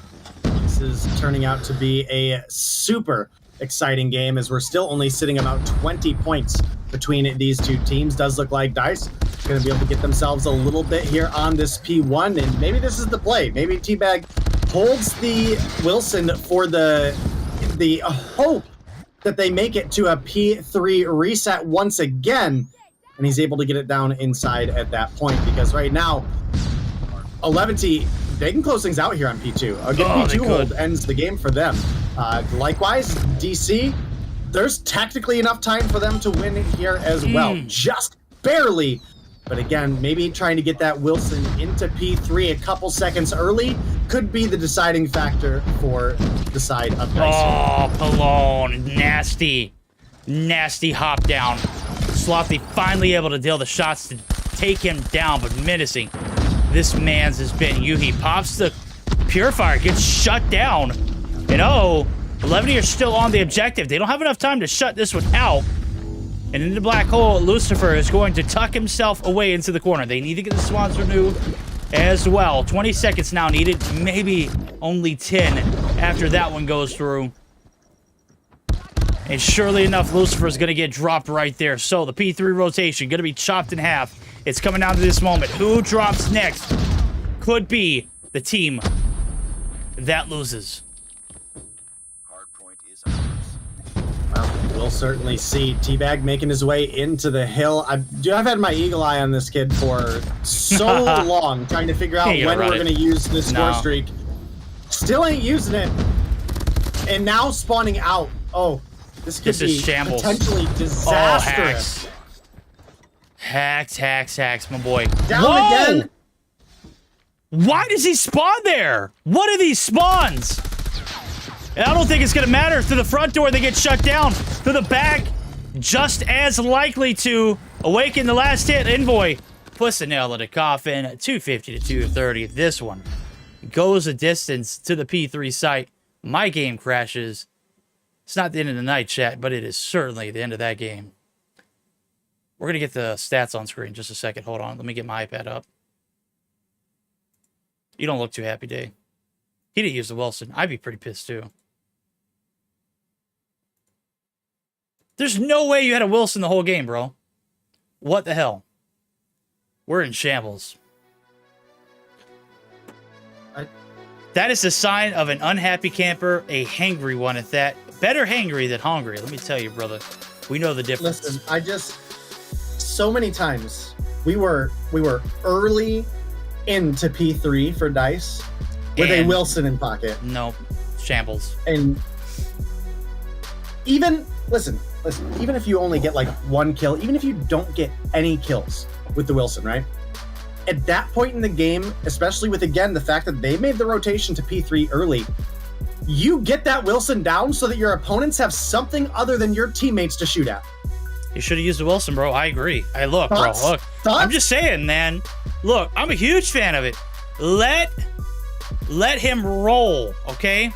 this is turning out to be a super exciting game as we're still only sitting about 20 points between these two teams. Does look like DICE going to be able to get themselves a little bit here on this P1, and maybe this is the play. Maybe Teabag holds the Wilson for the hope that they make it to a P3 reset once again, and he's able to get it down inside at that point, because right now, 11T, they can close things out here on P2. Again, P2 hold ends the game for them. Likewise, DC, there's technically enough time for them to win here as well. Just barely. But again, maybe trying to get that Wilson into P3 a couple seconds early could be the deciding factor for the side of Dice. Oh, Pallone. Nasty. Nasty hop down. Slothy finally able to deal the shots to take him down, but menacing. This man's has been Yuhi. Pops the Purifier, gets shut down. And 11 are still on the objective. They don't have enough time to shut this one out. And in the black hole, Lucifer is going to tuck himself away into the corner. They need to get the swans renewed as well. 20 seconds now needed, maybe only 10 after that one goes through. And surely enough, Lucifer is going to get dropped right there. So the P3 rotation going to be chopped in half. It's coming down to this moment. Who drops next? Could be the team that loses. We'll certainly see Teabag making his way into the hill. I've had my eagle eye on this kid for so long, trying to figure out when we're going to use this score streak. Still ain't using it. And now spawning out. Oh, this could be potentially disastrous. Hacks, my boy. Down again. Why does he spawn there? What are these spawns? And I don't think it's going to matter. Through the front door, they get shut down. Through the back, just as likely to awaken the last hit. Envoy puts the nail in the coffin. 250 to 230. This one goes a distance to the P3 site. My game crashes. It's not the end of the night, chat, but it is certainly the end of that game. We're going to get the stats on screen just a second. Hold on. Let me get my iPad up. You don't look too happy, Dave. He didn't use the Wilson. I'd be pretty pissed, too. There's no way you had a Wilson the whole game, bro. What the hell? We're in shambles. That is a sign of an unhappy camper, a hangry one at that. Better hangry than hungry. Let me tell you, brother. We know the difference. Listen, so many times we were early into P3 for Dice with a Wilson in pocket. No, shambles. And even listen, even if you only get like one kill, even if you don't get any kills with the Wilson, right? At that point in the game, especially with, again, the fact that they made the rotation to P3 early, you get that Wilson down so that your opponents have something other than your teammates to shoot at. You should have used the Wilson, bro. I agree. Look, I'm just saying, man. Look, I'm a huge fan of it. Let him roll, okay?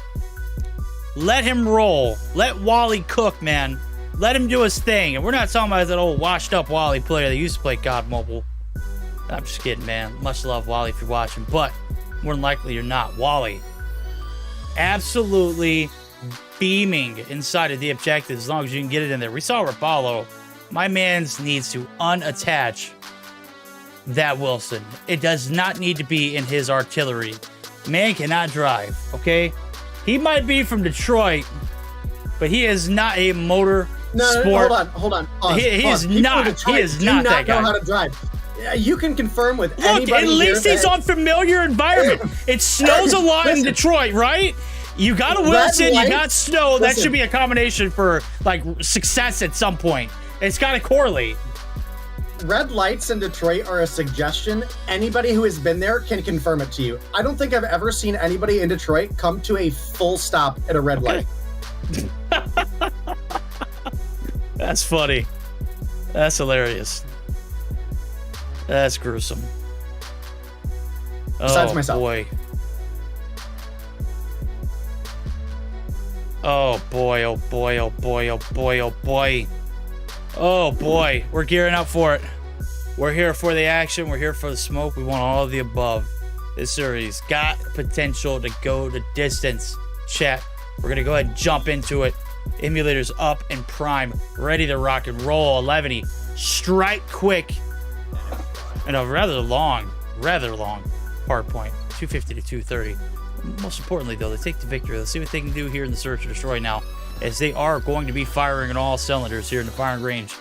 Let him roll. Let Wally cook, man. Let him do his thing. And we're not talking about that old washed-up Wally player that used to play COD Mobile. I'm just kidding, man. Much love, Wally, if you're watching. But more than likely, you're not. Wally, absolutely beaming inside of the objective as long as you can get it in there. We saw Rapallo. My man's needs to unattach that Wilson. It does not need to be in his artillery. Man cannot drive, okay? He might be from Detroit, but he is not a motor sport. Hold on. He is not that guy. Know how to drive. You can confirm with anybody. Look, at least he's on familiar environment. It snows a lot in Detroit, right? You got a Wilson, you got snow. That should be a combination for like success at some point. It's got to correlate. Red lights in Detroit are a suggestion. Anybody who has been there can confirm it to you. I don't think I've ever seen anybody in Detroit come to a full stop at a red light. That's funny. That's hilarious. That's gruesome. Besides myself. Boy. Oh boy, oh boy, oh boy, oh boy, oh boy. Oh boy, we're gearing up for it. We're here for the action. We're here for the smoke. We want all of the above. This series got potential to go the distance. Chat, we're going to go ahead and jump into it. Emulators up and prime, ready to rock and roll. 11 strike quick. And a rather long hard point. 250 to 230. Most importantly, though, they take the victory. Let's see what they can do here in the Search and Destroy now. as they are going to be firing on all cylinders here in the firing range.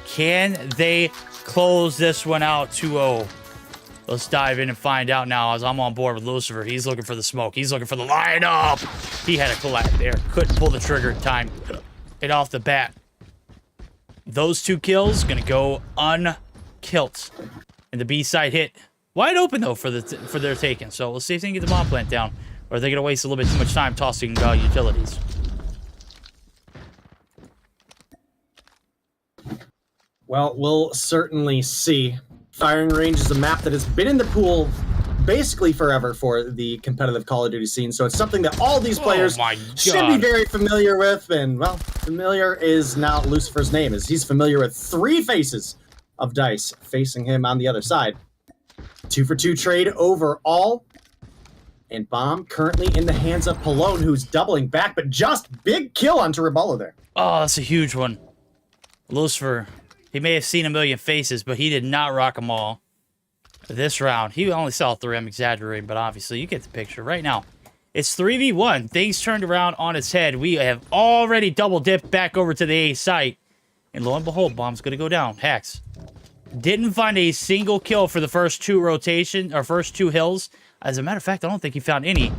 Can they close this one out 2-0? Let's dive in and find out now as I'm on board with Lucifer. He's looking for the smoke. He's looking for the lineup. He had a collapse there. Couldn't pull the trigger in time. And off the bat, those 2 kills going to go unkilt. And the B side hit wide open, though, for their taking. So let's see if they can get the bomb plant down. Or are they going to waste a little bit too much time tossing utilities? Well, we'll certainly see. Firing range is a map that has been in the pool basically forever for the competitive Call of Duty scene, so it's something that all these players should be very familiar with, and, well, familiar is now Lucifer's name, as he's familiar with 3 faces of DICE facing him on the other side. 2-for-2 trade overall, and bomb currently in the hands of Pallone, who's doubling back, but just big kill onto Rebalo there. Oh, that's a huge one. Lucifer, he may have seen a million faces, but he did not rock them all. This round, he only saw 3. I'm exaggerating, but obviously you get the picture. Right now, it's 3v1. Things turned around on its head. We have already double dipped back over to the A site. And lo and behold, bomb's going to go down. Hacks didn't find a single kill for the first 2 first 2 hills. As a matter of fact, I don't think he found any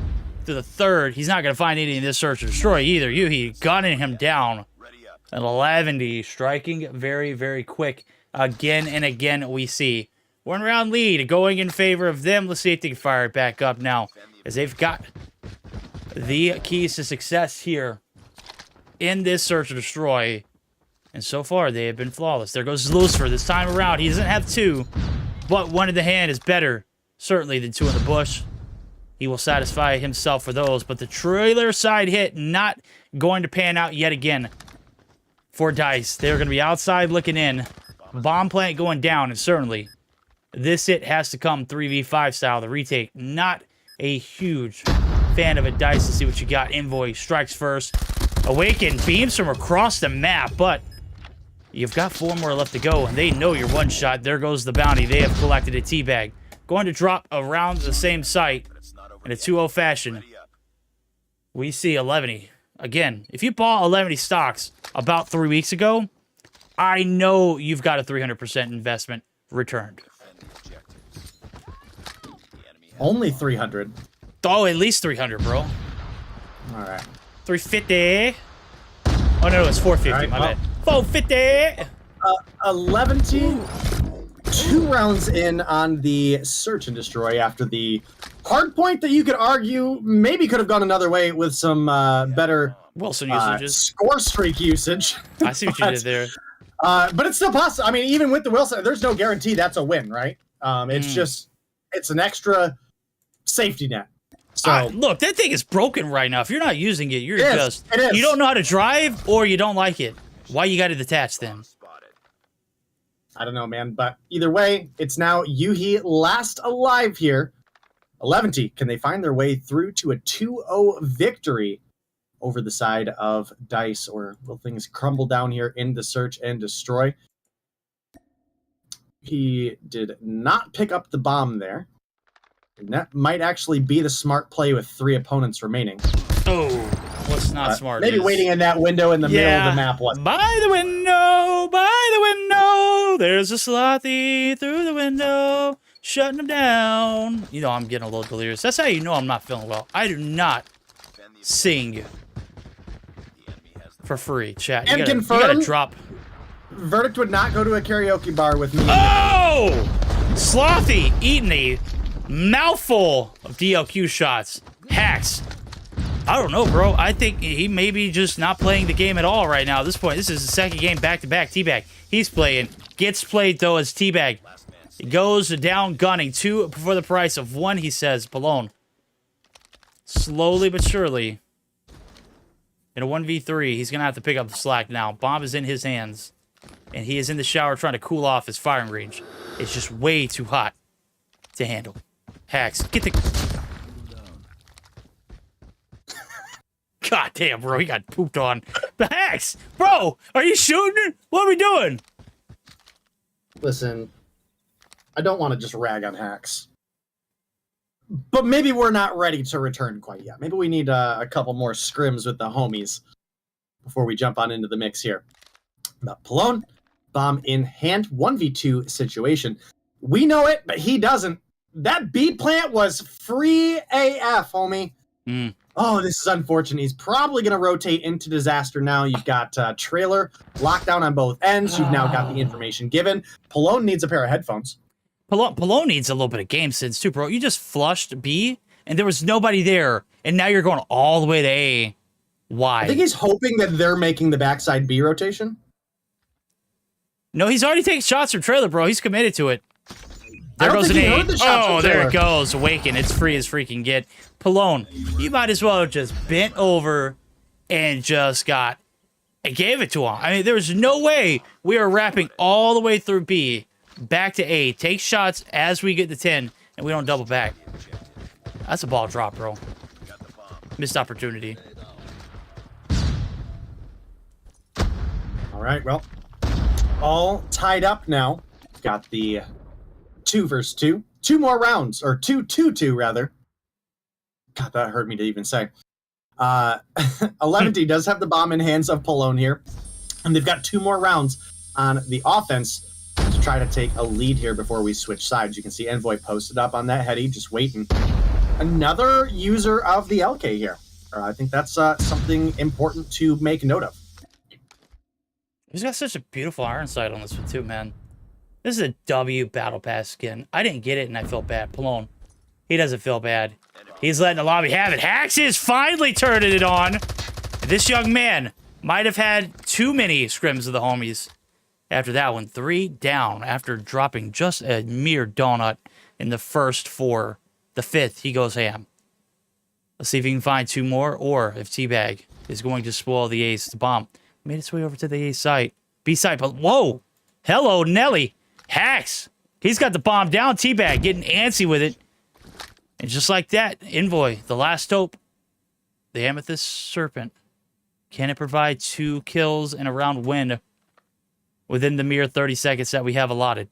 to the 3rd. He's not going to find any in this search and destroy either. Yuhi gunning him down. An 11D, striking very, very quick. Again and again, we see 1-round lead going in favor of them. Let's see if they can fire it back up now, as they've got the keys to success here in this search and destroy. And so far, they have been flawless. There goes Lucifer this time around. He doesn't have 2, but 1 in the hand is better, certainly, than 2 in the bush. He will satisfy himself for those, but the trailer side hit not going to pan out yet again for DICE. They're going to be outside looking in. Bomb plant going down, and certainly this hit has to come 3v5 style. The retake, not a huge fan of it. DICE, to see what you got. Envoy strikes first. Awaken beams from across the map, but you've got 4 more left to go, and they know you're one shot. There goes the bounty. They have collected a teabag. Going to drop around the same site in a 2-0 fashion. We see 11. Again, if you bought 11 stocks about 3 weeks ago, I know you've got a 300% investment returned. Only 300. Oh, at least 300, bro. All right. 350. Oh, no, it's 450. Right, my bad. 450. 11 team. 2 rounds in on the search and destroy after the hard point that you could argue maybe could have gone another way with some better Wilson usages. Score streak usage. I see what you did there. But it's still possible. I mean, even with the Wilson, there's no guarantee that's a win, right? It's just, it's an extra safety net. So look, that thing is broken right now. If you're not using it, you're just, you don't know how to drive or you don't like it. Why you got it attached then? I don't know, man. But either way, it's now Yuhi last alive here. 11. Can they find their way through to a 2-0 victory over the side of DICE, or will things crumble down here in the search and destroy? He did not pick up the bomb there. And that might actually be the smart play with 3 opponents remaining. Oh, what's not smart? Maybe waiting in that window in the middle of the map was. By the window, by the window, there's a slothy through the window, shutting them down. You know I'm getting a little delirious. That's how you know I'm not feeling well. I do not sing for free, chat. You gotta drop. Verdict would not go to a karaoke bar with me. Oh! Slothy eating a mouthful of DLQ shots. Hacks. I don't know, bro. I think he may be just not playing the game at all right now at this point. This is the second game back-to-back. Teabag. He's playing. Gets played, though, as Teabag. He goes down gunning. 2 for the price of 1, he says. Pallone. Slowly but surely. In a 1v3, he's going to have to pick up the slack now. Bomb is in his hands. And he is in the shower trying to cool off his firing range. It's just way too hot to handle. Hacks. Get the... God damn, bro. He got pooped on. The Hacks! Bro, are you shooting? What are we doing? Listen, I don't want to just rag on Hacks. But maybe we're not ready to return quite yet. Maybe we need a couple more scrims with the homies before we jump on into the mix here. But Polone, bomb in hand, 1v2 situation. We know it, but he doesn't. That B plant was free AF, homie. Oh, this is unfortunate. He's probably going to rotate into disaster now. You've got trailer lockdown on both ends. You've now got the information given. Polone needs a pair of headphones. Polone needs a little bit of game sense too, bro. You just flushed B, and there was nobody there, and now you're going all the way to A. Why? I think he's hoping that they're making the backside B rotation. No, he's already taking shots from trailer, bro. He's committed to it. There goes an A. Oh, there it goes. Awaken. It's free as freaking get. Polone, you might as well have just bent over and just gave it to him. I mean, there's no way we are wrapping all the way through B, back to A, take shots as we get to 10, and we don't double back. That's a ball drop, bro. Missed opportunity. All right, well, all tied up now. Got the 2 versus 2. 2 more rounds, or 2-2-2 rather. God, that hurt me to even say. 11T does have the bomb in hands of Polone here, and they've got 2 more rounds on the offense to try to take a lead here before we switch sides. You can see Envoy posted up on that heady, just waiting. Another user of the LK here. I think that's something important to make note of. He's got such a beautiful iron sight on this one too, man. This is a W battle pass skin. I didn't get it and I felt bad. Polone, he doesn't feel bad. He's letting the lobby have it. Hax is finally turning it on. This young man might have had too many scrims of the homies after that one. 3 down after dropping just a mere donut in the first 4. The 5th, he goes ham. Let's see if he can find 2 more, or if Teabag is going to spoil the ace. The bomb made its way over to the A site. B site, but whoa! Hello, Nelly. Hax. He's got the bomb down. Teabag getting antsy with it. And just like that, Envoy, the last hope. The Amethyst Serpent. Can it provide 2 kills and a round win within the mere 30 seconds that we have allotted?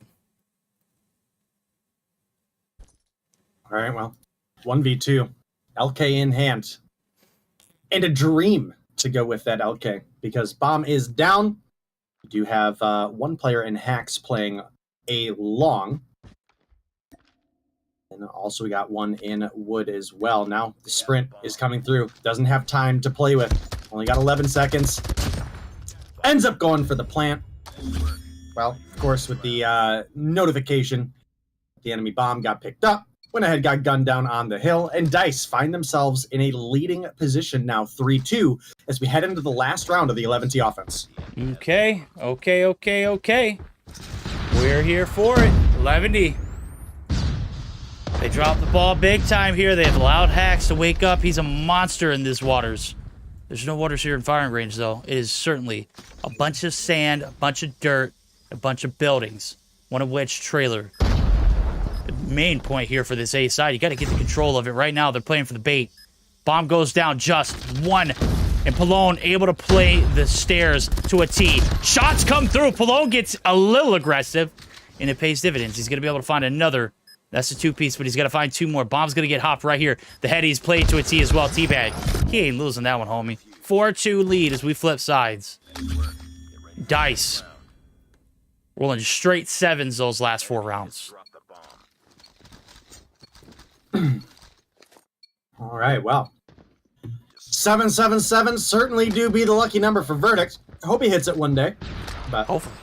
All right, well, 1v2. LK in hand. And a dream to go with that LK, because bomb is down. We do have 1 player in Hax playing a long. And also we got 1 in wood as well. Now the sprint is coming through. Doesn't have time to play with. Only got 11 seconds. Ends up going for the plant. Well, of course, with the notification, the enemy bomb got picked up. Went ahead, got gunned down on the hill, and Dice find themselves in a leading position now, 3-2, as we head into the last round of the 11T offense. Okay. We're here for it. 11D. They dropped the ball big time here. They have allowed Hax to wake up. He's a monster in these waters. There's no waters here in firing range, though. It is certainly a bunch of sand, a bunch of dirt, a bunch of buildings, one of which trailer. The main point here for this A side, you got to get the control of it. Right now, they're playing for the bait. Bomb goes down just 1. And Polone able to play the stairs to a T. Shots come through. Polone gets a little aggressive, and it pays dividends. He's going to be able to find another. That's a 2-piece, but he's got to find 2 more. Bomb's going to get hopped right here. The heady's played to a T as well. Teabag. He ain't losing that one, homie. 4-2 lead as we flip sides. Dice. Rolling straight 7s those last 4 rounds. All right, well. 777 certainly do be the lucky number for Verdict. I hope he hits it one day. But hopefully.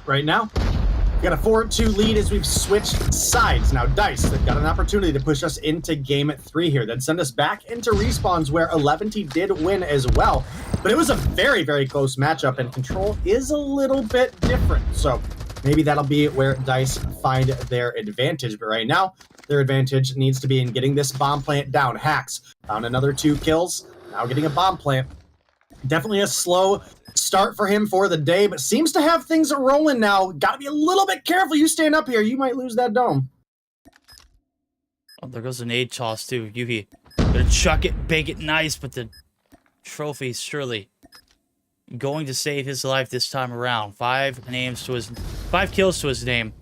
Right now, we got a 4-2 lead as we've switched sides. Now, Dice, they've got an opportunity to push us into game 3 here. Then send us back into respawns where 11T did win as well. But it was a very, very close matchup, and control is a little bit different. So maybe that'll be where Dice find their advantage. But right now, their advantage needs to be in getting this bomb plant down. Hax found another 2 kills. Now getting a bomb plant. Definitely a slow start for him for the day, but seems to have things rolling now. Got to be a little bit careful. You stand up here, you might lose that dome. Oh, there goes an nade toss too. Yuhi. Gonna chuck it, bake it nice, but the trophy surely going to save his life this time around. 5 kills to his name.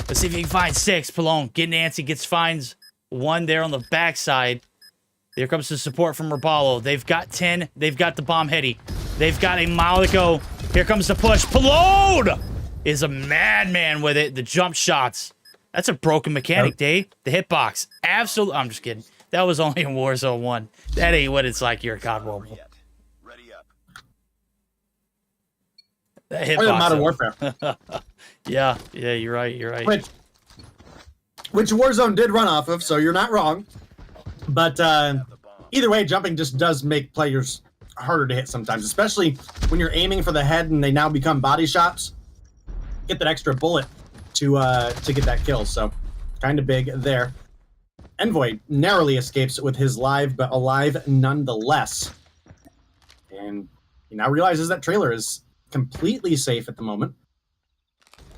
Let's see if he can find 6. Polone getting antsy, finds 1 there on the backside. Here comes the support from Rabalo. They've got 10. They've got the bomb heady. They've got a mile to go. Here comes the push. Palone is a madman with it. The jump shots. That's a broken mechanic, Dave. The hitbox. Absolutely. I'm just kidding. That was only in Warzone 1. That ain't what it's like here at COD Mobile. That hitbox. Modern Warfare. Yeah, you're right. You're right. Which Warzone did run off of, so you're not wrong. But either way, jumping just does make players harder to hit sometimes, especially when you're aiming for the head and they now become body shots. Get that extra bullet to get that kill, so kind of big there. Envoy narrowly escapes with his live, but alive nonetheless. And he now realizes that trailer is completely safe at the moment.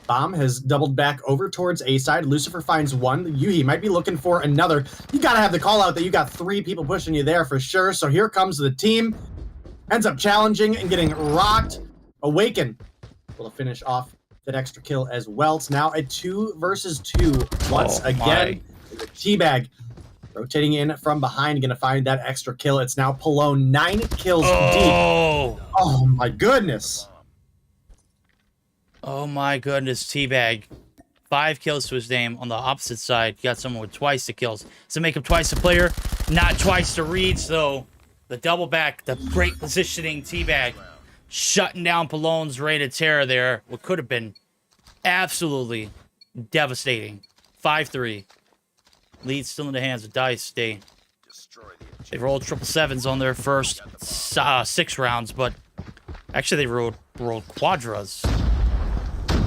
Bomb has doubled back over towards A side. Lucifer finds one. Yuhi might be looking for another. You gotta have the call out that you got 3 people pushing you there for sure. So here comes the team. Ends up challenging and getting rocked. Awaken will finish off that extra kill as well. It's now a 2 versus 2 once again. The teabag rotating in from behind, gonna find that extra kill. It's now Palone 9 kills deep. Oh my goodness. Oh my goodness, Teabag. 5 kills to his name. On the opposite side, you got someone with twice the kills. So make him twice the player, not twice the reads, though. The double back, the great positioning, Teabag. Shutting down Palone's reign of terror there. What could have been absolutely devastating. 5-3. Lead still in the hands of Dice. They rolled 777s on their first 6 rounds, but actually they rolled quadras.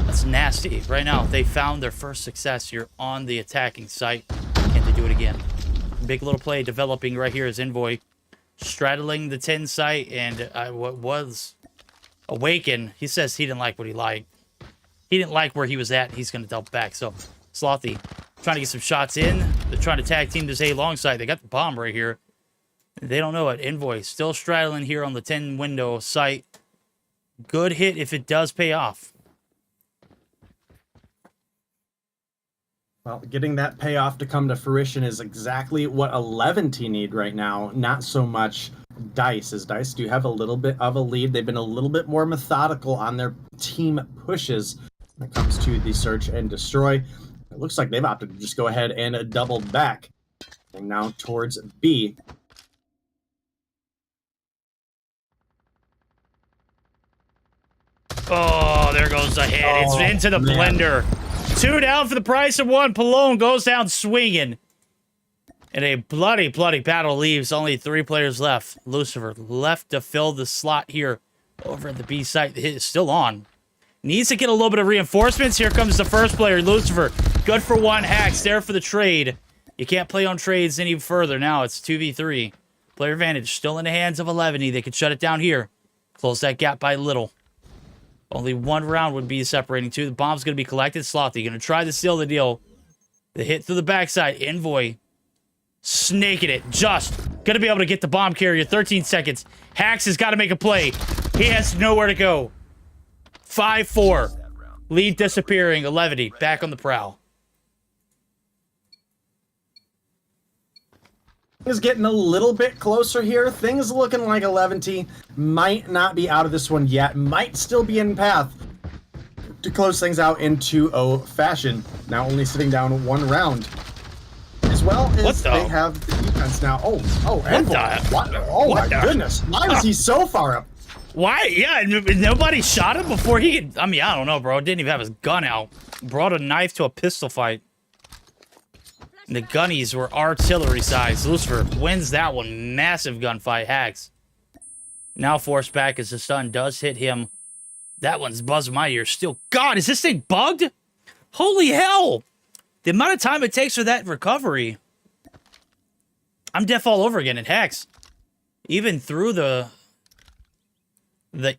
That's nasty. Right now, they found their first success here on the attacking site. Can they do it again? Big little play developing right here is Envoy straddling the 10 site, and what was Awaken. He says he didn't like what he liked. He didn't like where he was at. He's going to double back. So Slothy trying to get some shots in. They're trying to tag team this A long side. They got the bomb right here. They don't know it. Envoy still straddling here on the 10 window site. Good hit if it does pay off. Well, getting that payoff to come to fruition is exactly what 11T need right now. Not so much Dice. As Dice do have a little bit of a lead. They've been a little bit more methodical on their team pushes when it comes to the search and destroy. It looks like they've opted to just go ahead and double back. And now towards B. Oh, there goes the hit. It's into the blender. 2 down for the price of 1. Palone goes down swinging. And a bloody battle leaves. Only 3 players left. Lucifer left to fill the slot here over at the B site. The hit is still on. Needs to get a little bit of reinforcements. Here comes the first player, Lucifer. Good for 1. Hacks there for the trade. You can't play on trades any further now. It's 2v3. Player advantage still in the hands of 11E. They could shut it down here. Close that gap by little. Only 1 round would be separating 2. The bomb's going to be collected. Slothy going to try to seal the deal. The hit through the backside. Envoy snaking it. Just going to be able to get the bomb carrier. 13 seconds. Hacks has got to make a play. He has nowhere to go. 5-4. Lead disappearing. 11E back on the prowl. Is getting a little bit closer here. Things looking like 11T might not be out of this one yet. Might still be in path to close things out in 2-0 fashion. Now only sitting down 1 round. As well as they have the defense now. My goodness. Why was he so far up? Why? Yeah, nobody shot him before he... I mean, I don't know, bro. Didn't even have his gun out. Brought a knife to a pistol fight. And the gunnies were artillery size. Lucifer wins that one. Massive gunfight. Hacks now forced back as the stun does hit him. That one's buzzing my ears still. God, is this thing bugged? Holy hell. The amount of time it takes for that recovery. I'm deaf all over again. It hacks. Even through the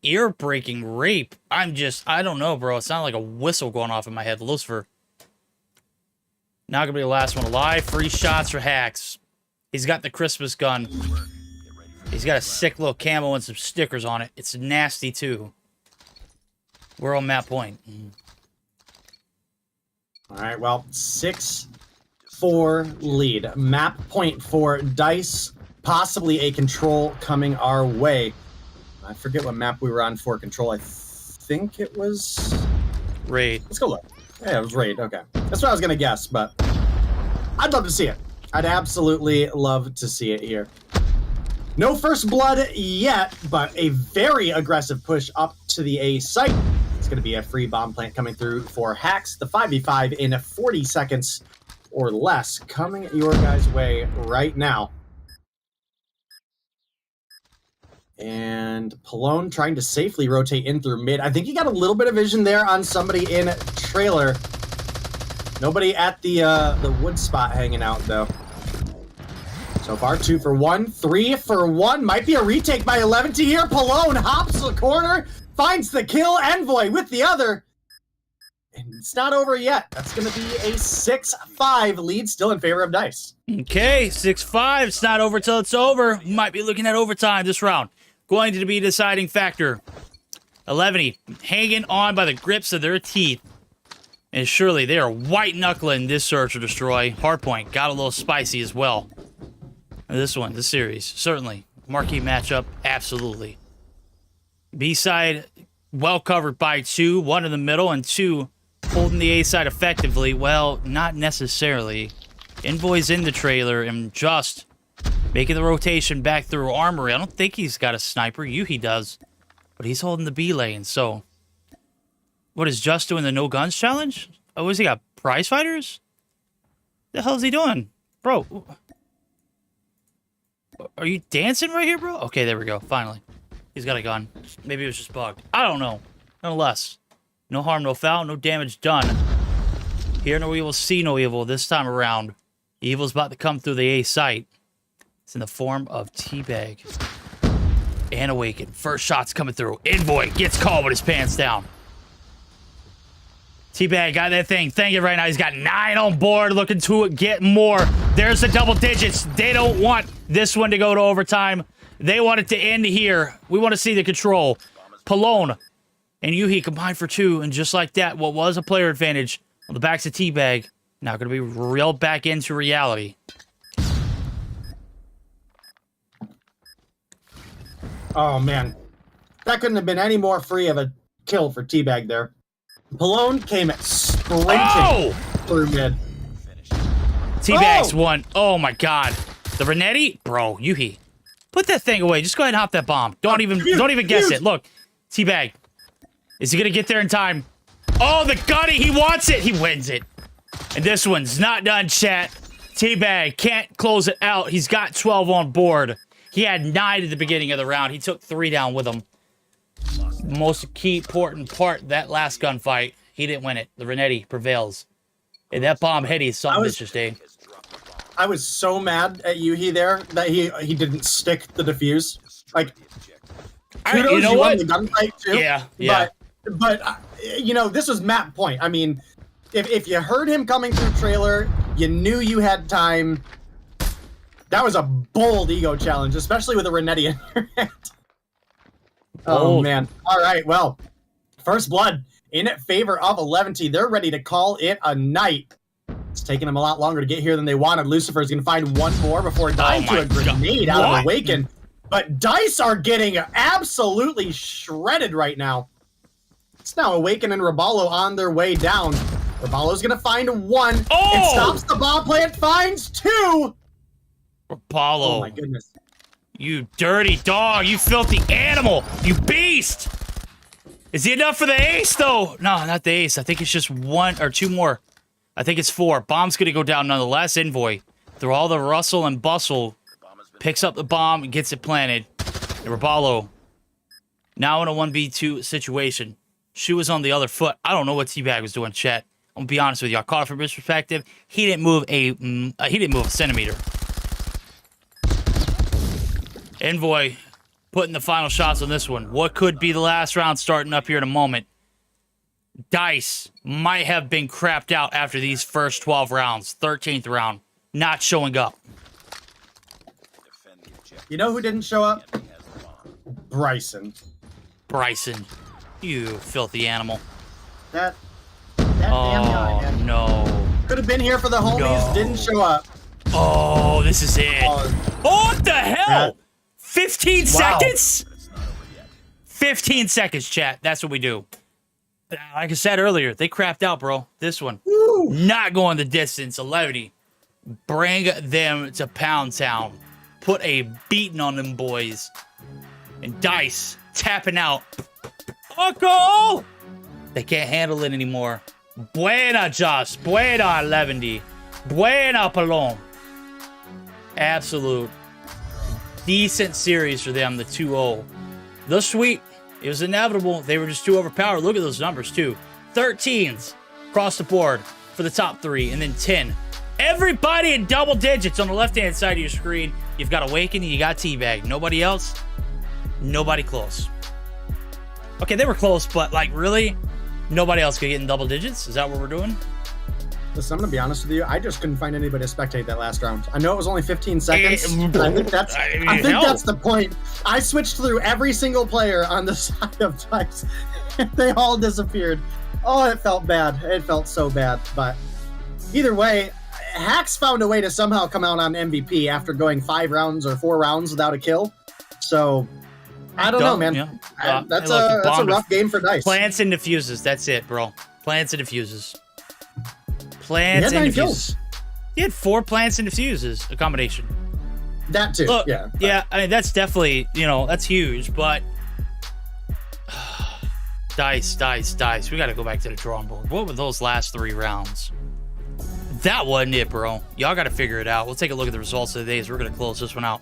ear-breaking rape. I don't know, bro. It sounded like a whistle going off in my head. Lucifer. Now gonna be the last one alive. Free shots for Hacks. He's got the Christmas gun. He's got a sick little camo and some stickers on it. It's nasty too. We're on map point. All right, well, 6-4 lead. Map point for Dice. Possibly a control coming our way. I forget what map we were on for control. I think it was Raid. Let's go look. Yeah, it was Raid. Okay, that's what I was gonna guess, but I'd love to see it. I'd absolutely love to see it here. No first blood yet, but a very aggressive push up to the A site. It's going to be a free bomb plant coming through for Hacks. The 5v5 in 40 seconds or less coming your guys' way right now. And Pallone trying to safely rotate in through mid. I think he got a little bit of vision there on somebody in trailer. Nobody at the wood spot hanging out, though. So far, 2 for 1, 3 for 1. Might be a retake by 11 to here. Pallone hops the corner, finds the kill. Envoy with the other. And it's not over yet. That's going to be a 6-5 lead, still in favor of Dice. Okay, 6-5. It's not over till it's over. Might be looking at overtime this round. Going to be a deciding factor. 11 hanging on by the grips of their teeth. And surely they are white-knuckling this search or destroy. Hardpoint got a little spicy as well. This one, this series, certainly. Marquee matchup, absolutely. B-side, well covered by 2. 1 in the middle, and 2 holding the A-side effectively. Well, not necessarily. Envoy's in the trailer and just making the rotation back through Armory. I don't think he's got a sniper. Yuhi does. But he's holding the B lane, so... What is Just doing the no guns challenge? Oh, has he got prize fighters? The hell is he doing? Bro... Are you dancing right here, bro? Okay, there we go. Finally. He's got a gun. Maybe it was just bugged. I don't know. Nonetheless. No harm, no foul, no damage done. Hear no evil, see no evil this time around. Evil's about to come through the A site. It's in the form of Teabag. And Awaken. First shot's coming through. Envoy gets called with his pants down. Teabag got that thing. Thank you right now. He's got 9 on board. Looking to get more. There's the double digits. They don't want this one to go to overtime. They want it to end here. We want to see the control. Pallone and Yuhi combined for 2. And just like that, what was a player advantage on the backs of Teabag, now going to be reeled back into reality. Oh, man. That couldn't have been any more free of a kill for Teabag there. Pallone came sprinting through mid. Teabag's one. Oh my god. The Renetti? Bro, Yuhi. Put that thing away. Just go ahead and hop that bomb. Don't even guess it. Look. Teabag. Is he gonna get there in time? Oh, the gunny! He wants it! He wins it. And this one's not done, chat. Teabag can't close it out. He's got 12 on board. He had 9 at the beginning of the round. He took 3 down with him. Most key important part, that last gunfight, he didn't win it. The Renetti prevails. And that bomb hit, he's something interesting. I was so mad at Yuhi there that he didn't stick the defuse. Like, kudos, you know what? Won the gunfight too. Yeah. But you know, this was map point. I mean, if you heard him coming through trailer, you knew you had time. That was a bold ego challenge, especially with a Renetti in your hand. Oh, man. All right, well, first blood in favor of 11T. They're ready to call it a night. It's taking them a lot longer to get here than they wanted. Lucifer's going to find one more before dying to a grenade out of Awaken. But Dice are getting absolutely shredded right now. It's now Awaken and Raballo on their way down. Raballo's going to find 1. It stops the bomb plant, finds 2. Raballo. Oh, my goodness. You dirty dog. You filthy animal. You beast. Is he enough for the ace, though? No, not the ace. I think it's just 1 or 2 more. I think it's 4. Bomb's going to go down nonetheless. Envoy, through all the rustle and bustle, picks up the bomb and gets it planted. And Raballo, now in a 1v2 situation. Shoe was on the other foot. I don't know what Teabag was doing, chat. I'm going to be honest with you. I caught it from his perspective. He didn't move a centimeter. Envoy putting the final shots on this one. What could be the last round starting up here in a moment? Dice might have been crapped out after these first 12 rounds. 13th round, not showing up. You know who didn't show up? Bryson. Bryson, you filthy animal. That damn guy, man. No. Could have been here for the homies, didn't show up. Oh, this is it. Oh, what the hell? 15 seconds? 15 seconds, chat. That's what we do. Like I said earlier, they crapped out, bro. This one. Not going the distance. 11. Bring them to Pound Town. Put a beating on them boys. And Dice tapping out. Uncle! They can't handle it anymore. Buena, Josh. Buena, 11. Buena, Palom. Absolute decent series for them, the 2-0. The sweep. It was inevitable. They were just too overpowered. Look at those numbers, too. 13s across the board for the top 3, and then 10. Everybody in double digits on the left-hand side of your screen. You've got Awakening, you got Teabag. Nobody else? Nobody close. Okay, they were close, but, like, really? Nobody else could get in double digits? Is that what we're doing? Listen, I'm gonna be honest with you. I just couldn't find anybody to spectate that last round. I know it was only 15 seconds. But I think that's the point. I switched through every single player on the side of Dice. They all disappeared. Oh, it felt bad. It felt so bad. But either way, Hacks found a way to somehow come out on MVP after going 5 rounds or 4 rounds without a kill. So I don't know, man. Yeah. That's a rough game for Dice. Plants and diffuses. That's it, bro. Plants and diffuses. Plants and diffuses. He had 4 plants and diffuses, a combination. That too. Look, yeah. Yeah, I mean, that's definitely, that's huge, but Dice. We got to go back to the drawing board. What were those last 3 rounds? That wasn't it, bro. Y'all got to figure it out. We'll take a look at the results of the days. We're going to close this one out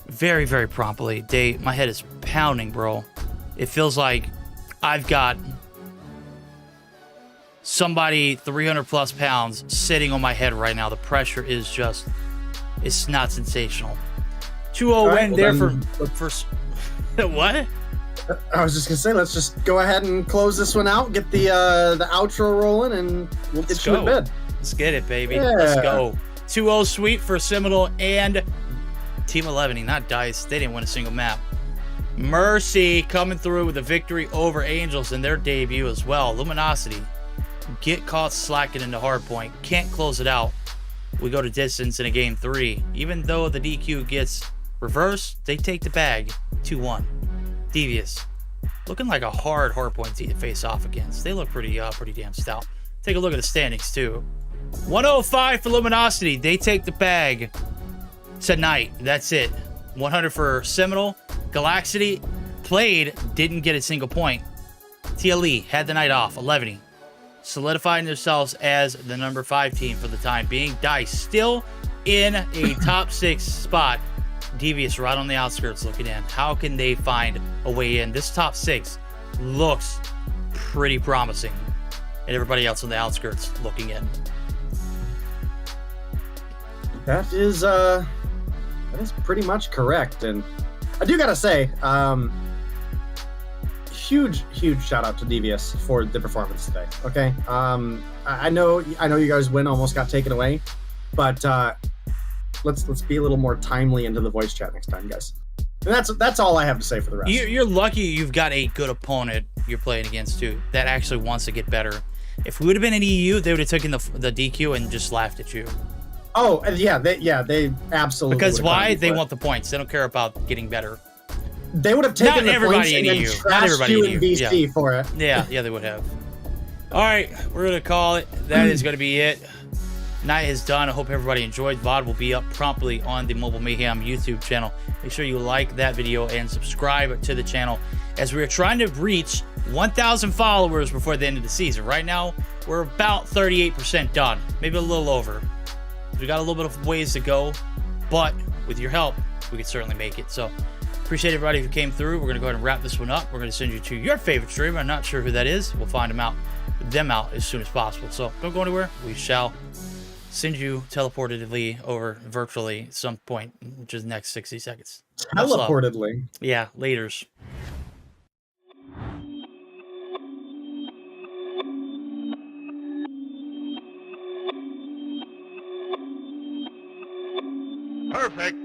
very, very promptly. My head is pounding, bro. It feels like I've got somebody 300 plus pounds sitting on my head right now. The pressure is just, it's not sensational. 2-0 win there for what? I was just gonna say, let's just go ahead and close this one out, get the outro rolling, and we'll get you in bed. Let's get it, baby. Yeah. Let's go. 2-0 sweep for Seminole and Team 11, not Dice. They didn't win a single map. Mercy coming through with a victory over Angels in their debut as well. Luminosity get caught slacking into hardpoint. Can't close it out. We go to distance in a game 3. Even though the DQ gets reversed, they take the bag 2-1. Devious. Looking like a hard hardpoint team to face off against. They look pretty damn stout. Take a look at the standings too. 105 for Luminosity. They take the bag tonight. That's it. 100 for Seminole. Galaxity played, didn't get a single point. TLE had the night off. 11. Solidifying themselves as the number 5 team for the time being. Dice still in a top 6 spot. Devious right on the outskirts looking in. How can they find a way in? This top 6 looks pretty promising. And everybody else on the outskirts looking in. That is pretty much correct. And I do gotta say, huge shout out to Devious for the performance today. Okay, I know you guys win almost got taken away, but let's be a little more timely into the voice chat next time, guys. And that's all I have to say for the rest. You're lucky you've got a good opponent you're playing against too that actually wants to get better. If we would have been in EU, they would have taken the DQ and just laughed at you. Oh yeah, they absolutely. Because why? They want the points. They don't care about getting better. They would have taken the points and then trashed you in VC for it. Yeah, they would have. All right, we're gonna call it. That is gonna be it. Night is done. I hope everybody enjoyed. VOD will be up promptly on the Mobile Mayhem YouTube channel. Make sure you like that video and subscribe to the channel as we are trying to reach 1,000 followers before the end of the season. Right now, we're about 38% done, maybe a little over. We got a little bit of ways to go, but with your help, we could certainly make it. So appreciate everybody who came through. We're going to go ahead and wrap this one up. We're going to send you to your favorite streamer. I'm not sure who that is. We'll find them out as soon as possible. So don't go anywhere. We shall send you teleportatively over virtually at some point, which is next 60 seconds. Teleportedly? Yeah, laters. Perfect.